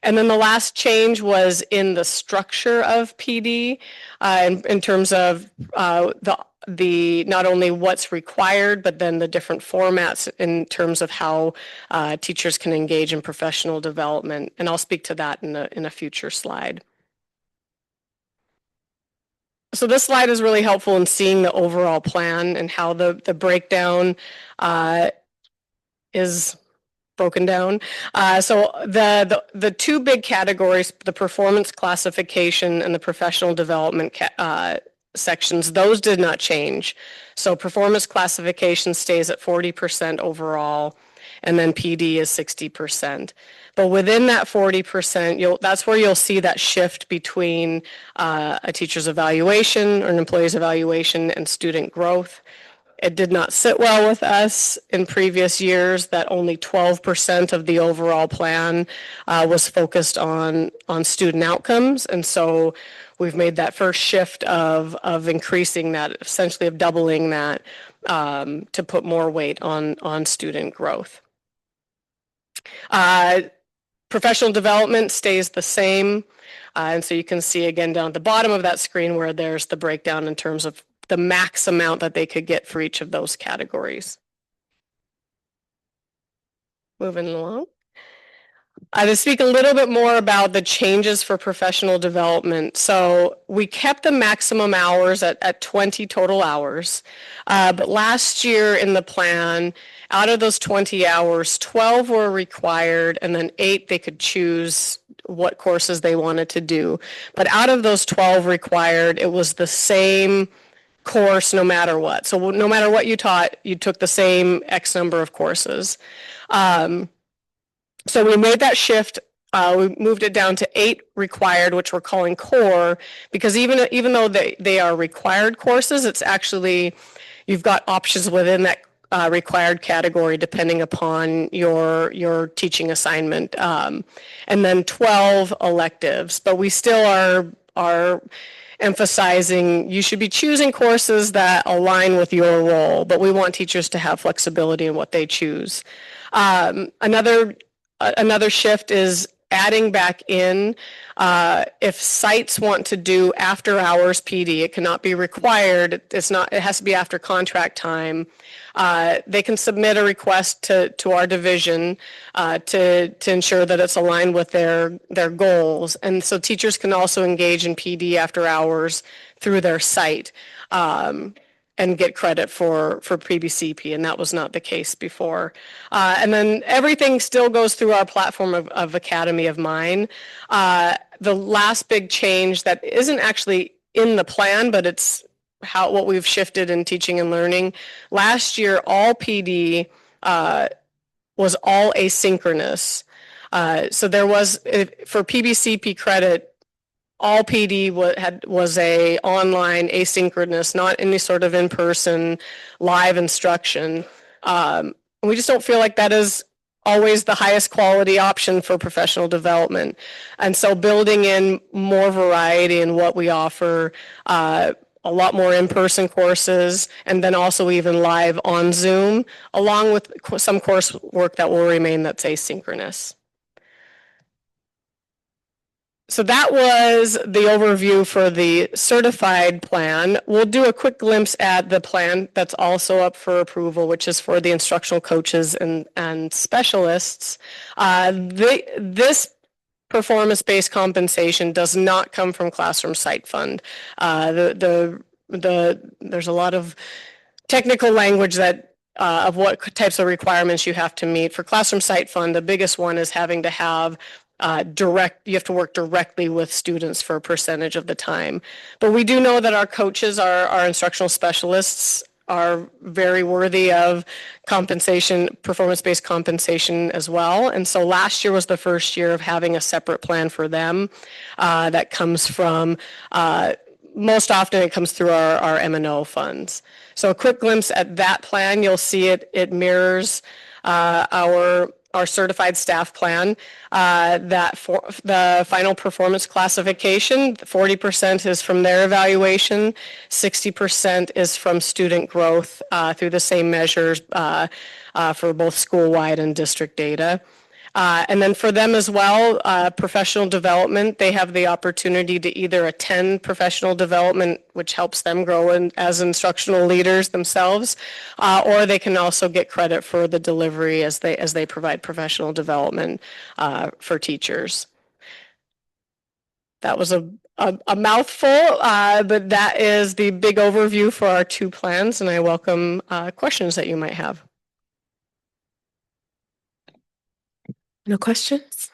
And then the last change was in the structure of PD in terms of the not only what's required, but then the different formats in terms of how teachers can engage in professional development. And I'll speak to that in a future slide. So this slide is really helpful in seeing the overall plan and how the breakdown is broken down. So the 2 big categories, the performance classification and the professional development sections, those did not change. So performance classification stays at 40% overall, and then PD is 60%. But within that 40%, that's where you'll see that shift between a teacher's evaluation or an employee's evaluation and student growth. It did not sit well with us in previous years that only 12% of the overall plan was focused on student outcomes. And so we've made that first shift of increasing that, essentially of doubling that to put more weight on student growth. Professional development stays the same. And so you can see again down at the bottom of that screen where there's the breakdown in terms of the max amount that they could get for each of those categories. Moving along. To speak a little bit more about the changes for professional development. So we kept the maximum hours at 20 total hours. But last year in the plan, out of those 20 hours, 12 were required and then 8 they could choose what courses they wanted to do. But out of those 12 required, it was the same course no matter what. So no matter what you taught, you took the same X number of courses. So we made that shift. We moved it down to 8 required, which we're calling core, because even though they are required courses, it's actually, you've got options within that required category depending upon your teaching assignment. And then 12 electives, but we still are emphasizing you should be choosing courses that align with your role, but we want teachers to have flexibility in what they choose. Another shift is adding back in if sites want to do after hours PD, it cannot be required. It has to be after contract time. They can submit a request to our division to ensure that it's aligned with their goals. And so teachers can also engage in PD after hours through their site. And get credit for PBCP, and that was not the case before. And then everything still goes through our platform of Academy of Mine. The last big change that isn't actually in the plan, but it's what we've shifted in teaching and learning. Last year, all PD was all asynchronous. So there was, for PBCP credit, all PD was a online asynchronous, not any sort of in-person live instruction. We just don't feel like that is always the highest quality option for professional development. And so building in more variety in what we offer, a lot more in-person courses, and then also even live on Zoom, along with some coursework that will remain that's asynchronous. So that was the overview for the certified plan. We'll do a quick glimpse at the plan that's also up for approval, which is for the instructional coaches and specialists. This performance-based compensation does not come from Classroom Site Fund. There's a lot of technical language that of what types of requirements you have to meet. For Classroom Site Fund, the biggest one is having to have you have to work directly with students for a percentage of the time. But we do know that our coaches, our instructional specialists, are very worthy of compensation, performance-based compensation as well. And so last year was the first year of having a separate plan for them that comes from, most often it comes through our M&O funds. So a quick glimpse at that plan, you'll see it mirrors our certified staff plan, that for the final performance classification, 40% is from their evaluation, 60% is from student growth through the same measures for both school-wide and district data. And then for them as well, professional development, they have the opportunity to either attend professional development, which helps them grow as instructional leaders themselves, or they can also get credit for the delivery as they provide professional development for teachers. That was a mouthful, but that is the big overview for our 2 plans, and I welcome questions that you might have. No questions?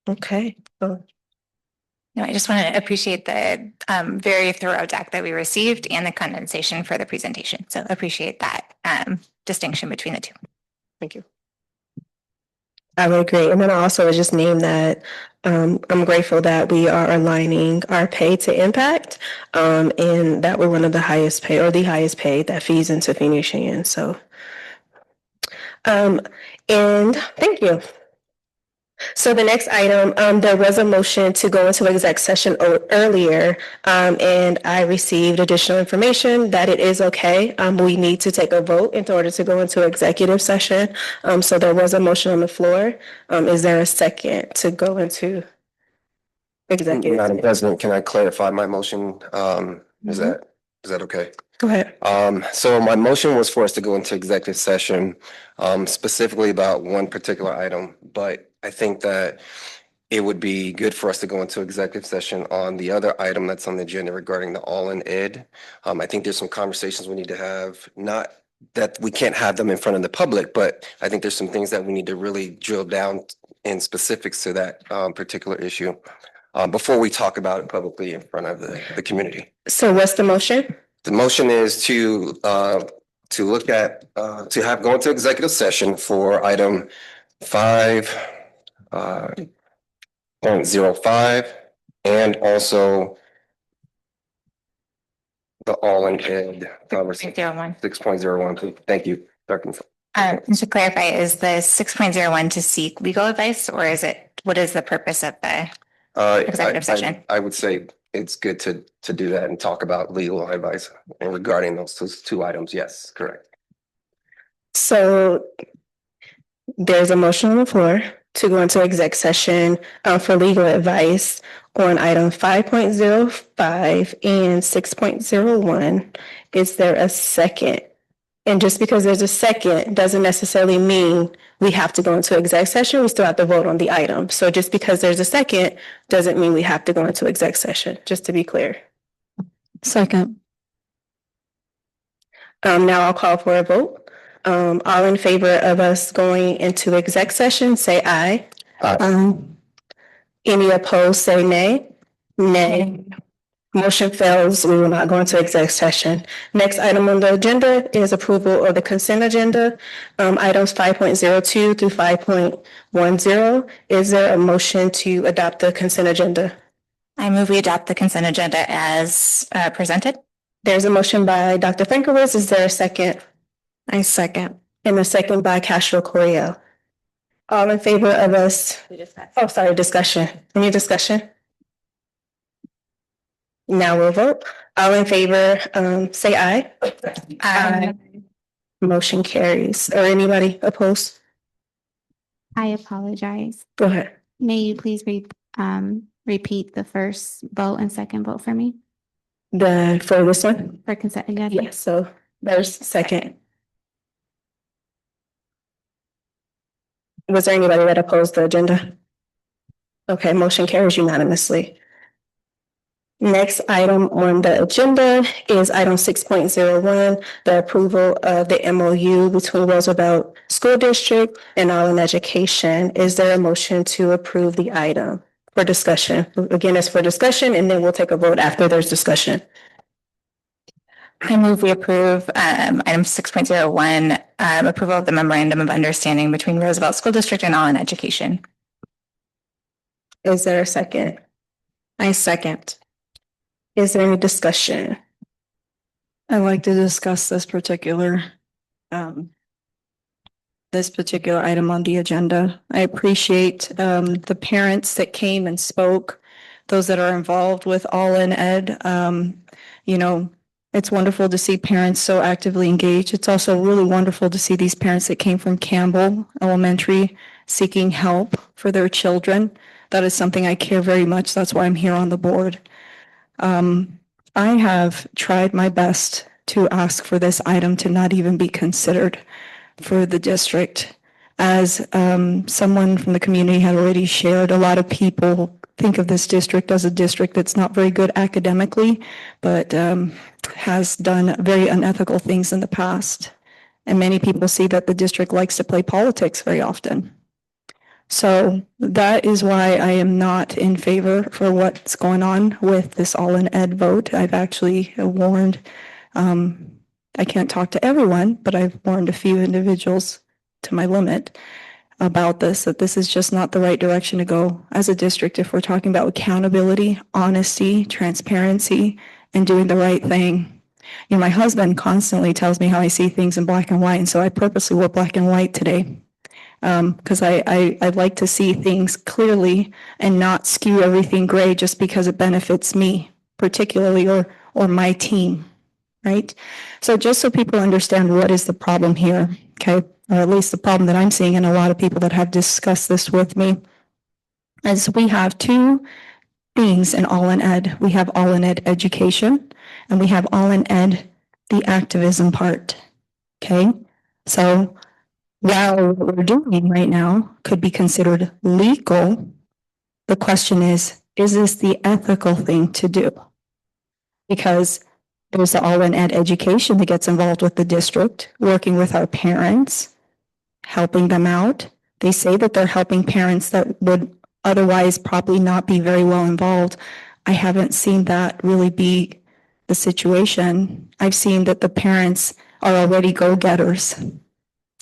Okay. No, I just want to appreciate the very thorough deck that we received and the condensation for the presentation. So appreciate that distinction between the 2. Thank you. I would agree. And then I also would just name that I'm grateful that we are aligning our pay to impact and that we're one of the highest paid or the highest paid that feeds into Phoenix Union. So, and thank you. So the next item, there was a motion to go into exec session earlier, and I received additional information that it is okay. We need to take a vote in order to go into executive session. So there was a motion on the floor. Is there a second to go into executive? Madam President, can I clarify my motion? Is Mhm. that okay? Go ahead. So my motion was for us to go into executive session, specifically about one particular item, but I think that it would be good for us to go into executive session on the other item that's on the agenda regarding the all-in ed. I think there's some conversations we need to have, not that we can't have them in front of the public, but I think there's some things that we need to really drill down in specifics to that particular issue before we talk about it publicly in front of the community. So what's the motion? The motion is to look at, go into executive session for item 5.05 and also the all-in ed conversation. 6.01. Thank you, Dr. To clarify, is the 6.01 to seek legal advice, or what is the purpose of the executive session? I would say it's good to do that and talk about legal advice and regarding those two items. Yes, correct. So there's a motion on the floor to go into exec session for legal advice on item 5.05 and 6.01. Is there a second? And just because there's a second doesn't necessarily mean we have to go into exec session. We still have to vote on the item. So just because there's a second doesn't mean we have to go into exec session, just to be clear. Second. Now I'll call for a vote. All in favor of us going into exec session, say aye. Aye. Any opposed, say nay. Nay. Motion fails. We will not go into exec session. Next item on the agenda is approval of the consent agenda. Items 5.02 through 5.10. Is there a motion to adopt the consent agenda? I move we adopt the consent agenda as presented. There's a motion by Dr. Frankovitz. Is there a second? I second. And a second by Castro Correa. All in favor of us? Oh, sorry, discussion. Any discussion? Now we'll vote. All in favor, say aye. Aye. Motion carries. Or anybody opposed? I apologize. Go ahead. May you please repeat the first vote and second vote for me For this one? for consent agenda? Yes, so there's second. Was there anybody that opposed the agenda? Okay, motion carries unanimously. Next item on the agenda is item 6.01, the approval of the MOU between Roosevelt School District and All in Education. Is there a motion to approve the item for discussion? Again, it's for discussion, and then we'll take a vote after there's discussion. I move we approve item 6.01, approval of the memorandum of understanding between Roosevelt School District and All in Education. Is there a second? I second. Is there any discussion? I'd like to discuss this particular item on the agenda. I appreciate the parents that came and spoke, those that are involved with All in Ed. It's wonderful to see parents so actively engaged. It's also really wonderful to see these parents that came from Campbell Elementary seeking help for their children. That is something I care very much. That's why I'm here on the board. I have tried my best to ask for this item to not even be considered for the district. As someone from the community had already shared, a lot of people think of this district as a district that's not very good academically, but has done very unethical things in the past. And many people see that the district likes to play politics very often. So that is why I am not in favor for what's going on with this All in Ed vote. I've actually warned, I can't talk to everyone, but I've warned a few individuals to my limit about this, that this is just not the right direction to go as a district if we're talking about accountability, honesty, transparency, and doing the right thing. My husband constantly tells me how I see things in black and white, and so I purposely wore black and white today. Because I like to see things clearly and not skew everything gray just because it benefits me particularly or my team, right? So just so people understand what is the problem here, okay? Or at least the problem that I'm seeing and a lot of people that have discussed this with me, is we have two things in All in Ed. We have All in Ed education and we have All in Ed, the activism part, okay? So while what we're doing right now could be considered legal, the question is this the ethical thing to do? Because there's the All in Ed education that gets involved with the district, working with our parents, helping them out. They say that they're helping parents that would otherwise probably not be very well involved. I haven't seen that really be the situation. I've seen that the parents are already go-getters.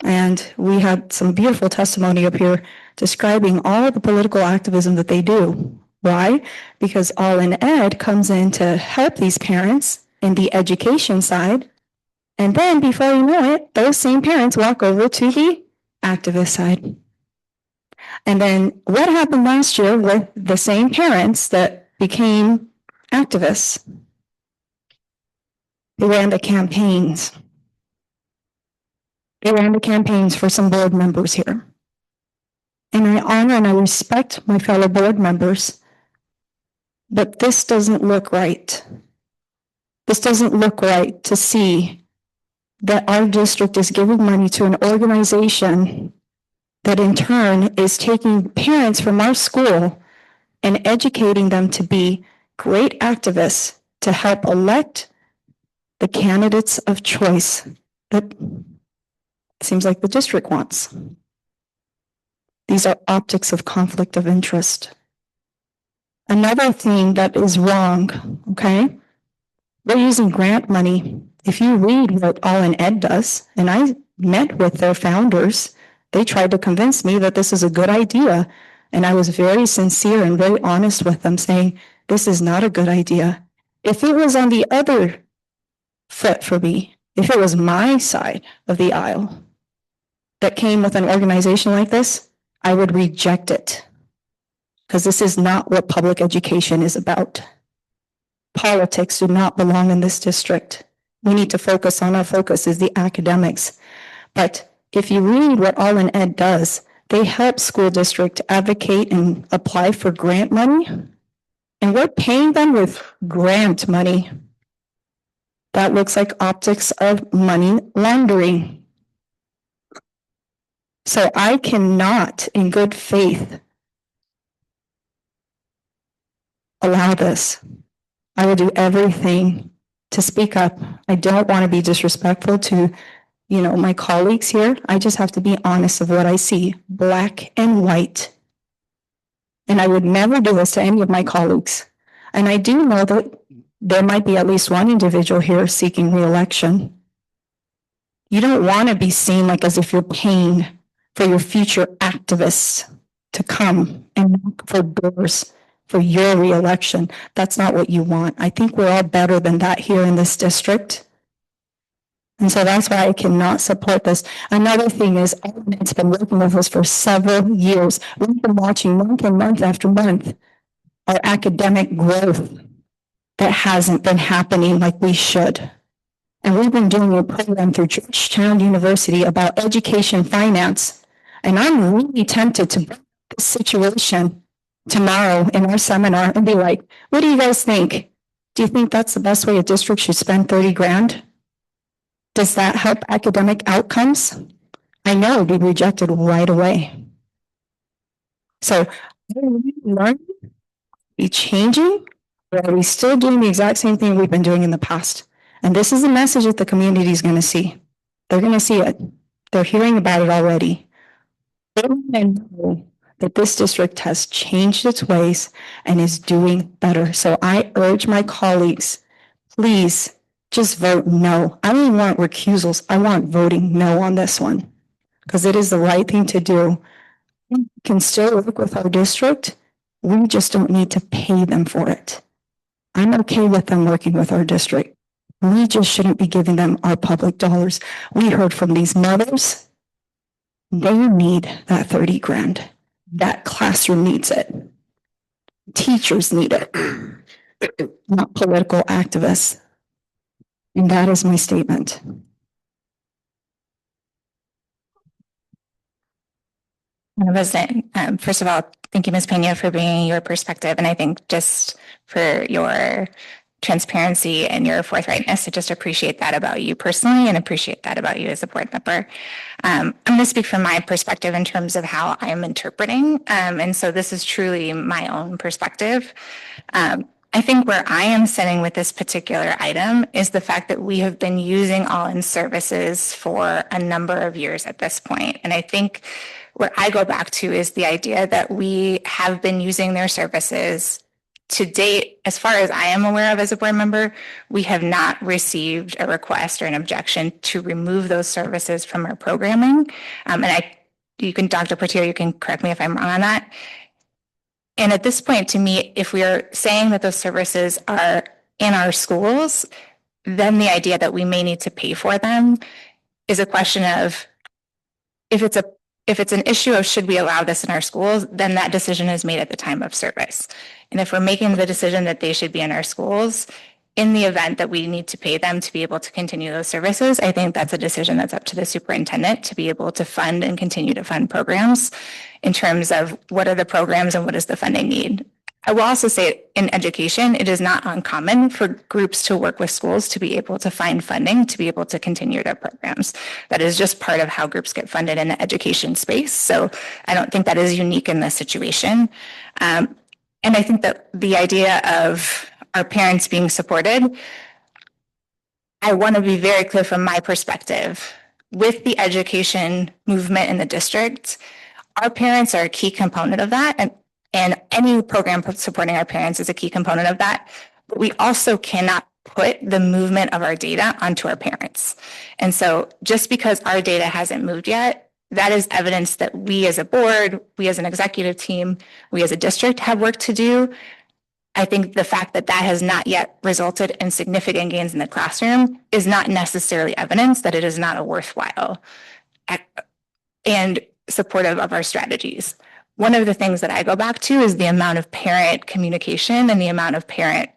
And we had some beautiful testimony up here describing all of the political activism that they do. Why? Because All in Ed comes in to help these parents in the education side. And then before you know it, those same parents walk over to the activist side. And then what happened last year with the same parents that became activists? They ran the campaigns. They ran the campaigns for some board members here. And I honor and I respect my fellow board members, but this doesn't look right. This doesn't look right to see that our district is giving money to an organization that in turn is taking parents from our school and educating them to be great activists to help elect the candidates of choice that it seems like the district wants. These are optics of conflict of interest. Another thing that is wrong, okay? We're using grant money. If you read what All in Ed does, and I met with their founders, they tried to convince me that this is a good idea. And I was very sincere and very honest with them saying, this is not a good idea. If it was on the other foot for me, if it was my side of the aisle that came with an organization like this, I would reject it. Because this is not what public education is about. Politics do not belong in this district. We need to focus on our focus is the academics. But if you read what All in Ed does, they help school district advocate and apply for grant money. And we're paying them with grant money. That looks like optics of money laundering. So I cannot, in good faith, allow this. I will do everything to speak up. I don't want to be disrespectful to, my colleagues here. I just have to be honest of what I see, black and white. And I would never do this to any of my colleagues. And I do know that there might be at least one individual here seeking re-election. You don't want to be seen like as if you're paying for your future activists to come and knock for doors for your re-election. That's not what you want. I think we're all better than that here in this district. And so that's why I cannot support this. Another thing is, it's been working with us for several years. We've been watching month and month after month our academic growth that hasn't been happening like we should. And we've been doing a program through Georgetown University about education finance. And I'm really tempted to bring this situation tomorrow in our seminar and be like, what do you guys think? Do you think that's the best way a district should spend 30 grand? Does that help academic outcomes? I know it'd be rejected right away. So are we learning? Are we changing? Or are we still doing the exact same thing we've been doing in the past? And this is the message that the community is going to see. They're going to see it. They're hearing about it already. They're going to know that this district has changed its ways and is doing better. So I urge my colleagues, please just vote no. I don't want recusals. I want voting no on this one because it is the right thing to do. We can still work with our district. We just don't need to pay them for it. I'm okay with them working with our district. We just shouldn't be giving them our public dollars. We heard from these mothers They need that 30 grand. That classroom needs it. Teachers need it, not political activists. And that is my statement. Madam President, first of all, thank you, Ms. Pena, for bringing your perspective. And I think just for your transparency and your forthrightness, I just appreciate that about you personally and appreciate that about you as a board member. I'm going to speak from my perspective in terms of how I'm interpreting. And so this is truly my own perspective. I think where I am sitting with this particular item is the fact that we have been using all-in services for a number of years at this point. And I think what I go back to is the idea that we have been using their services to date. As far as I am aware of as a board member, we have not received a request or an objection to remove those services from our programming. Dr. Portillo, you can correct me if I'm wrong on that. And at this point, to me, if we are saying that those services are in our schools, then the idea that we may need to pay for them is a question of if it's an issue of should we allow this in our schools, then that decision is made at the time of service. And if we're making the decision that they should be in our schools, in the event that we need to pay them to be able to continue those services, I think that's a decision that's up to the superintendent to be able to fund and continue to fund programs in terms of what are the programs and what does the funding need. I will also say in education, it is not uncommon for groups to work with schools to be able to find funding to be able to continue their programs. That is just part of how groups get funded in the education space. So I don't think that is unique in this situation. And I think that the idea of our parents being supported, I want to be very clear from my perspective. With the education movement in the district, our parents are a key component of that, and any program supporting our parents is a key component of that. But we also cannot put the movement of our data onto our parents. And so just because our data hasn't moved yet, that is evidence that we as a board, we as an executive team, we as a district have work to do. I think the fact that that has not yet resulted in significant gains in the classroom is not necessarily evidence that it is not a worthwhile and supportive of our strategies. One of the things that I go back to is the amount of parent communication and the amount of parent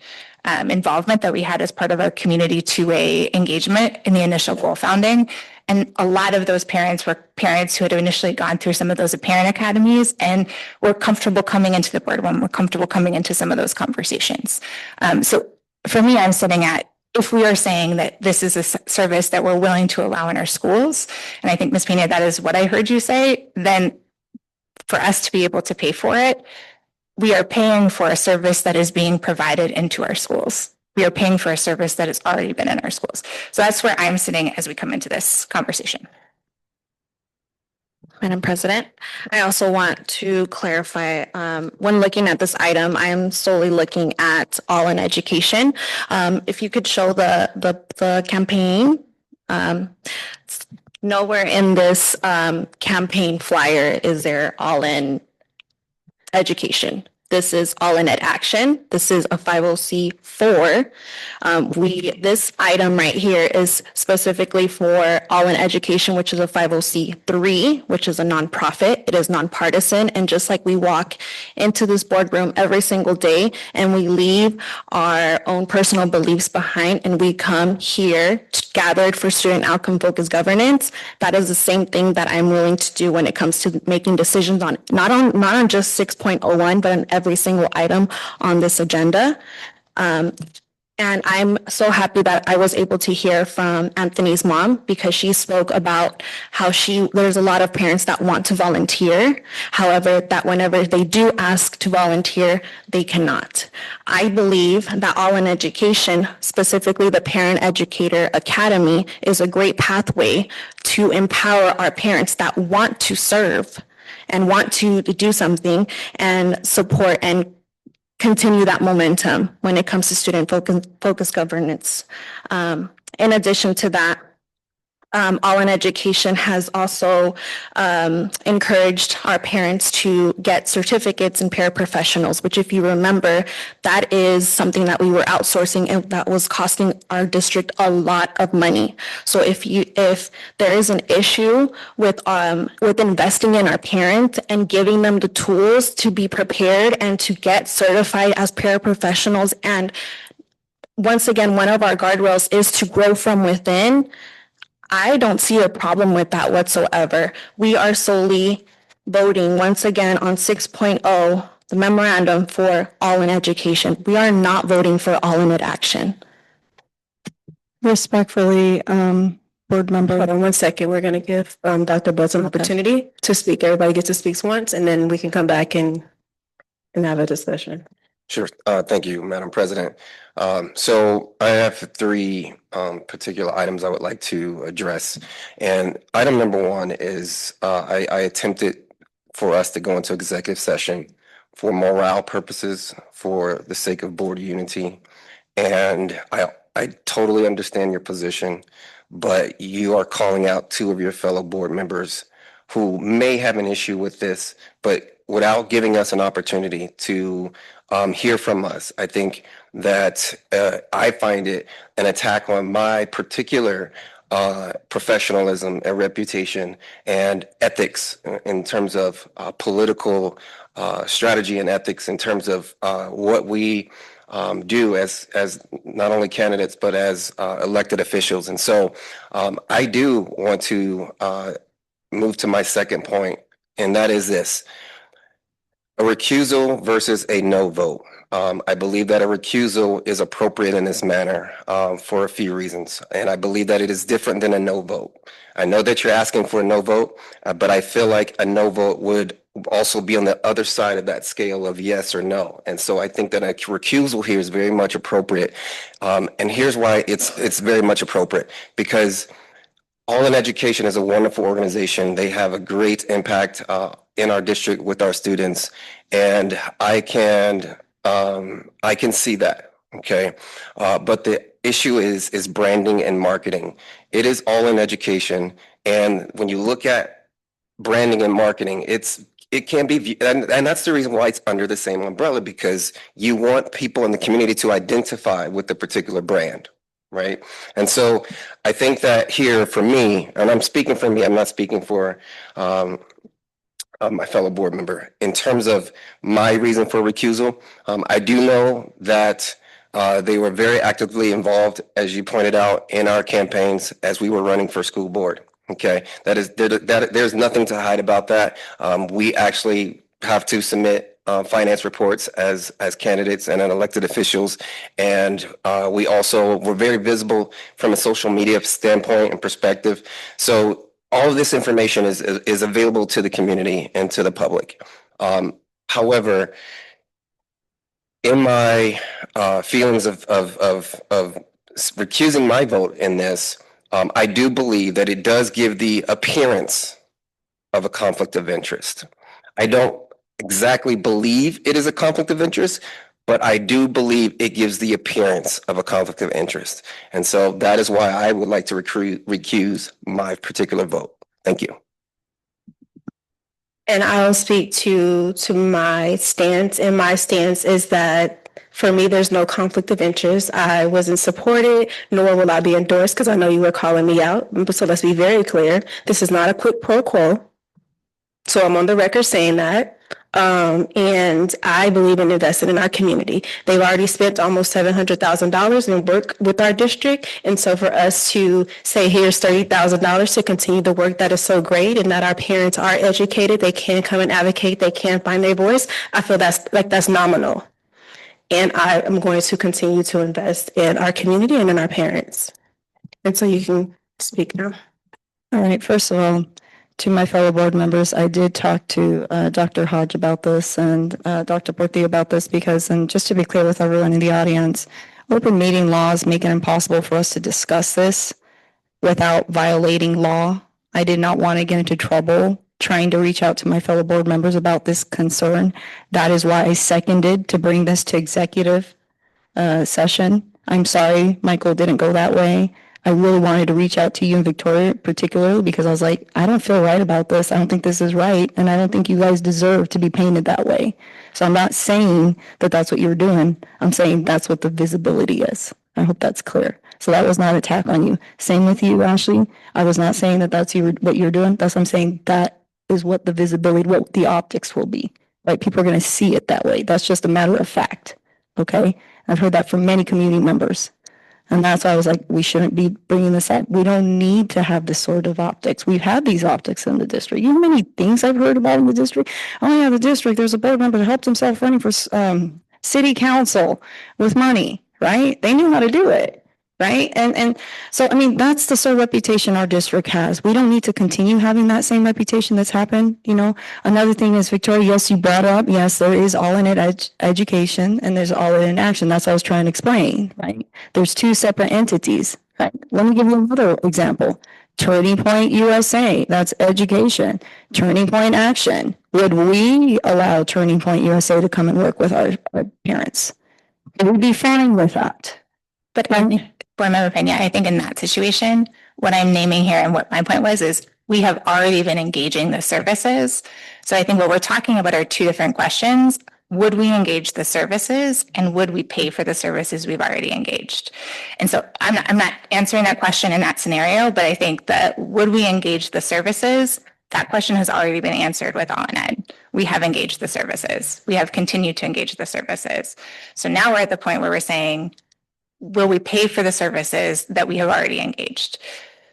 involvement that we had as part of our community 2A engagement in the initial goal founding. And a lot of those parents were parents who had initially gone through some of those parent academies and were comfortable coming into the boardroom, were comfortable coming into some of those conversations. So for me, I'm sitting at, if we are saying that this is a service that we're willing to allow in our schools, and I think Ms. Pena, that is what I heard you say, then for us to be able to pay for it, we are paying for a service that is being provided into our schools. We are paying for a service that has already been in our schools. So that's where I'm sitting as we come into this conversation. Madam President, I also want to clarify, when looking at this item, I am solely looking at all in education. If you could show the campaign, nowhere in this campaign flyer is there all in education. This is all in ed action. This is a 50C4. This item right here is specifically for all in education, which is a 50C3, which is a nonprofit. It is nonpartisan. And just like we walk into this boardroom every single day and we leave our own personal beliefs behind and we come here gathered for student outcome focused governance, that is the same thing that I'm willing to do when it comes to making decisions on not on just 6.01, but on every single item on this agenda. And I'm so happy that I was able to hear from Anthony's mom because she spoke about how there's a lot of parents that want to volunteer. However, that whenever they do ask to volunteer, they cannot. I believe that All in Education, specifically the Parent Educator Academy, is a great pathway to empower our parents that want to serve and want to do something and support and continue that momentum when it comes to student focused governance. In addition to that, All in Education has also encouraged our parents to get certificates in paraprofessionals, which if you remember, that is something that we were outsourcing and that was costing our district a lot of money. So if there is an issue with investing in our parents and giving them the tools to be prepared and to get certified as paraprofessionals, and once again, one of our guardrails is to grow from within, I don't see a problem with that whatsoever. We are solely voting once again on 6.0, the memorandum for All in Education. We are not voting for All in Ed action. Respectfully, board member. Hold on one second. We're going to give Dr. Buzz an opportunity to speak. Everybody gets to speak once, and then we can come back and have a discussion. Sure. Thank you, Madam President. So I have three particular items I would like to address. And item number one is I attempted for us to go into executive session for morale purposes, for the sake of board unity. And I totally understand your position, but you are calling out two of your fellow board members who may have an issue with this, but without giving us an opportunity to hear from us. I think that I find it an attack on my particular professionalism and reputation and ethics in terms of political strategy and ethics in terms of what we do as not only candidates but as elected officials. And so I do want to move to my second point, and that is this: a recusal versus a no vote. I believe that a recusal is appropriate in this manner for a few reasons, and I believe that it is different than a no vote. I know that you're asking for a no vote, but I feel like a no vote would also be on the other side of that scale of yes or no. And so I think that a recusal here is very much appropriate. And here's why it's very much appropriate, because All in Education is a wonderful organization. They have a great impact in our district with our students, and I can see that. Okay, but the issue is branding and marketing. It is All in Education, and when you look at branding and marketing, it can be, and that's the reason why it's under the same umbrella, because you want people in the community to identify with the particular brand. Right. And so I think that here for me, and I'm speaking for me, I'm not speaking for my fellow board member, in terms of my reason for recusal, I do know that they were very actively involved, as you pointed out, in our campaigns as we were running for school board. Okay, there's nothing to hide about that. We actually have to submit finance reports as candidates and elected officials, and we also were very visible from a social media standpoint and perspective. So all of this information is available to the community and to the public. However, in my feelings of recusing my vote in this, I do believe that it does give the appearance of a conflict of interest. I don't exactly believe it is a conflict of interest, but I do believe it gives the appearance of a conflict of interest. And so that is why I would like to recuse my particular vote. Thank you. And I'll speak to my stance, and my stance is that for me, there's no conflict of interest. I wasn't supported, nor will I be endorsed, because I know you were calling me out. So let's be very clear. This is not a quid pro quo. So I'm on the record saying that. And I believe in investing in our community. They've already spent almost $700,000 in work with our district. And so for us to say, here's $30,000 to continue the work that is so great, and that our parents are educated, they can come and advocate, they can find their voice, I feel that's nominal. And I am going to continue to invest in our community and in our parents. And so you can speak now. All right, first of all, to my fellow board members, I did talk to Dr. Hodge about this and Dr. Portillo about this, because, and just to be clear with everyone in the audience, open meeting laws make it impossible for us to discuss this without violating law. I did not want to get into trouble trying to reach out to my fellow board members about this concern. That is why I seconded to bring this to executive session. I'm sorry, Michael didn't go that way. I really wanted to reach out to you and Victoria particularly because I was like, I don't feel right about this. I don't think this is right. And I don't think you guys deserve to be painted that way. So I'm not saying that that's what you're doing. I'm saying that's what the visibility is. I hope that's clear. So that was not an attack on you. Same with you, Ashley. I was not saying that that's what you're doing. That's what I'm saying. That is what the visibility, what the optics will be. Right? People are going to see it that way. That's just a matter of fact. Okay? I've heard that from many community members. And that's why I was like, we shouldn't be bringing this up. We don't need to have this sort of optics. We've had these optics in the district. You know how many things I've heard about in the district? Oh yeah, the district, there's a board member that helped himself running for city council with money, right? They knew how to do it. Right. And so, I mean, that's the sort of reputation our district has. We don't need to continue having that same reputation that's happened. You know, another thing is, Victoria, yes, you brought up, yes, there is all in it education and there's all in action. That's what I was trying to explain. Right. There's two separate entities. Right. Let me give you another example. Turning Point USA, that's education. Turning Point Action. Would we allow Turning Point USA to come and work with our parents? Would we be fine with that? But Board Member Pena, I think in that situation, what I'm naming here and what my point was is we have already been engaging the services. So I think what we're talking about are two different questions. Would we engage the services and would we pay for the services we've already engaged? And so I'm not answering that question in that scenario, but I think that would we engage the services? That question has already been answered with All in Ed. We have engaged the services. We have continued to engage the services. So now we're at the point where we're saying, will we pay for the services that we have already engaged?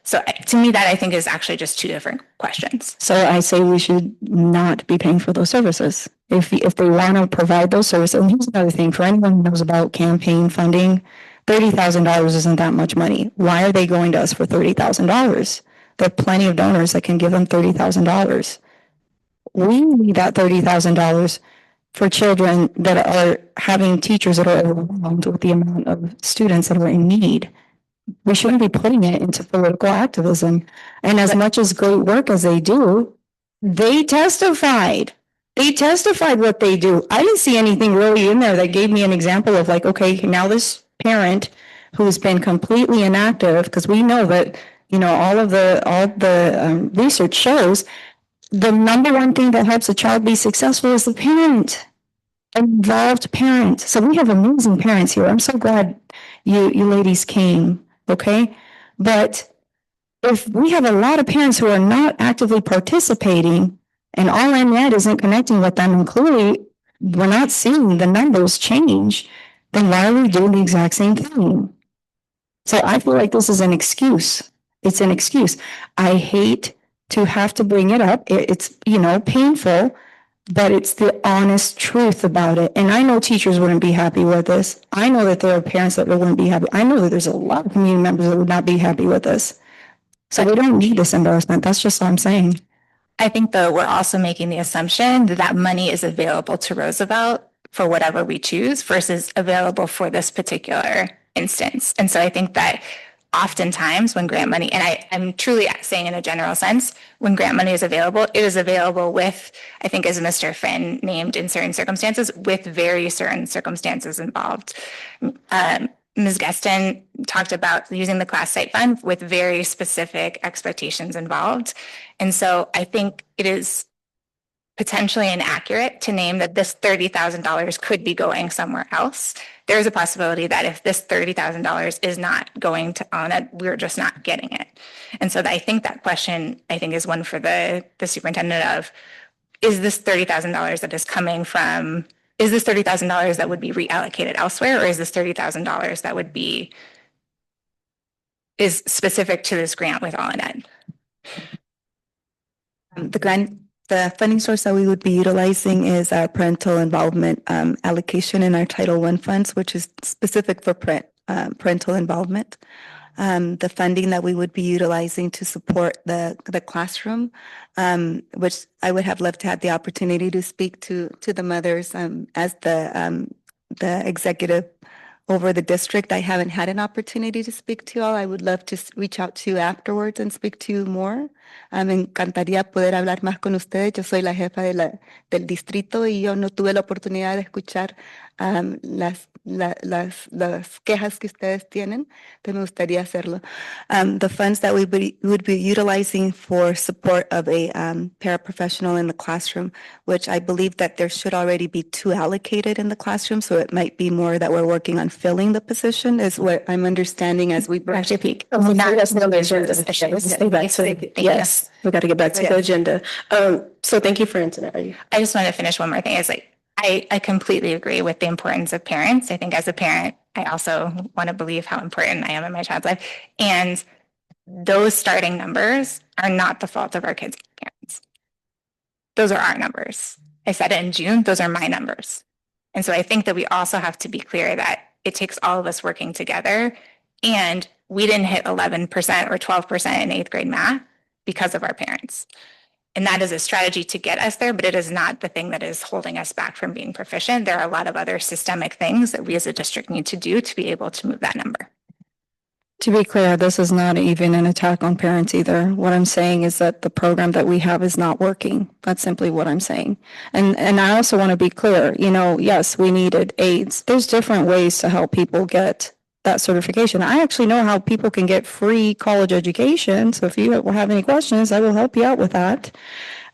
So to me, that I think is actually just two different questions. So I say we should not be paying for those services. If they want to provide those services, and here's another thing, for anyone who knows about campaign funding, $30,000 isn't that much money. Why are they going to us for $30,000? There are plenty of donors that can give them $30,000. We need that $30,000 for children that are having teachers that are overwhelmed with the amount of students that are in need. We shouldn't be putting it into political activism. And as much as great work as they do, they testified. They testified what they do. I didn't see anything really in there that gave me an example of like, okay, now this parent who's been completely inactive, because we know that, you know, all the research shows the number one thing that helps a child be successful is the parent, involved parent. So we have amazing parents here. I'm so glad you ladies came. Okay. But if we have a lot of parents who are not actively participating and all in ed isn't connecting with them, and clearly we're not seeing the numbers change, then why are we doing the exact same thing? So I feel like this is an excuse. It's an excuse. I hate to have to bring it up. It's, you know, painful, but it's the honest truth about it. And I know teachers wouldn't be happy with this. I know that there are parents that wouldn't be happy. I know that there's a lot of community members that would not be happy with this. So we don't need this embarrassment. That's just what I'm saying. I think though we're also making the assumption that that money is available to Roosevelt for whatever we choose versus available for this particular instance. And so I think that oftentimes when grant money, and I'm truly saying in a general sense, when grant money is available, it is available with, I think as Mr. Finn named, in certain circumstances, with very certain circumstances involved. Ms. Gaston talked about using the class site fund with very specific expectations involved. And so I think it is potentially inaccurate to name that this $30,000 could be going somewhere else. There's a possibility that if this $30,000 is not going to on it, we're just not getting it. And so I think that question, I think, is one for the superintendent of, is this $30,000 that is coming from, is this $30,000 that would be reallocated elsewhere, or is this $30,000 that would be, is specific to this grant with All in Ed? The funding source that we would be utilizing is our parental involvement allocation in our Title I funds, which is specific for parental involvement. The funding that we would be utilizing to support the classroom, which I would have loved to have the opportunity to speak to the mothers as the executive over the district. I haven't had an opportunity to speak to you all. I would love to reach out to you afterwards and speak to you more. Me encantaría poder hablar más con ustedes. Yo soy la jefa del distrito y yo no tuve la oportunidad de escuchar las quejas que ustedes tienen, pero me gustaría hacerlo. The funds that we would be utilizing for support of a paraprofessional in the classroom, which I believe that there should already be 2 allocated in the classroom, so it might be more that we're working on filling the position is what I'm understanding as we Dr. Peak. That's the agenda. Stay back to, yes, we got to get back to the agenda. So thank you for internet. I just want to finish one more thing. Is like I completely agree with the importance of parents. I think as a parent, I also want to believe how important I am in my child's life. And those starting numbers are not the fault of our kids' parents. Those are our numbers. I said it in June, those are my numbers. And so I think that we also have to be clear that it takes all of us working together. And we didn't hit 11% or 12% in 8th grade math because of our parents. And that is a strategy to get us there, but it is not the thing that is holding us back from being proficient. There are a lot of other systemic things that we as a district need to do to be able to move that number. To be clear, this is not even an attack on parents either. What I'm saying is that the program that we have is not working. That's simply what I'm saying. And I also want to be clear, you know, yes, we needed aids. There's different ways to help people get that certification. I actually know how people can get free college education. So if you have any questions, I will help you out with that.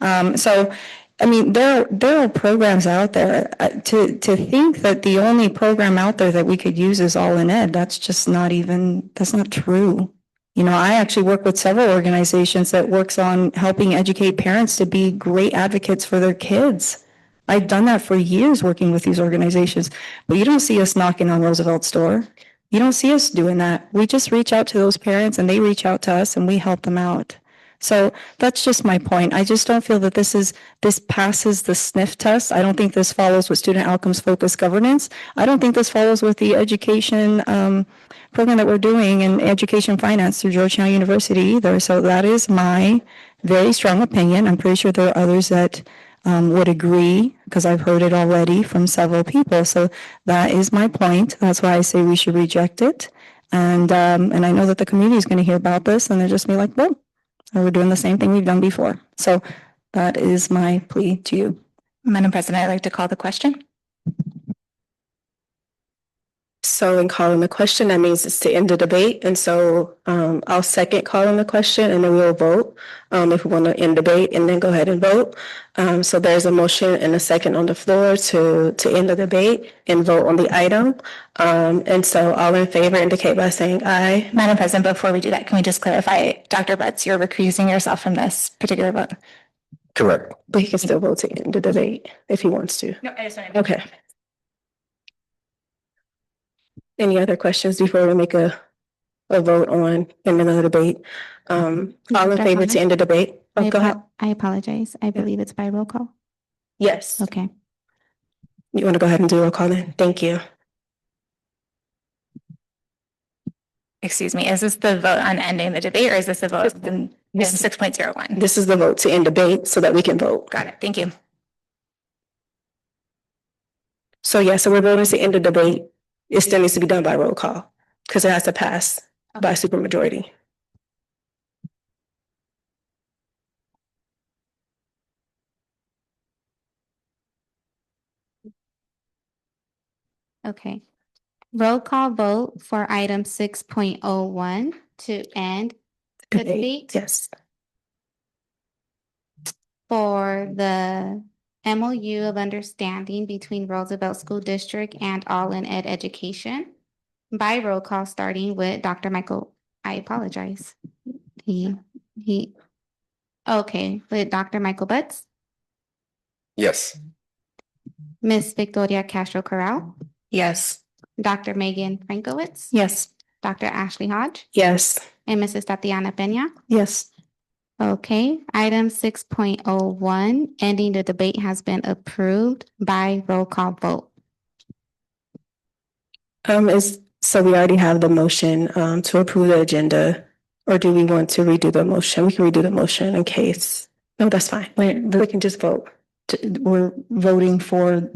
I mean, there are programs out there. To think that the only program out there that we could use is All in Ed, that's not true. You know, I actually work with several organizations that works on helping educate parents to be great advocates for their kids. I've done that for years working with these organizations, but you don't see us knocking on Roosevelt's door. You don't see us doing that. We just reach out to those parents and they reach out to us and we help them out. So that's just my point. I just don't feel that this passes the sniff test. I don't think this follows with student outcomes focused governance. I don't think this follows with the education program that we're doing in education finance through Georgetown University either. So that is my very strong opinion. I'm pretty sure there are others that would agree because I've heard it already from several people. So that is my point. That's why I say we should reject it. And I know that the community is going to hear about this and they're just be like, well, we're doing the same thing we've done before. So that is my plea to you. Madam President, I'd like to call the question. So in calling the question, that means it's to end the debate. And so I'll second calling the question and then we'll vote if we want to end debate and then go ahead and vote. So there's a motion and a second on the floor to end the debate and vote on the item. And so all in favor indicate by saying aye. Madam President, before we do that, can we just clarify, Dr. Butts, you're recusing yourself from this particular vote? Correct. But he can still vote to end the debate if he wants to. No, I just want to. Okay. Any other questions before we make a vote on ending the debate? All in favor to end the debate? Oh, go ahead. I apologize. I believe it's by roll call. Yes. Okay. You want to go ahead and do a roll call then? Thank you. Excuse me, is this the vote on ending the debate or is this a vote? This is 6.01. This is the vote to end debate so that we can vote. Got it. Thank you. So yeah, so we're voting to end the debate. It still needs to be done by roll call because it has to pass by supermajority. Okay. Roll call vote for item 6.01 to end the debate. Yes. For the MOU of understanding between Roosevelt School District and All in Ed Education by roll call, starting with Dr. Michael. I apologize. Okay, with Dr. Michael Butts, Yes. Miss Victoria Castro Corral, Yes. Dr. Megan Frankowitz, Yes. Dr. Ashley Hodge, Yes. and Mrs. Tatiana Peña. Yes. Okay, item 6.01, ending the debate has been approved by roll call vote. So we already have the motion to approve the agenda, or do we want to redo the motion? We can redo the motion in case. No, that's fine. We can just vote. We're voting for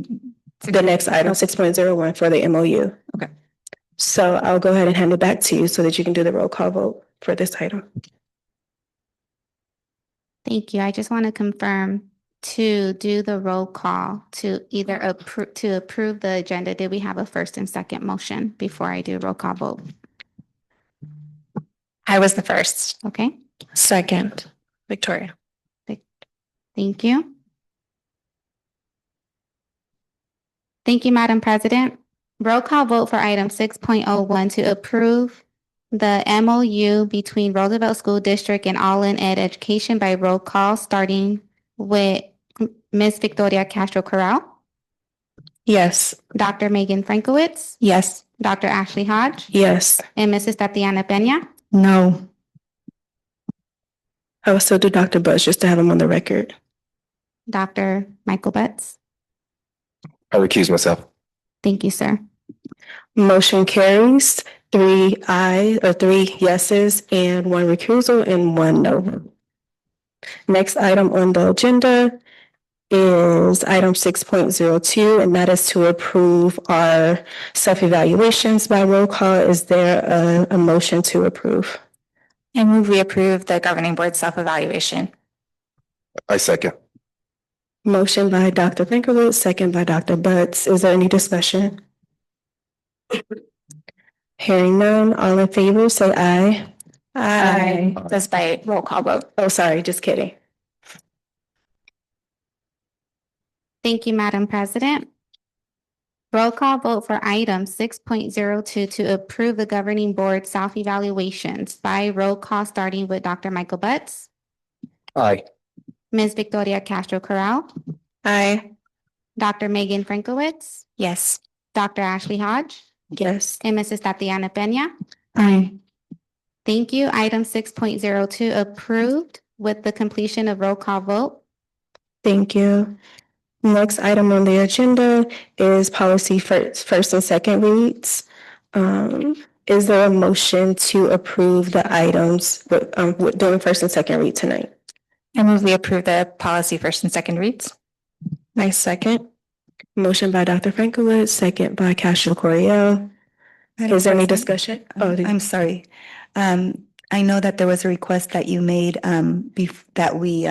The next item, 6.01 for the MOU. Okay. So I'll go ahead and hand it back to you so that you can do the roll call vote for this item. Thank you. I just want to confirm to do the roll call to either approve the agenda. Did we have a first and second motion before I do roll call vote? I was the first. Okay, Second, Victoria. thank you. Thank you, Madam President. Roll call vote for item 6.01 to approve the MOU between Roosevelt School District and All in Ed Education by roll call, starting with Ms. Victoria Castro Corral, Yes. Dr. Megan Frankowitz, Yes. Dr. Ashley Hodge, Yes. and Mrs. Tatiana Peña. No. I will still do Dr. Buzz just to have him on the record. Dr. Michael Butts. I recuse myself. Thank you, sir. Motion carries 3 yeses and 1 recusal and 1 no. Next item on the agenda is item 6.02, and that is to approve our self-evaluations by roll call. Is there a motion to approve? I move we approve the governing board self-evaluation. I second. Motion by Dr. Finkelwood, second by Dr. Butts. Is there any discussion? Hearing none, all in favor, say aye. Aye. That's by roll call vote. Oh, sorry, just kidding. Thank you, Madam President. Roll call vote for item 6.02 to approve the governing board self-evaluations by roll call, starting with Dr. Michael Butts, Aye. Ms. Victoria Castro Corral, Aye. Dr. Megan Frankowitz, Yes. Dr. Ashley Hodge, Yes. and Mrs. Tatiana Peña. Aye. Thank you. Item 6.02 approved with the completion of roll call vote. Thank you. Next item on the agenda is policy first and second reads. Is there a motion to approve the items doing first and second read tonight? I move we approve the policy first and second reads. My second. Motion by Dr. Frankowitz, second by Castro Coriel. Is there any discussion? I'm sorry. I know that there was a request that you made that we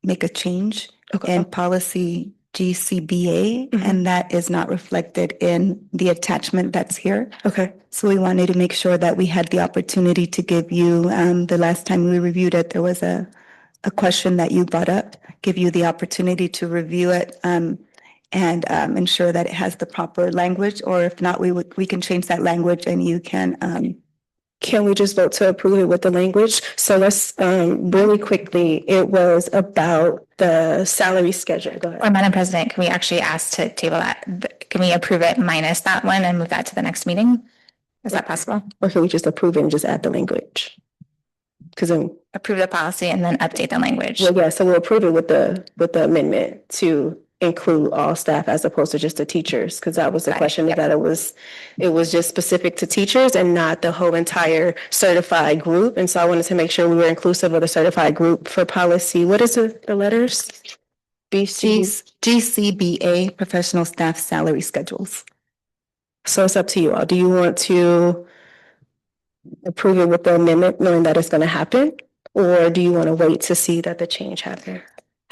make a change in policy GCBA, and that is not reflected in the attachment that's here. Okay. So we wanted to make sure that we had the opportunity to give you, the last time we reviewed it, there was a question that you brought up, give you the opportunity to review it and ensure that it has the proper language, or if not, we can change that language and you can. Can we just vote to approve it with the language? So let's really quickly, it was about the salary schedule. Go ahead. Or Madam President, can we actually ask to table that? Can we approve it minus that one and move that to the next meeting? Is that possible? Or can we just approve it and just add the language? Because then approve the policy and then update the language. Well, yeah, so we'll approve it with the amendment to include all staff as opposed to just the teachers, because that was the question, that it was just specific to teachers and not the whole entire certified group. And so I wanted to make sure we were inclusive of the certified group for policy. What is the letters? GCBA, professional staff salary schedules. So it's up to you all. Do you want to approve it with the amendment, knowing that it's going to happen? Or do you want to wait to see that the change happen?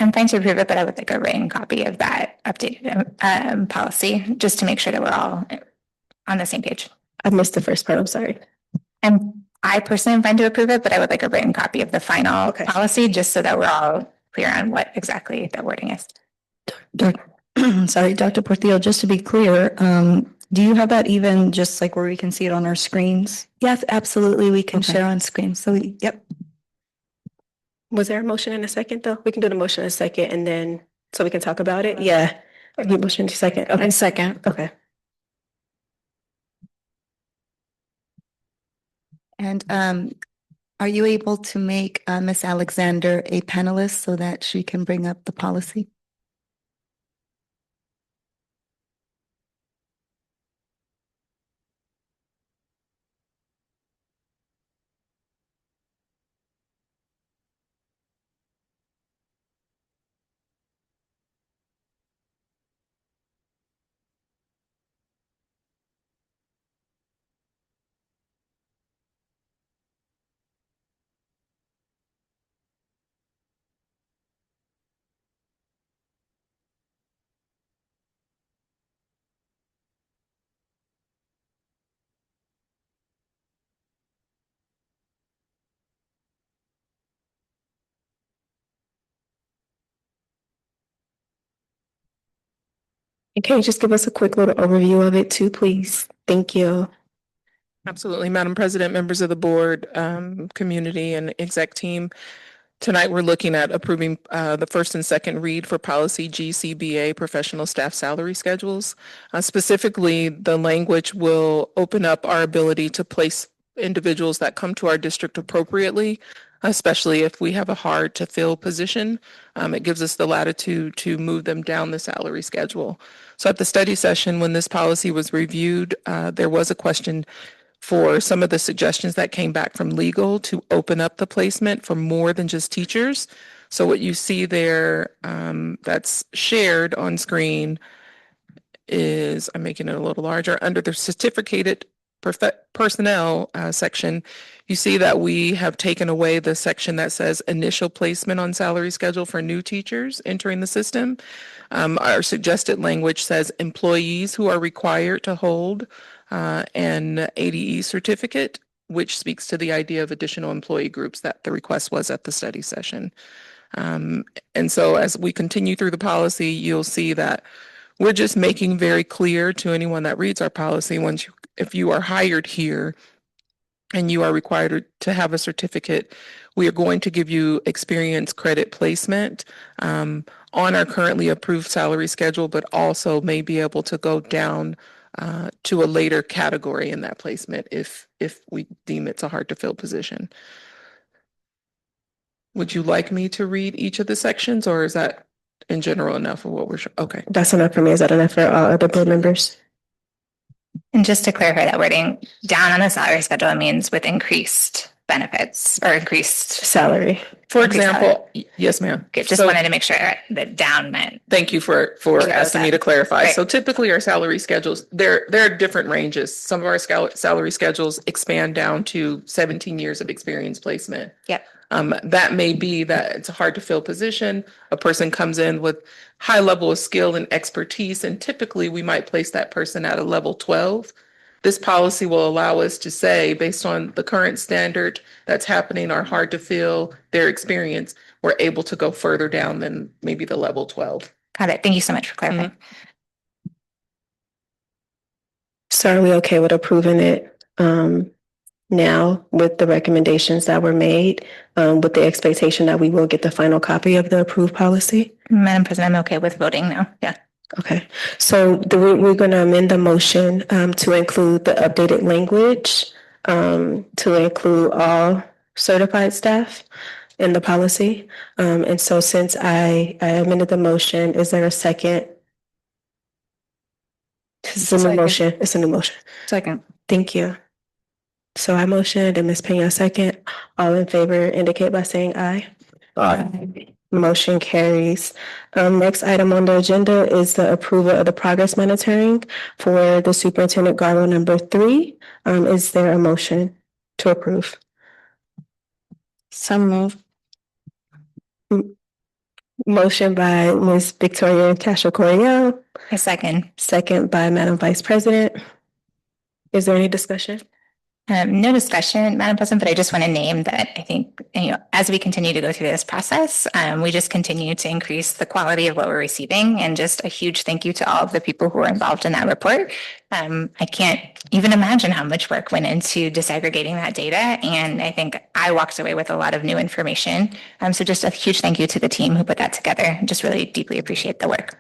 I'm fine to approve it, but I would like a written copy of that updated policy, just to make sure that we're all on the same page. I missed the first part, I'm sorry. And I personally am fine to approve it, but I would like a written copy of the final policy, just so that we're all clear on what exactly the wording is. Sorry, Dr. Portillo, just to be clear, do you have that even just like where we can see it on our screens? Yes, absolutely. We can share on screen. So, yep. Was there a motion in a second though? We can do the motion in a second and then, so we can talk about it? Yeah. You motion in a second? Okay. Second. Okay. And are you able to make Miss Alexander a panelist so that she can bring up the policy? Can you just give us a quick little overview of it too, please? Thank you. Absolutely, Madam President, members of the board, community and exec team. Tonight, we're looking at approving the first and second read for policy GCBA professional staff salary schedules. Specifically, the language will open up our ability to place individuals that come to our district appropriately, especially if we have a hard to fill position. It gives us the latitude to move them down the salary schedule. So at the study session, when this policy was reviewed, there was a question for some of the suggestions that came back from legal to open up the placement for more than just teachers. So what you see there that's shared on screen is, I'm making it a little larger, under the certificated personnel section, you see that we have taken away the section that says initial placement on salary schedule for new teachers entering the system. Our suggested language says employees who are required to hold an ADE certificate, which speaks to the idea of additional employee groups that the request was at the study session. And so as we continue through the policy, you'll see that we're just making very clear to anyone that reads our policy, if you are hired here and you are required to have a certificate, we are going to give you experience credit placement on our currently approved salary schedule, but also may be able to go down to a later category in that placement if we deem it's a hard to fill position. Would you like me to read each of the sections, or is that in general enough of what we're okay? That's enough for me. Is that enough for all other board members? And just to clarify that wording, down on the salary schedule means with increased benefits or increased salary. For example, yes, ma'am. Okay, just wanted to make sure that down meant. Thank you for asking me to clarify. Right. So typically our salary schedules, there are different ranges. Some of our salary schedules expand down to 17 years of experience placement. Yep. That may be that it's a hard to fill position. A person comes in with high level of skill and expertise, and typically we might place that person at a level 12. This policy will allow us to say, based on the current standard that's happening, are hard to fill, their experience, we're able to go further down than maybe the level 12. Got it. Thank you so much for clarifying. Mm-hmm. So are we okay with approving it now with the recommendations that were made, with the expectation that we will get the final copy of the approved policy? Madam President, I'm okay with voting now. Yeah. Okay, so we're going to amend the motion to include the updated language, to include all certified staff in the policy. And so since I amended the motion, is there a second? It's a new motion. It's a new motion. Second. Thank you. So I motioned and Ms. Pena second. All in favor indicate by saying aye. Aye. Motion carries. Next item on the agenda is the approval of the progress monitoring for the superintendent guardrail number 3. Is there a motion to approve? So moved. Motion by Ms. Victoria Castro-Correal. A second. Second by Madam Vice President. Is there any discussion? No discussion, Madam President, but I just want to name that I think, as we continue to go through this process, we just continue to increase the quality of what we're receiving, and just a huge thank you to all of the people who were involved in that report. I can't even imagine how much work went into disaggregating that data, and I think I walked away with a lot of new information. So just a huge thank you to the team who put that together. Just really deeply appreciate the work.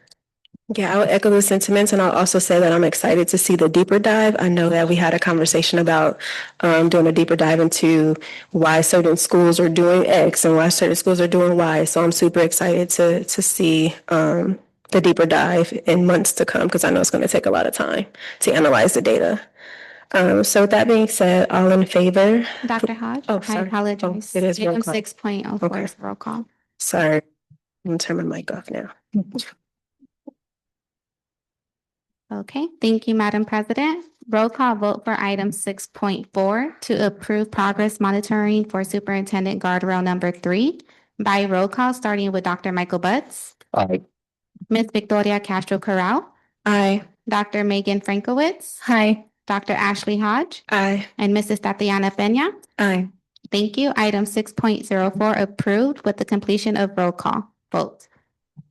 Yeah, I would echo the sentiments, and I'll also say that I'm excited to see the deeper dive. I know that we had a conversation about doing a deeper dive into why certain schools are doing X and why certain schools are doing Y. So I'm super excited to see the deeper dive in months to come, because I know it's going to take a lot of time to analyze the data. So with that being said, all in favor? Dr. Hodge? Oh, sorry. I apologize. Oh, it is roll Item call. 6.04 is roll call. Sorry. I'm going to turn my mic off now. Okay, thank you, Madam President. Roll call vote for item 6.4 to approve progress monitoring for superintendent guardrail number 3 by roll call, starting with Dr. Michael Butts. Aye. Ms. Victoria Castro-Corral. Aye. Dr. Megan Frankowitz. Aye. Dr. Ashley Hodge. Aye. And Mrs. Tatiana Peña. Aye. Thank you. Item 6.04 approved with the completion of roll call vote.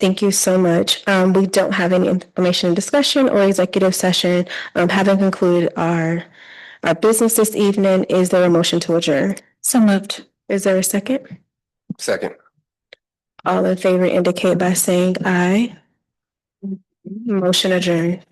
Thank you so much. We don't have any information in discussion or executive session. Having concluded our business this evening, is there a motion to adjourn? So moved. Is there a second? Second. All in favor indicate by saying aye. Motion adjourned.